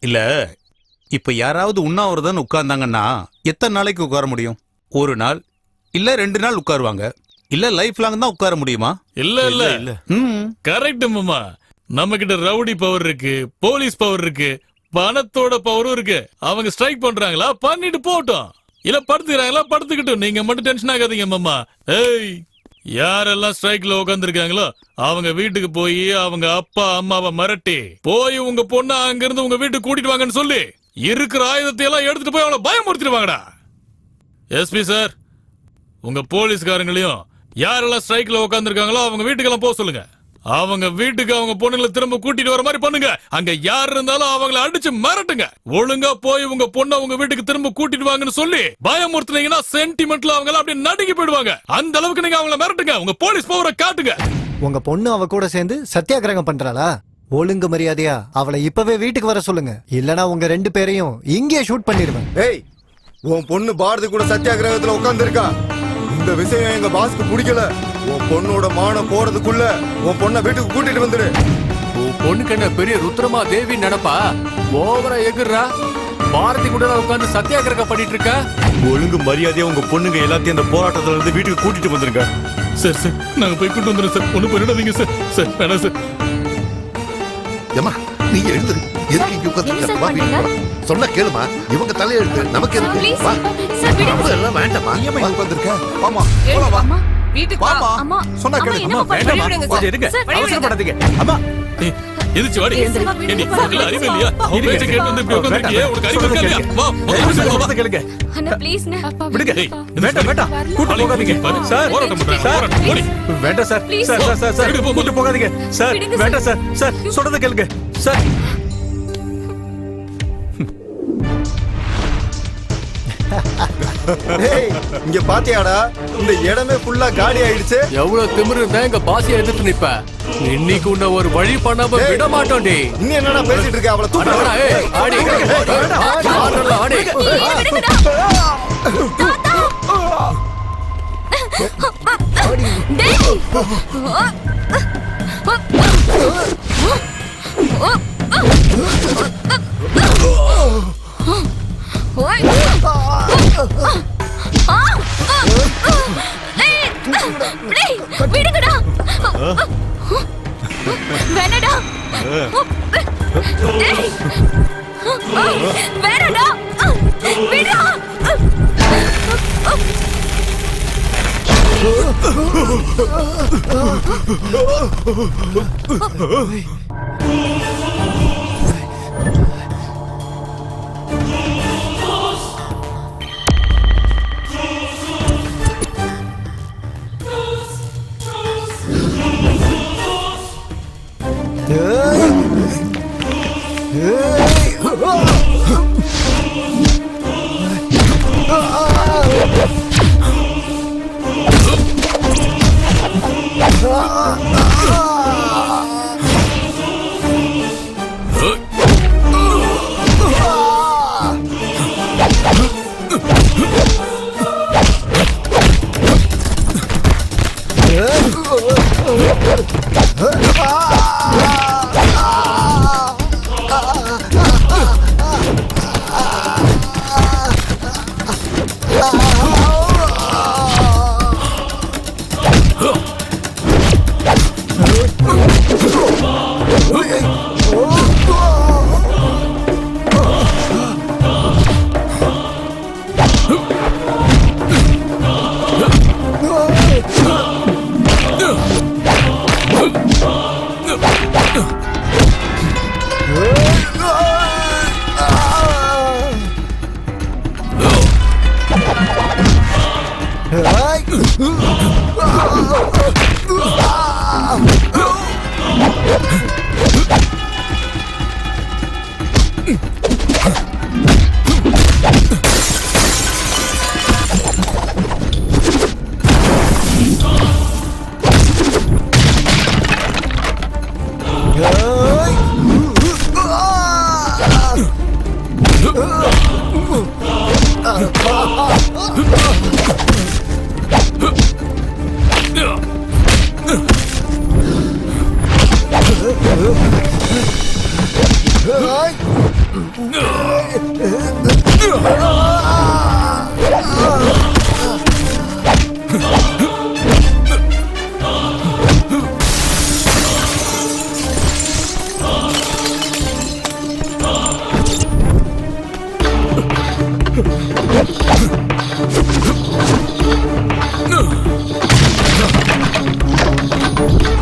இல்ல இப்ப யாராவது உண்ணாவிரதம் உட்கார்ந்தாங்கன்னா எத்தனை நாளைக்கு உட்கார முடியும்? ஒரு நாள் இல்ல 2 நாள் உட்காருவாங்க. இல்ல லைஃப் லாங் தான் உட்கார முடியுமா? இல்ல கரெக்ட் மாமா. நம்ம கிட்ட ரவுடி பவர் இருக்கு, போலீஸ் பவர் இருக்கு, பணத்தோட பவரும் இருக்கு. அவங்க ஸ்ட்ரைக் பண்றாங்களா பண்ணிட்டு போட்டோம், இல்ல படுத்துக்கிறாங்களா படுத்துக்கிட்டும். நீங்க மட்டும் டென்ஷன் ஆகாதீங்க மாமா. ஏய், யாரெல்லாம் ஸ்ட்ரைக்ல உட்காந்துருக்காங்களோ அவங்க வீட்டுக்கு போய் அவங்க அப்பா அம்மாவை மிரட்டி போய் உங்க பொண்ணு அங்க இருந்து உங்க வீட்டுக்கு கூட்டிட்டு வாங்கன்னு சொல்லி இருக்கிற ஆயுதத்தை எல்லாம் எடுத்துட்டு போய் அவளை பயமுறுத்திடுவாங்கடா. எஸ்பி சார், உங்க போலீஸ்காரங்களையும் யாரெல்லாம் ஸ்ட்ரைக்ல உட்காந்துருக்காங்களோ அவங்க வீட்டுக்கெல்லாம் போக சொல்லுங்க. அவங்க வீட்டுக்கு அவங்க பொண்ணுங்களை திரும்ப கூட்டிட்டு வர மாதிரி பண்ணுங்க. அங்க யார் இருந்தாலும் அவங்களை அடிச்சு மிரட்டுங்க. ஒழுங்கா போய் உங்க பொண்ணை உங்க வீட்டுக்கு திரும்ப கூட்டிட்டு வாங்கன்னு சொல்லி பயமுறுத்துனீங்கன்னா சென்டிமெண்ட்ல அவங்க அப்படியே நடுங்கி போயிடுவாங்க. அந்த அளவுக்கு நீங்க அவங்கள மிரட்டுங்க. உங்க போலீஸ் பவரை காட்டுங்க. உங்க பொண்ணு அவ கூட சேர்ந்து சத்தியாகிரகம் பண்றாளா? ஒழுங்கு மரியாதையா அவளை இப்பவே வீட்டுக்கு வர சொல்லுங்க. இல்லனா உங்க 2 பேரையும் இங்கே ஷூட் பண்ணிடுவேன். ஏய், உன் பொண்ணு பாரதி கூட சத்தியாகிரகத்துல உட்கார்ந்து இருக்கா. இந்த விஷயம் எங்க பாஸ்க்கு பிடிக்கல. உன் பொண்ணோட மானம் போறதுக்குள்ள உன் பொண்ணை வீட்டுக்கு கூட்டிட்டு வந்துடு. உன் பொண்ணுக்கு என்ன பெரிய ருத்ரமா தேவி நினைப்பா? ஓவரா எகுறா. பாரதி கூட உட்கார்ந்து சத்தியாகிரகம் பண்ணிட்டு இருக்க. ஒழுங்கு மரியாதையா உங்க பொண்ணுங்க எல்லாத்தையும் அந்த போராட்டத்துல இருந்து வீட்டுக்கு கூட்டிட்டு வந்துருங்க. சார் சார், நாங்க போய் கூட்டு வந்துடுறோம் சார். ஒண்ணு போயிடாதீங்க சார். சார் வேணாம் சார். ஏமா நீ எழுந்துரு. எதுக்கு இங்க உட்கார்ந்து சொன்னா கேளுமா. இவங்க தலையெழுத்து நமக்கு எதுக்கு? வா எல்லாம் வேண்டாமா. நீ உட்கார்ந்துருக்க. வாமா வா வீட்டுக்கு வாமா. அம்மா சொன்னா கேளு. அம்மா வேண்டாமா, கொஞ்சம் இருங்க, அவசரப்படாதீங்க. அம்மா எதிர்த்து வாடி. ஏண்டி, உனக்கு அறிவு இல்லையா? அவன் பேச்சை கேட்டு வந்து இப்படி உட்கார்ந்திருக்கியே, உனக்கு அறிவு இருக்கா இல்லையா? வா, சொல்றத கேளுங்க. அண்ணா ப்ளீஸ் விடுங்க. வேண்டாம் கூட்டு போகாதீங்க சார். போராட்டம் பண்றாங்க. போராட்டம் ஓடி. வேண்டாம் சார். சார் கூட்டு போகாதீங்க சார். வேண்டாம் சார். சார் சொல்றத கேளுங்க சார். ஏய், இங்க பாத்தியாடா, இந்த இடமே ஃபுல்லா காலி ஆயிடுச்சு. எவ்வளவு திமிரு இருந்தா எங்க பாசியை எதிர்த்து நிப்ப. இன்னைக்கு உன்னை ஒரு வழி பண்ணாம விட மாட்டோம். டி நீ என்னடா பேசிட்டு இருக்க? அவளை தூக்கு. ஆடி ஆடி விடுங்கடா. வேணடா. வேணடா. விடா.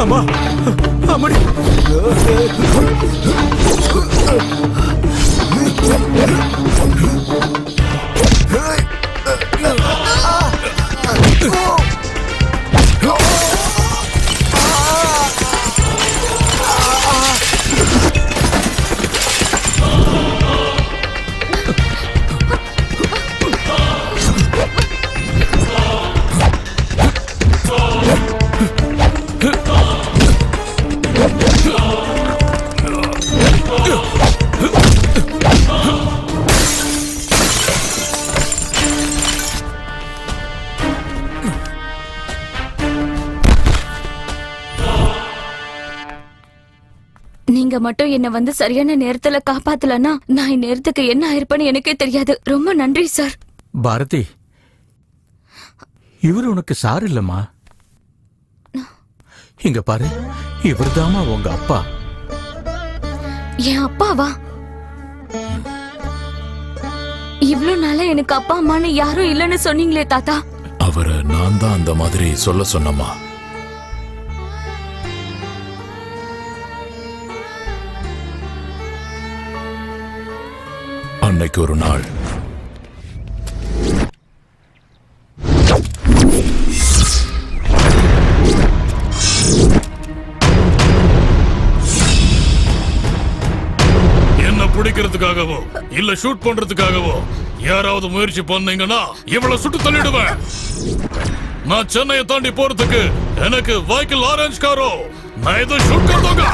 அம்மா அம்மாடி நீங்க மட்டும் என்ன வந்து சரியான நேரத்துல காப்பாத்தலன்னா நான் இந்நேரத்துக்கு என்ன ஆயிருப்பேன்னு எனக்கே தெரியாது. ரொம்ப நன்றி சார். பாரதி, இவர் உனக்கு சார் இல்லம்மா. இங்க பாரு, இவர்தாம்மா உங்க அப்பா. என் அப்பாவா? இவ்ளோ நாளா எனக்கு அப்பா அம்மான்னு யாரும் இல்லைன்னு சொன்னீங்களே தாத்தா. அவரை நான் தான் அந்த மாதிரி சொல்ல சொன்னம்மா. அன்னைக்கு ஒரு நாள் என்ன பிடிக்கிறதுக்காகவோ இல்ல ஷூட் பண்றதுக்காகவோ யாராவது முயற்சி பண்ணீங்கன்னா இவளை சுட்டு தள்ளிடுவேன். நான் சென்னையை தாண்டி போறதுக்கு எனக்கு வைக்கிள் ஆரஞ்சு காரோ நான் இதை ஷூட் करदूंगा.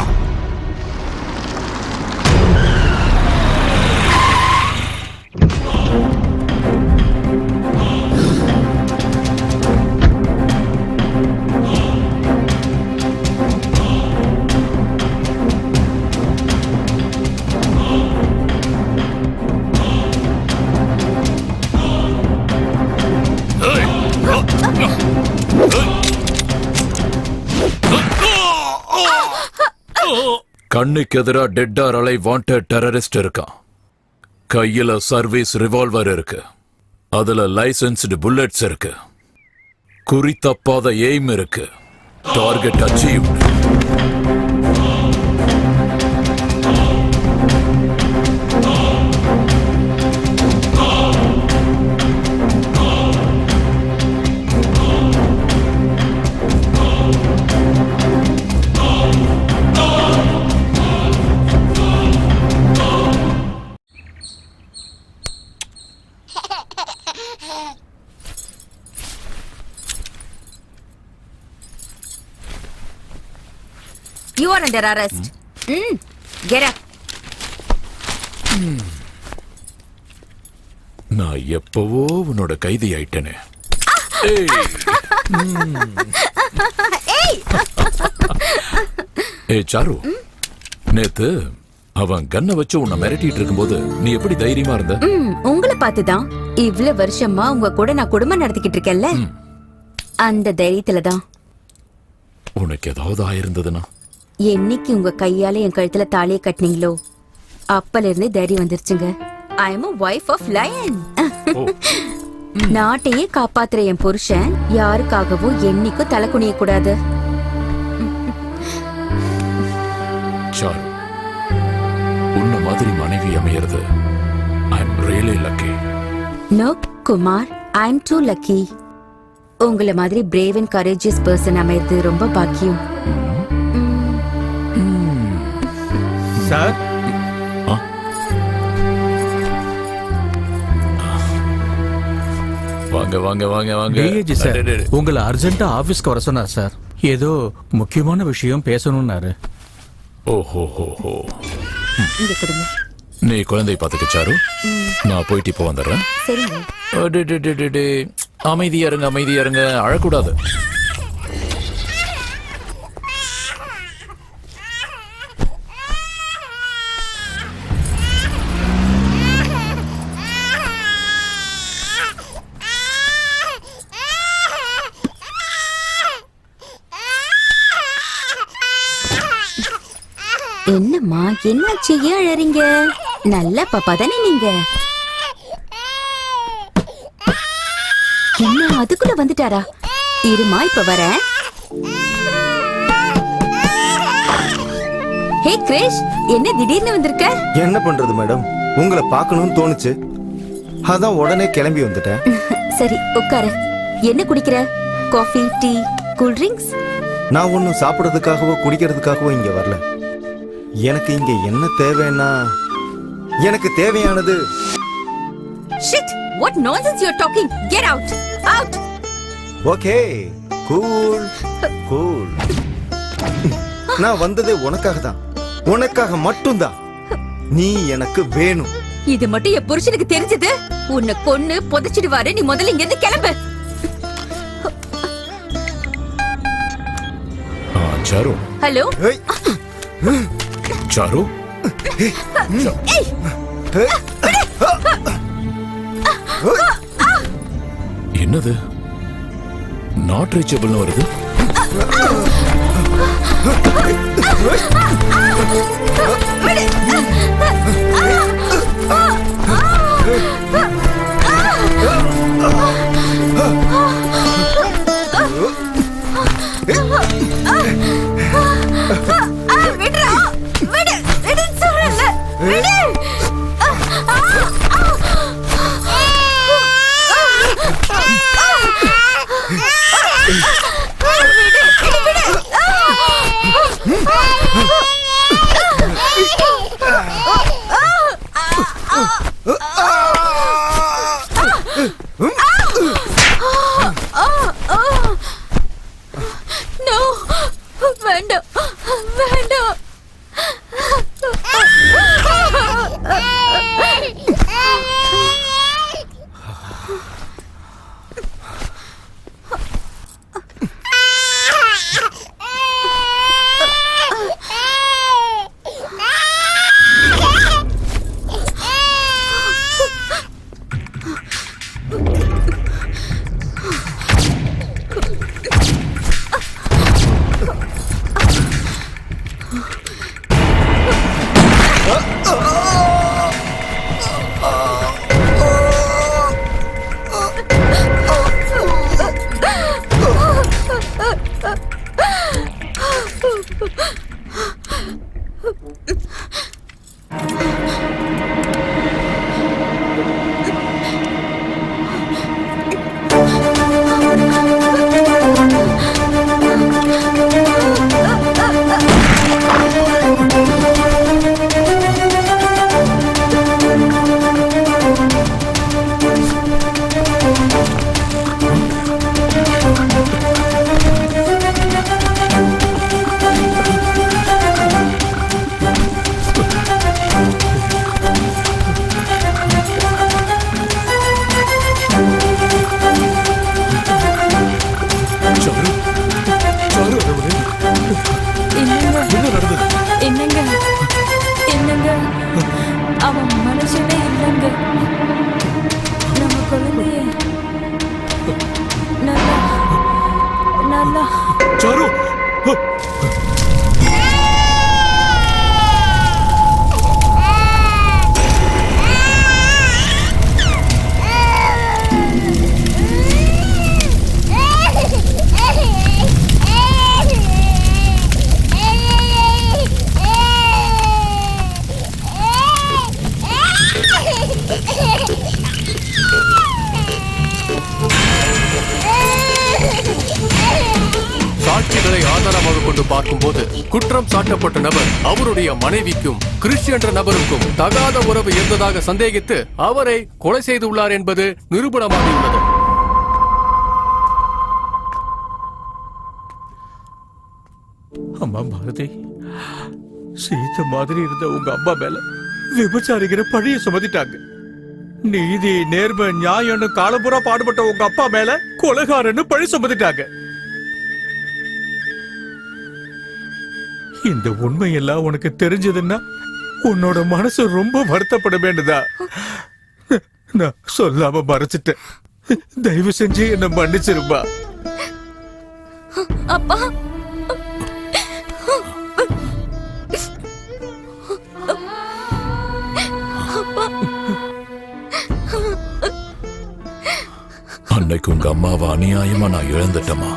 கண்ணுக்கு எதிரா டெட் ஆர் அலை வாண்டட் டெரரிஸ்ட் இருக்கான். கையில சர்வீஸ் ரிவால்வர் இருக்கு. அதுல லைசென்ஸ்டு புல்லட்ஸ் இருக்கு. குறி தப்பாத எய்ம் இருக்கு. Target achieve. You are under arrest. Get up. நான் எப்பவோ உன்னோட கைதி ஆயிட்டேனே. ஏய் சாரு, நேத்து அவன் கண்ணை வச்சு உன்னை மிரட்டிட்டு இருக்கும்போது நீ எப்படி தைரியமா இருந்த? உங்களை பார்த்துதான் இவ்வளவு வருஷமா உங்க கூட நான் குடும்பம் நடத்திக்கிட்டு இருக்கேன்ல, அந்த தைரியத்துல தான். உனக்கு ஏதாவது ஆயிருந்ததுன்னா? என்னைக்கு உங்க கையால என் கழுத்துல தாலியை கட்டினீங்களோ அப்பல இருந்து தைரியம் வந்துருச்சுங்க. I am a wife of lion. நாட்டையே காப்பாத்துற என் புருஷன் யாருக்காகவும் என்னைக்கும் தலை குனிய கூடாது. சாரு, உன்ன மாதிரி மனைவி அமையிறது I am really lucky. No Kumar, I am too lucky. உங்களை மாதிரி பிரேவ் அண்ட் கரேஜியஸ் பர்சன் அமையிறது ரொம்ப பாக்கியம். சார், வாங்க வாங்க வாங்க வாங்க. டிஏஜி சார் உங்களை அர்ஜென்ட்டா ஆபீஸ்க்கு வர சொன்னார் சார். ஏதோ முக்கியமான விஷயம் பேசணும்னாரு. ஓஹோ ஹோ ஹோ. இங்க கொடுங்க. நீ குழந்தை பாத்துக்க சாரு. நான் போயிட்டு இப்போ வந்துடுறேன். சரிங்க. அமைதியா இருங்க, அமைதியா இருங்க, அழக்கூடாது. என்னம்மா என்னாச்சு, ஏன் அழறீங்க? நல்ல பாப்பா தானே நீங்க? என்ன அதுக்குள்ள வந்துட்டாரா? இருமா இப்ப வரேன். ஹே கிரேஷ், என்ன திடீர்னு வந்திருக்க? என்ன பண்றது மேடம், உங்களை பார்க்கணும்னு தோணுச்சு, அதான் உடனே கிளம்பி வந்துட்டேன். சரி உட்காரு. என்ன குடிக்கிற? Coffee, tea, cool drinks? நான் ஒன்னும் சாப்பிடறதுக்காகவோ குடிக்கிறதுக்காகவோ இங்க வரல. எனக்கு இங்க என்ன தேவைன்னா, எனக்கு தேவையானது. Shit! What nonsense you're talking? Get out! Out! Okay, cool cool. நான் வந்ததே உனக்காக தான், உனக்காக மட்டும்தான். நீ எனக்கு வேணும். இது மட்டும் என் புருஷனுக்கு தெரிஞ்சது உன்னை கொன்னு புதைச்சிடுவாரு. நீ முதல்ல இங்க இருந்து கிளம்பு. சாரு. ஹலோ சாரு. என்னது நாட் ரீச்சபிள்னு வருது? No, வேண்டாம் வேண்டாம். என்னங்க என்னங்க, அவன் மனுஷனே இல்லைங்க. நம்ம குழந்தைய நல்லா நல்லா சாரு. சாட்சிகளை ஆதாரமாக கொண்டு பார்க்கும்போது குற்றம் சாட்டப்பட்ட நபர் அவருடைய மனைவிக்கும் கிறிஸ் என்ற நபருக்கும் தகாத உறவு இருந்ததாக சந்தேகித்து அவரை கொலை செய்துள்ளார் என்பது நிரூபணமாகியுள்ளது. அம்மா பாரதி, சீத்த மாதிரி இருந்த உங்க அம்மா மேல விபச்சாரிக்கிற பழிய சுமத்திட்டாங்க. நீதி நேர்மை நியாயம்னு காலம்புறா பாடுபட்ட உங்க அப்பா மேல கொலைகாரன்னு பழி சுமத்திட்டாங்க. இந்த உண்மையெல்லாம் உனக்கு தெரிஞ்சதுன்னா உன்னோட மனசு ரொம்ப வருத்தப்பட வேண்டுதா? நான் சொல்லாம மறைச்சிட்டேன். தயவு செஞ்சு என்ன மன்னிச்சிருப்பா. அப்பா அன்னைக்கு உங்க அம்மாவை அநியாயமா நான் இழந்துட்டேமா.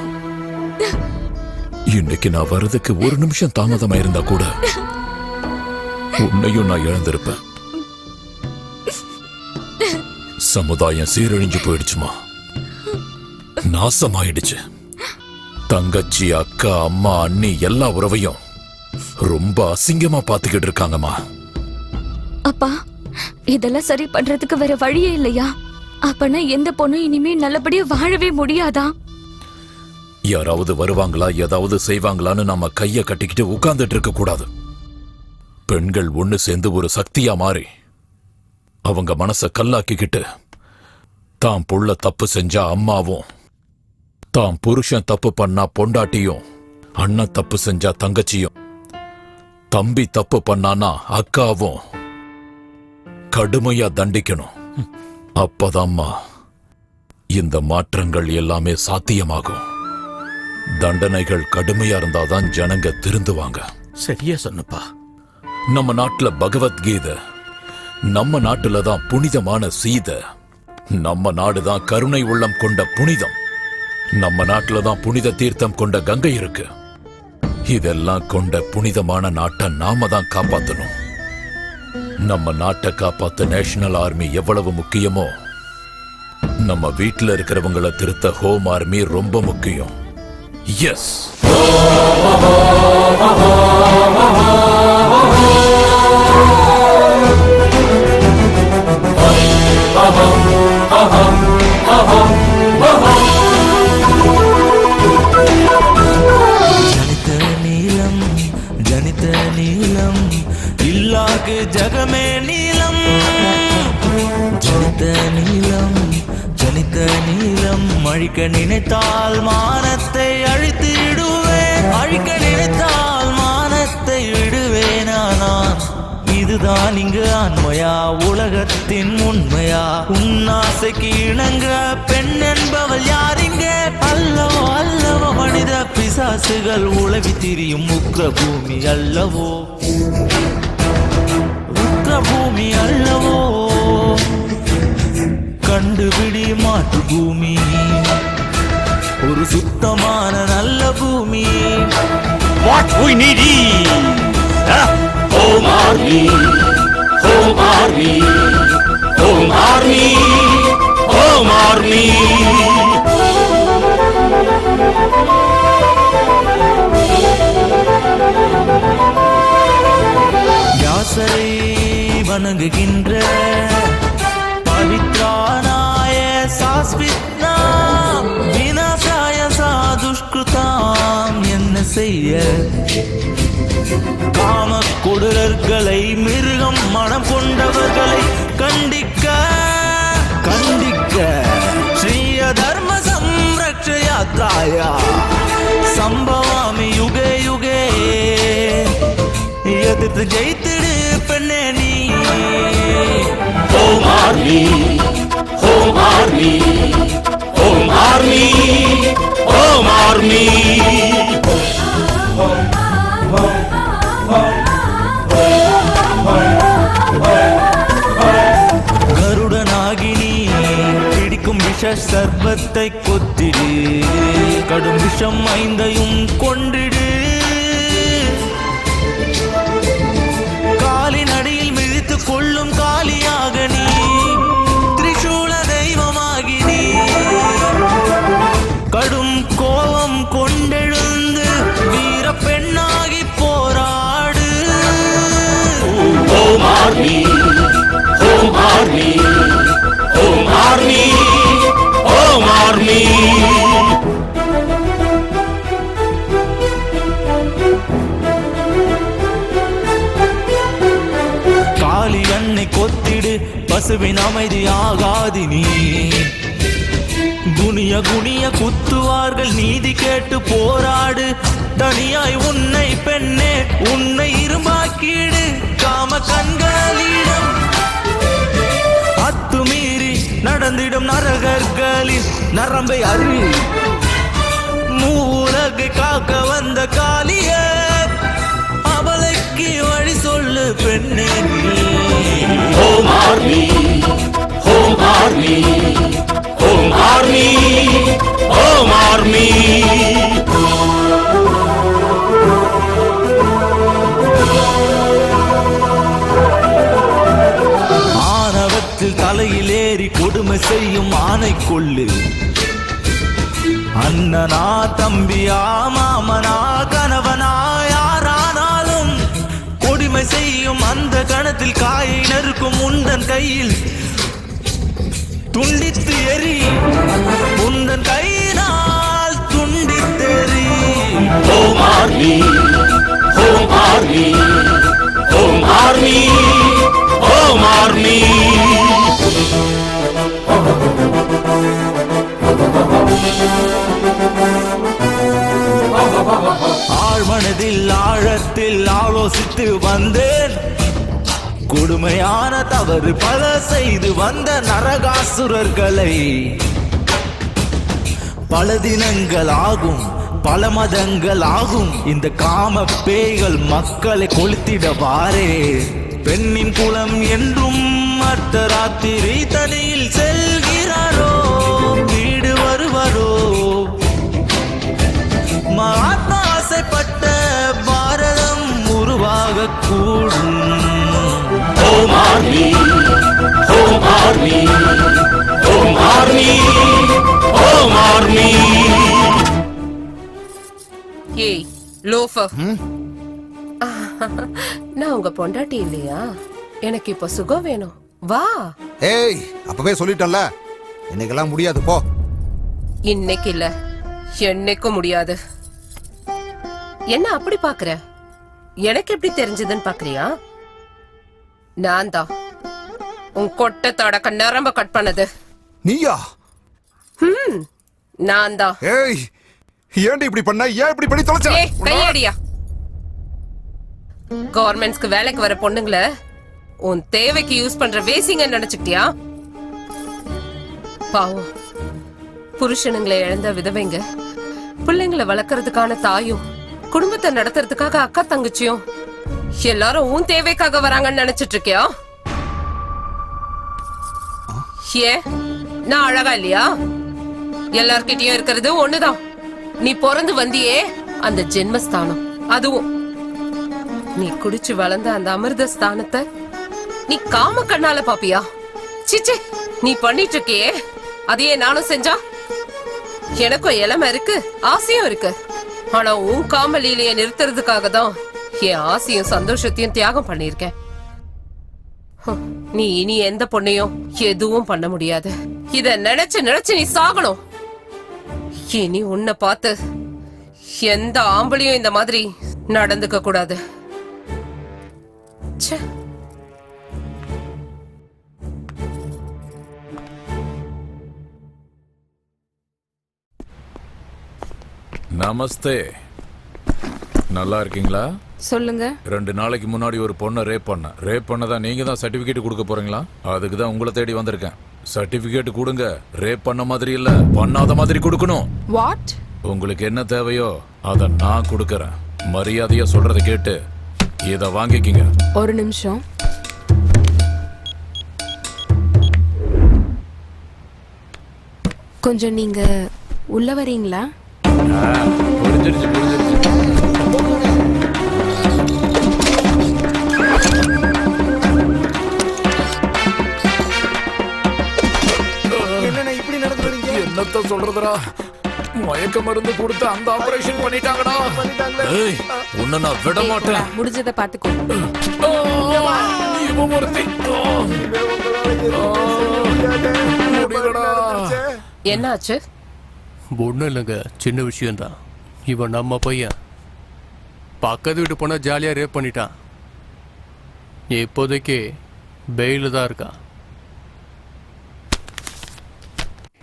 இன்னைக்கு நான் வர்றதுக்கு ஒரு நிமிஷம் தாமதமா இருந்தா கூட உன்னையும் நான் இழந்திருப்பேன். சமுதாயம் சீரழிஞ்சு போயிடுச்சுமா, நாசமாயிடுச்சு. தங்கச்சி, அக்கா, அம்மா, அண்ணி எல்லா உறவையும் ரொம்ப அசிங்கமா பாத்துக்கிட்டு இருக்காங்கம்மா. அப்பா, இதெல்லாம் சரி பண்றதுக்கு வேற வழியே இல்லையா? அப்பனா எந்த பொண்ணும் இனிமே நல்லபடியா வாழவே முடியாதா? யாராவது வருவாங்களா, ஏதாவது செய்வாங்களான்னு நாம கைய கட்டிக்கிட்டு உட்கார்ந்துட்டு இருக்க கூடாது. பெண்கள் ஒண்ணு சேர்ந்து ஒரு சக்தியா மாறி அவங்க மனச கல்லாக்கிக்கிட்டு தான் புள்ள தப்பு செஞ்சா அம்மாவும், தான் புருஷன் தப்பு பண்ணா பொண்டாட்டியும், அண்ணன் தப்பு செஞ்சா தங்கச்சியும், தம்பி தப்பு பண்ணானா அக்காவும் கடுமையா தண்டிக்கணும். அப்பதாம்மா இந்த மாற்றங்கள் எல்லாமே சாத்தியமாகும். தண்டனைகள் கடுமையா இருந்தாதான் ஜனங்க திருந்துவாங்க. சரியா சொன்னப்பா. நம்ம நாட்டுல பகவத்கீதை, நம்ம நாட்டுல தான் புனிதமான சீதை, நம்ம நாடுதான் கருணை உள்ளம் கொண்ட புனிதம், நம்ம நாட்டுல தான் புனித தீர்த்தம் கொண்ட கங்கை இருக்கு. இதெல்லாம் கொண்ட புனிதமான நாட்டை நாம தான் காப்பாத்தணும். நம்ம நாட்டை காப்பாத்த நேஷனல் ஆர்மி எவ்வளவு முக்கியமோ, நம்ம வீட்டுல இருக்கிறவங்களை திருத்த ஹோம் ஆர்மி ரொம்ப முக்கியம். எஸ். ஜனித நீலம் இல்லாக்கு ஜகமே நீலம். ஜனித நீலம் அழிக்க நினைத்தால் மானத்தை அழித்திடுவேன். அழிக்க நினைத்தால் மானத்தை விடுவேனா நான்? இதுதான் இங்கு ஆண்மையா, உலகத்தின் உண்மையா? உன்னாசைக்கு இணங்க பெண் என்பவள் யாரிங்க? அல்லவோ அல்லவோ மனித பிசாசுகள் உளவி திரியும் உக்ர பூமி அல்லவோ, உக்ர பூமி அல்லவோ. கண்டுபிடி மாற்று பூமி, ஒரு சுத்தமான நல்ல பூமி. What we need is Home Army, Home Army, Home Army, Home Army. யாசரை வணங்குகின்ற பவித்ரானாய சாஸ்வித்னா விநாசாய சாதுஷ்கிருதாம். என்ன செய்ய காம கொடூரர்களை, மிருகம் மனம் கொண்டவர்களை கண்டிக்க கண்டிக்க ஸ்ரீய தர்ம சம்ரக்ஷயாத்ராயா சம்பவாமி யுகே யுகே. எதிர்த்து ஜெயித்திடு பெண்ணே நீ. Home Army, Home Army, Home Army, Home Army. கருடனாகினி பிடிக்கும் விஷ சர்வத்தை கொத்திடு, கடும் விஷம் ஐந்தையும் கொண்டிடு. காலின் அடியில் மிதித்து கொள்ளும் காலியாக நீ, திரிசூல தெய்வமாகி நீ. கடும் கோபம் கொண்டெழுந்து வீர பெண்ணாகி போராடு. Home Army, Home Army, Home Army, Home Army. காளி அன்னை கொத்திடு, பசுவின் அமைதி ஆகாதி நீ. குனிய குனிய குத்துவார்கள், நீதி கேட்டு போராடு. தனியாய் உன்னை பெண்ணே, உன்னை இருமாக்கிடு. காம கண்களிடம் அத்துமீறி நடந்திடும் நரகர்களின் நரம்பை அறி. மூலகை காக்க வந்த காளிய அவளை விளக்கி வழி சொல்லு பெண்ணே home army home army home army home army ஆணவத்தில் தலையிலேறி கொடுமை செய்யும் ஆணை கொள்ளு அண்ணனா தம்பியா மாமனா கணவனா யாரானாலும் கொடுமை செய்யும் அந்த கணத்தில் காயை நறுக்கும் உந்தன் கையில் துண்டித்து எரி உந்தன் கையினால் துண்டித்தெறி home army home army home army home army ஆழ்மனதில் ஆழத்தில் ஆலோசித்து வந்தேன் கொடுமையான தவறு பல செய்து வந்த நரகாசுரர்களை பல தினங்கள் ஆகும் பல மதங்கள் ஆகும் இந்த காம பேய்கள் மக்களை கொளுத்திடவாரே பெண்ணின் குலம் என்றும் அர்த்தராத்திரி தனியில் செல்கிறாரோ வீடு வருவாரோ மகாத்மா ஆசைப்பட்ட பாரதம் உருவாக கூடும் home army home army home army home army ஏய் லோஃபர் நான் உங்க பொண்டாட்டி இல்லையா? எனக்கு இப்ப சுகம் வேணும், வா. ஏய் அப்பவே சொல்லிட்டல, இன்னைக்கெல்லாம் முடியாது போ. இன்னைக்கு இல்ல, என்னைக்கும் முடியாது. என்ன அப்படி பாக்குற? எனக்கு எப்படி தெரிஞ்சதுன்னு பாக்குறியா? நான் தான் உன் கொட்டை தடக்க நரம்ப கட் பண்ணது. நீயா? நான் தான். ஏய் ஏன்டி இப்படி பண்ண? ஏன் இப்படி பண்ணி தொலைச்ச? ஏய் கையடியா. கவர்மெண்ட்ஸ்க்கு வேலைக்கு வர பொண்ணுங்கள உன் தேவைக்கு யூஸ் பண்ற வேசிங்க நினைச்சுக்கிட்டியா? பாவம், புருஷனுங்களை இழந்த விதவைங்க, பிள்ளைங்களை வளர்க்கறதுக்கான தாயும், குடும்பத்தை நடத்துறதுக்காக அக்கா தங்கச்சியும் எல்லாரும் உன் தேவைக்காக வராங்கன்னு நினைச்சிட்டு இருக்கியா? ஏன் நான் அழகா இல்லையா? எல்லார்கிட்டயும் இருக்கிறது ஒண்ணுதான். நீ பிறந்து வந்தியே அந்த ஜென்மஸ்தானம், அதுவும் நீ குடிச்சு வளர்ந்த அந்த அமிர்த ஸ்தானத்தை நீ காம கண்ணால பாப்பியா? சிச்சே, நீ பண்ணிட்டு இருக்கியே அதையே நானும் செஞ்சா? எனக்கும் இளமை இருக்கு, ஆசையும் இருக்கு. ஆனா உன் காமலீலைய நிறுத்துறதுக்காக தான் என் ஆசையும் சந்தோஷத்தையும் தியாகம் பண்ணிருக்கேன். நீ இனி எந்த பொண்ணையும் எதுவும் பண்ண முடியாது. இத நினைச்சு நினைச்சு நீ சாகணும். இனி உன்னை பார்த்து எந்த ஆம்பளையும் இந்த மாதிரி நடந்துக்க கூடாது. ச்சே. நமஸ்தே, நல்லா இருக்கீங்களா? சொல்லுங்க. 2 நாளைக்கு முன்னாடி ஒரு பொண்ணை ரேப் பண்ணதா நீங்க தான் சர்டிபிகேட் கொடுக்க போறீங்களா? அதுக்கு தான் உங்களை தேடி வந்திருக்கேன். சர்டிபிகேட் கொடுங்க. ரேப் பண்ண மாதிரி இல்ல, பண்ணாத மாதிரி கொடுக்கணும். வாட்? உங்களுக்கு என்ன தேவையோ அத நான் கொடுக்கறேன். மரியாதையா சொல்றத கேட்டு இத வாங்கிக்கிங்க. ஒரு நிமிஷம். கொஞ்சம் நீங்க உள்ள வரீங்களா? புரிஞ்சிருச்சு. என்னண்ணா இப்படி நடந்து வரீங்க? என்னத்த சொல்றதுடா, மயக்க மருந்து கொடுத்து அந்த ஆபரேஷன் பண்ணிட்டாங்கடா. ஏய், உன்னை நான் விட மாட்டேன். முடிஞ்சதை பாத்துக்கோ. இவன் ஒருத்தி. முடியலடா. என்னாச்சு? ஒண்ணும் இல்லைங்க, சின்ன விஷயம்தான். இவன் நம்ம பையன். பக்கத்து வீட்டு போனா ஜாலியா ரேப் பண்ணிட்டான். இப்போதைக்கு பெயில தான் இருக்கான்.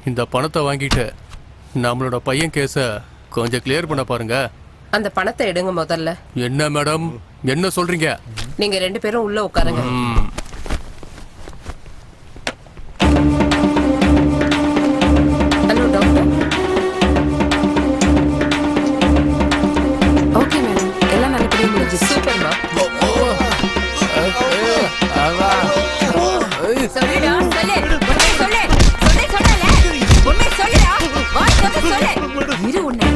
இந்த பணத்தை வாங்கிட்டு நம்மளோட பையன் கேஸ கொஞ்சம் கிளியர் பண்ண பாருங்க. அந்த பணத்தை எடுங்க முதல்ல. என்ன மேடம், என்ன சொல்றீங்க? நீங்க 2 பேரும் உள்ள உட்காருங்க. Hello doctor. ஓகே மேடம், எல்லாம் நல்லபடியா முடிஞ்சு. சூப்பர்மா. சொல்லு உண்மை சொல்லு சொல்லல உண்மை சொல்லுடா வாய் திறந்து சொல்லு இரு உன்னை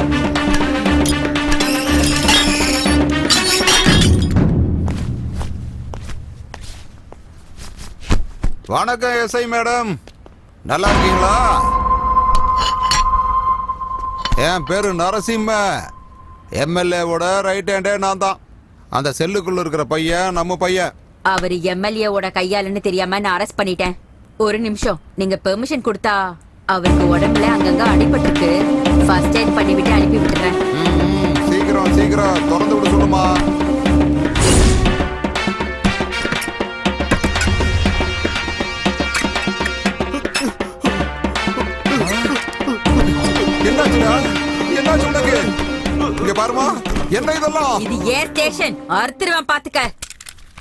வணக்கம் எஸ்ஐ மேடம், நல்லா இருக்கீங்களா? என் பேரு நரசிம்ம, எம்எல்ஏவோட ரைட் ஹேண்டே நான் தான். அந்த செல்லுக்குள்ள இருக்கிற பையன் நம்ம பையன். அவர் எம்எல்ஏவோட கையாளுன்னு தெரியாம நான் அரெஸ்ட் பண்ணிட்டேன். ஒரு நிமிஷம், நீங்க பெர்மிஷன் கொடுத்தா அவருக்கு உடம்புல அங்கங்க அடிபட்டிருக்கு, ஃபர்ஸ்ட் எய்ட் பண்ணிவிட்டு அனுப்பி விட்டுறேன். சீக்கிரம் சீக்கிரம் திறந்து விட சொல்லுமா. என்னாச்சு உனக்கு? இங்க பாருமா, என்ன இதெல்லாம்? இது ஏர் ஸ்டேஷன், அறுத்துருவேன் பாத்துக்க.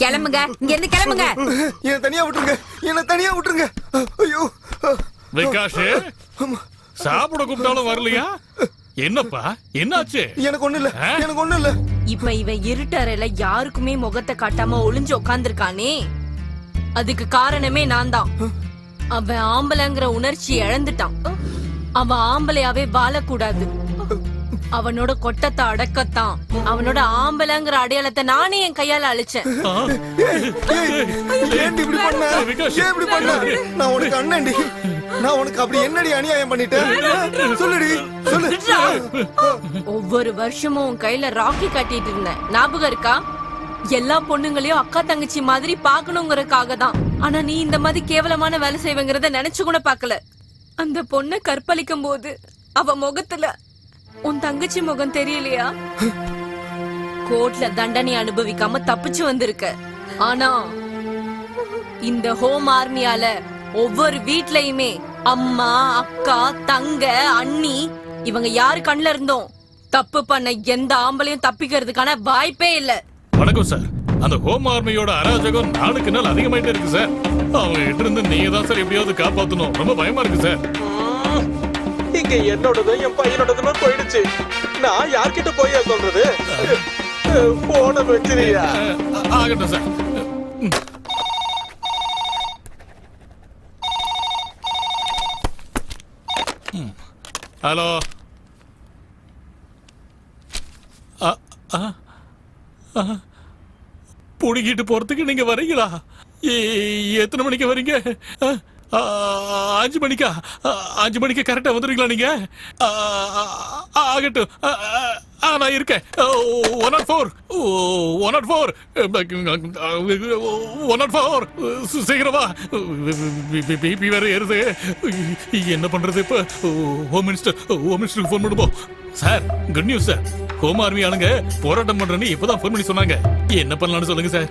கிளம்புங்க, இங்க இருந்து கிளம்புங்க. என்ன தனியா விட்டுருங்க, என்ன தனியா விட்டுருங்க. ஐயோ விகாஷ், சாப்பிட கூப்பிட்டாலும் வரலையா? என்னப்பா என்னாச்சு? எனக்கு ஒண்ணு இல்ல, எனக்கு ஒண்ணு இல்ல. இப்ப இவன் இருட்டறையில யாருக்குமே முகத்தை காட்டாம ஒளிஞ்சு உட்கார்ந்துருக்கானே, அதுக்கு காரணமே நான் தான். அவன் ஆம்பளைங்கிற உணர்ச்சி இழந்துட்டான். அவன் ஆம்பளையாவே வாழக்கூடாது. அவனோட கொட்டத்தை அடக்கத்தான் அவனோட ஆம்பளைங்கிற அடையாளத்தை நானே என் கையால அழிச்சேன். நான் உனக்கு அண்ணன்டி, நான் உனக்கு அப்படி என்னடி அநியாயம் பண்ணிட்டேன்? சொல்லுடி சொல்லு. ஒவ்வொரு வருஷமும் உன் கையில ராக்கி கட்டிட்டு இருந்தேன், ஞாபகம் இருக்கா? எல்லா பொண்ணுங்களையும் அக்கா தங்கச்சி மாதிரி பாக்கணுங்கறதுக்காக தான். ஆனா நீ இந்த மாதிரி கேவலமான வேலை செய்வங்கிறத நினைச்சு கூட பாக்கல. அந்த பொண்ணை கற்பழிக்கும் போது அவ முகத்துல உன் தங்கச்சி முகம் தெரியலையா? கோர்ட்ல தண்டனை அனுபவிக்காம தப்பிச்சு வந்திருக்க. ஆனா இந்த ஹோம் ஆர்மியால ஒவ்வொரு வீட்லயுமே அம்மா, அக்கா, தங்க, அண்ணி இவங்க யாரு கண்ணுல இருந்தோம் தப்பு பண்ண எந்த ஆம்பளையும் தப்பிக்கிறதுக்கான வாய்ப்பே இல்ல. வணக்கம் சார். அந்த ஹோம் ஆர்மியோட அராஜகம் நாளுக்கு நாள் அதிகமாயிட்டே இருக்கு சார். அவங்க கிட்ட இருந்து நீங்க தான் சார் எப்படியாவது காப்பாத்தணும். ரொம்ப பயமா இருக்கு சார். இங்க என்னோடதும் என் பையனோடதுமே போயிடுச்சு. நான் யார்கிட்ட போய் சொல்றது? போன வச்சிரியா? ஆகட்டும் சார். ஹலோ. புடிக்கிட்டு போறதுக்கு நீங்க வரீங்களா? எத்தனை மணிக்கு வரீங்க? 5 மணிக்கா? 5 மணிக்கு கரெக்டா வந்துடுறீங்களா நீங்க? ஆகட்டும், நான் இருக்கேன். 104 சீக்கிரமா. பிபி வேற ஏறுது. என்ன பண்றது இப்ப? ஹோம் மினிஸ்டருக்கு போன் பண்ணுவோம். Sir, good news sir. Home army ஆளுங்க போராட்டம் பண்றேன்னு இப்பதான் போன் பண்ணி சொன்னாங்க. என்ன பண்ணலாம்னு சொல்லுங்க சார்.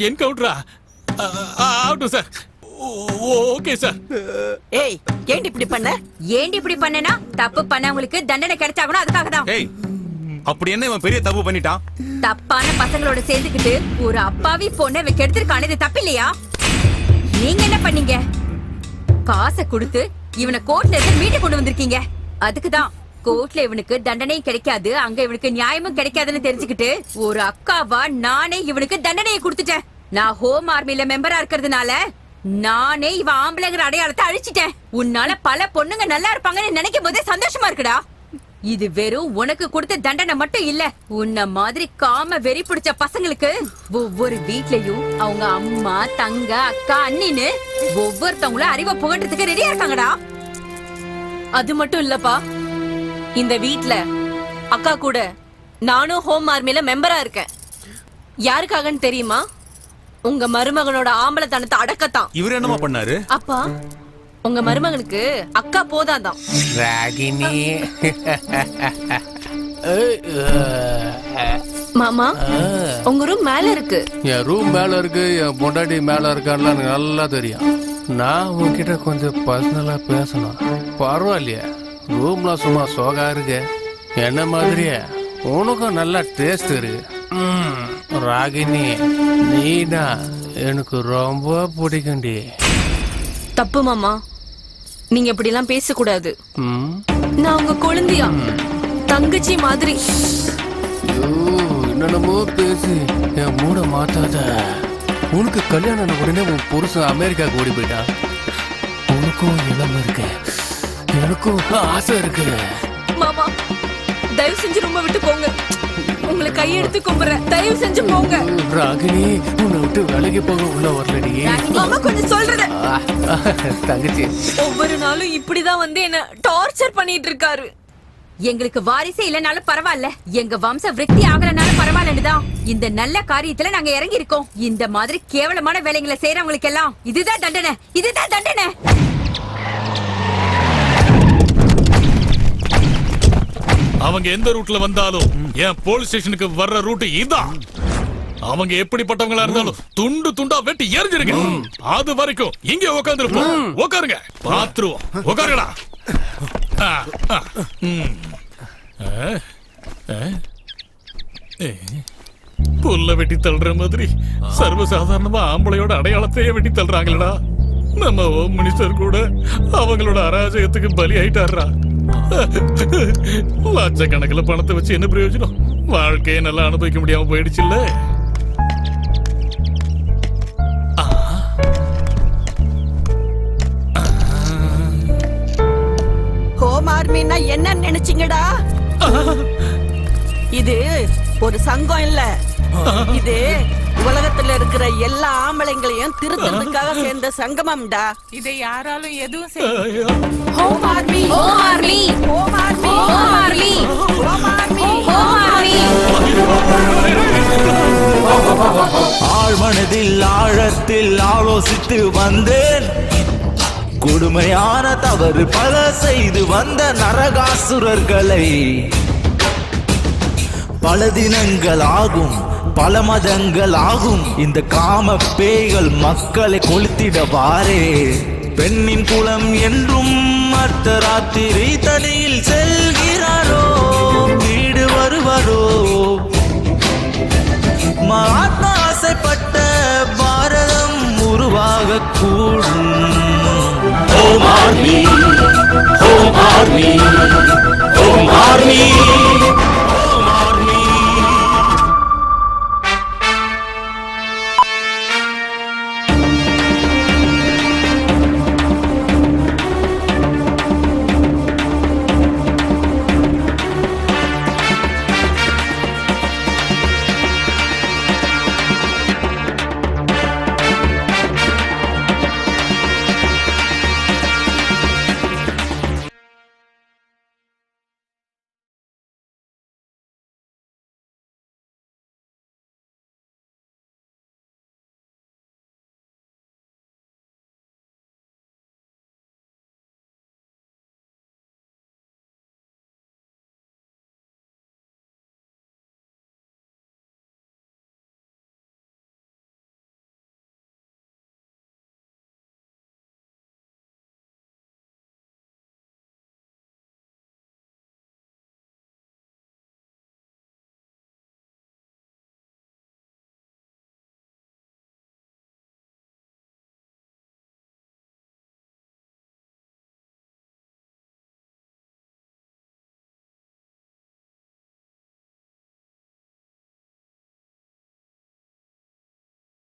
என்கவுண்டரா? ஆகட்டும் சார். Okay sir. ஏய், ஏண்டி இப்படி பண்ண? ஏண்டி இப்படி பண்ணனா? தப்பு பண்ணவங்களுக்கு தண்டனை கிடைச்சாகணும், அதுக்காக தான். ஏய், அப்படி என்ன இவன் பெரிய தப்பு பண்ணிட்டான்? தப்பான பசங்களோட சேர்ந்துக்கிட்டு ஒரு அப்பாவி பொண்ணை கெடுத்திருக்கானே, இது தப்பு இல்லையா? நீங்க என்ன பண்ணீங்க? காசை கொடுத்து இவனை கோர்ட்ல இருந்து மீட்டு கொண்டு வந்திருக்கீங்க. அதுக்குதான் கோர்ட்ல இவனுக்கு தண்டனையும் கிடைக்காது, அங்க இவனுக்கு நியாயமும் கிடைக்காதுன்னு தெரிஞ்சுக்கிட்டு ஒரு அக்காவா நானே இவனுக்கு தண்டனையை கொடுத்துட்டேன். நான் ஹோம் ஆர்மில மெம்பரா இருக்கிறதுனால நானே இவன் ஆம்பளைங்கிற அடையாளத்தை அழிச்சிட்டேன். உன்னால பல பொண்ணுங்க நல்லா இருப்பாங்கன்னு நினைக்கும் போதே சந்தோஷமா இருக்குடா. இது வெறும் உனக்கு கொடுத்த தண்டனை மட்டும் இல்ல, உன்ன மாதிரி காம வெறி பிடிச்ச பசங்களுக்கு ஒவ்வொரு வீட்லயும் அவங்க அம்மா, தங்க, அக்கா, அண்ணின்னு ஒவ்வொருத்தவங்களும் அறிவை புகட்டுறதுக்கு ரெடியா இருக்காங்கடா. அது மட்டும் இல்லப்பா, இந்த வீட்ல அக்கா கூட நானும் ஹோம் ஆர்மில மெம்பரா இருக்கேன். யாருக்காகன்னு தெரியுமா? உங்க மருமகனோட ஆம்பளத்தனத்தை அடக்கத்தான். இவர் என்னமா பண்ணாரு? அப்பா, உங்க மருமகனுக்கு அக்கா போதாதான். ராகினி. மாமா, உங்க ரூம் மேல இருக்கு. என் ரூம் மேல இருக்கு, என் பொண்டாட்டி மேல இருக்கான்னு எனக்கு நல்லா தெரியும். நான் உன்கிட்ட கொஞ்சம் பர்சனலா பேசணும். பரவாயில்லையா? ரூம்ல சும்மா சோகா இருக்கு. என்ன மாதிரியே உனக்கும் நல்லா டேஸ்ட் இருக்கு. ராகினி, நீனா எனக்கு ரொம்ப பிடிக்கும்டி. தப்பு மாமா, நீங்க இப்படி எல்லாம் பேசக்கூடாது. நான் உங்க குழந்தையா, தங்கச்சி மாதிரி. என்னென்னமோ பேசி என் மூட மாத்தாத. உனக்கு கல்யாணம் ஆன உடனே உன் புருஷன் அமெரிக்காவுக்கு ஓடி போயிட்டா. உனக்கும் இளம இருக்கு, எனக்கும் ஆசை இருக்கு. மாமா தயவு செஞ்சு ரொம்ப விட்டு போங்க. உங்களை கையெடுத்து கும்புறேன், தயவு செஞ்சு போங்க. ராகினி உன்னை விட்டு வேலைக்கு போக உள்ள வரலடி. மாமா கொஞ்சம் சொல்றது. தங்கச்சி ஒவ்வொரு நாளும் இப்படிதான் வந்து என்ன டார்ச்சர் பண்ணிட்டு இருக்காரு. எங்களுக்கு வாரிசே இல்லனாலும் பரவாயில்ல, எங்க வம்ச விருத்தி ஆகலனாலும் பரவாயில்லன்னுதான் இந்த நல்ல காரியத்துல நாங்க இறங்கி இருக்கோம். இந்த மாதிரி கேவலமான வேலைகளை செய்யறவங்களுக்கு எல்லாம் இதுதான் தண்டனை, இதுதான் தண்டனை. அவங்க எந்த ரூட்ல வந்தாலும் என் போலீஸ் ஸ்டேஷனுக்கு வர்ற ரூட் இதான். அவங்க எப்படிப்பட்டவங்களா இருந்தாலும் துண்டு துண்டா வெட்டி எரிஞ்சிருங்க. அது வரைக்கும் இங்க உட்காந்துருப்போம். உட்காருங்க, பாத்துருவோம். உட்காருங்கடா. புல்ல வெட்டி தள்ளுற மாதிரி சர்வசாதாரணமா ஆம்பளையோட அடையாளத்தையே வெட்டி தள்ளுறாங்களடா. நம்ம ஹோம் மினிஸ்டர் கூட அவங்களோட அராஜகத்துக்கு பலி ஆயிட்டாரா. லட்சக்கணக்கில் பணத்தை வச்சு என்ன பிரயோஜனம்? வாழ்க்கையை நல்லா அனுபவிக்க முடியாம போயிடுச்சு இல்ல. ஹோம் ஆர்மின்னா என்ன நினைச்சீங்கடா? இது ஒரு சங்கம் இல்ல, இது உலகத்துல இருக்கிற எல்லா ஆம்பளைங்களையும் திருத்தறதுக்காக சேர்ந்த சங்கமம்டா. இதை யாராலும் எதுவும் செய்ய. Home army, home army, home army, home army, home army, home army. ஆழ்மனதில் ஆழத்தில் ஆலோசித்து வந்தேன். கொடுமையான தவறு பல செய்து வந்த நரகாசுரர்களை பல தினங்கள் ஆகும், பல மதங்கள் ஆகும், இந்த காம பேய்கள் மக்களை கொளுத்திடவாரே. பெண்ணின் குலம் என்றும் அர்த்தராத்திரி தனியில் செல்கிறாரோ, வீடு வருவாரோ. மகாத்மா ஆசைப்பட்ட பாரதம் உருவாக கூடும். Home army, home army, home army.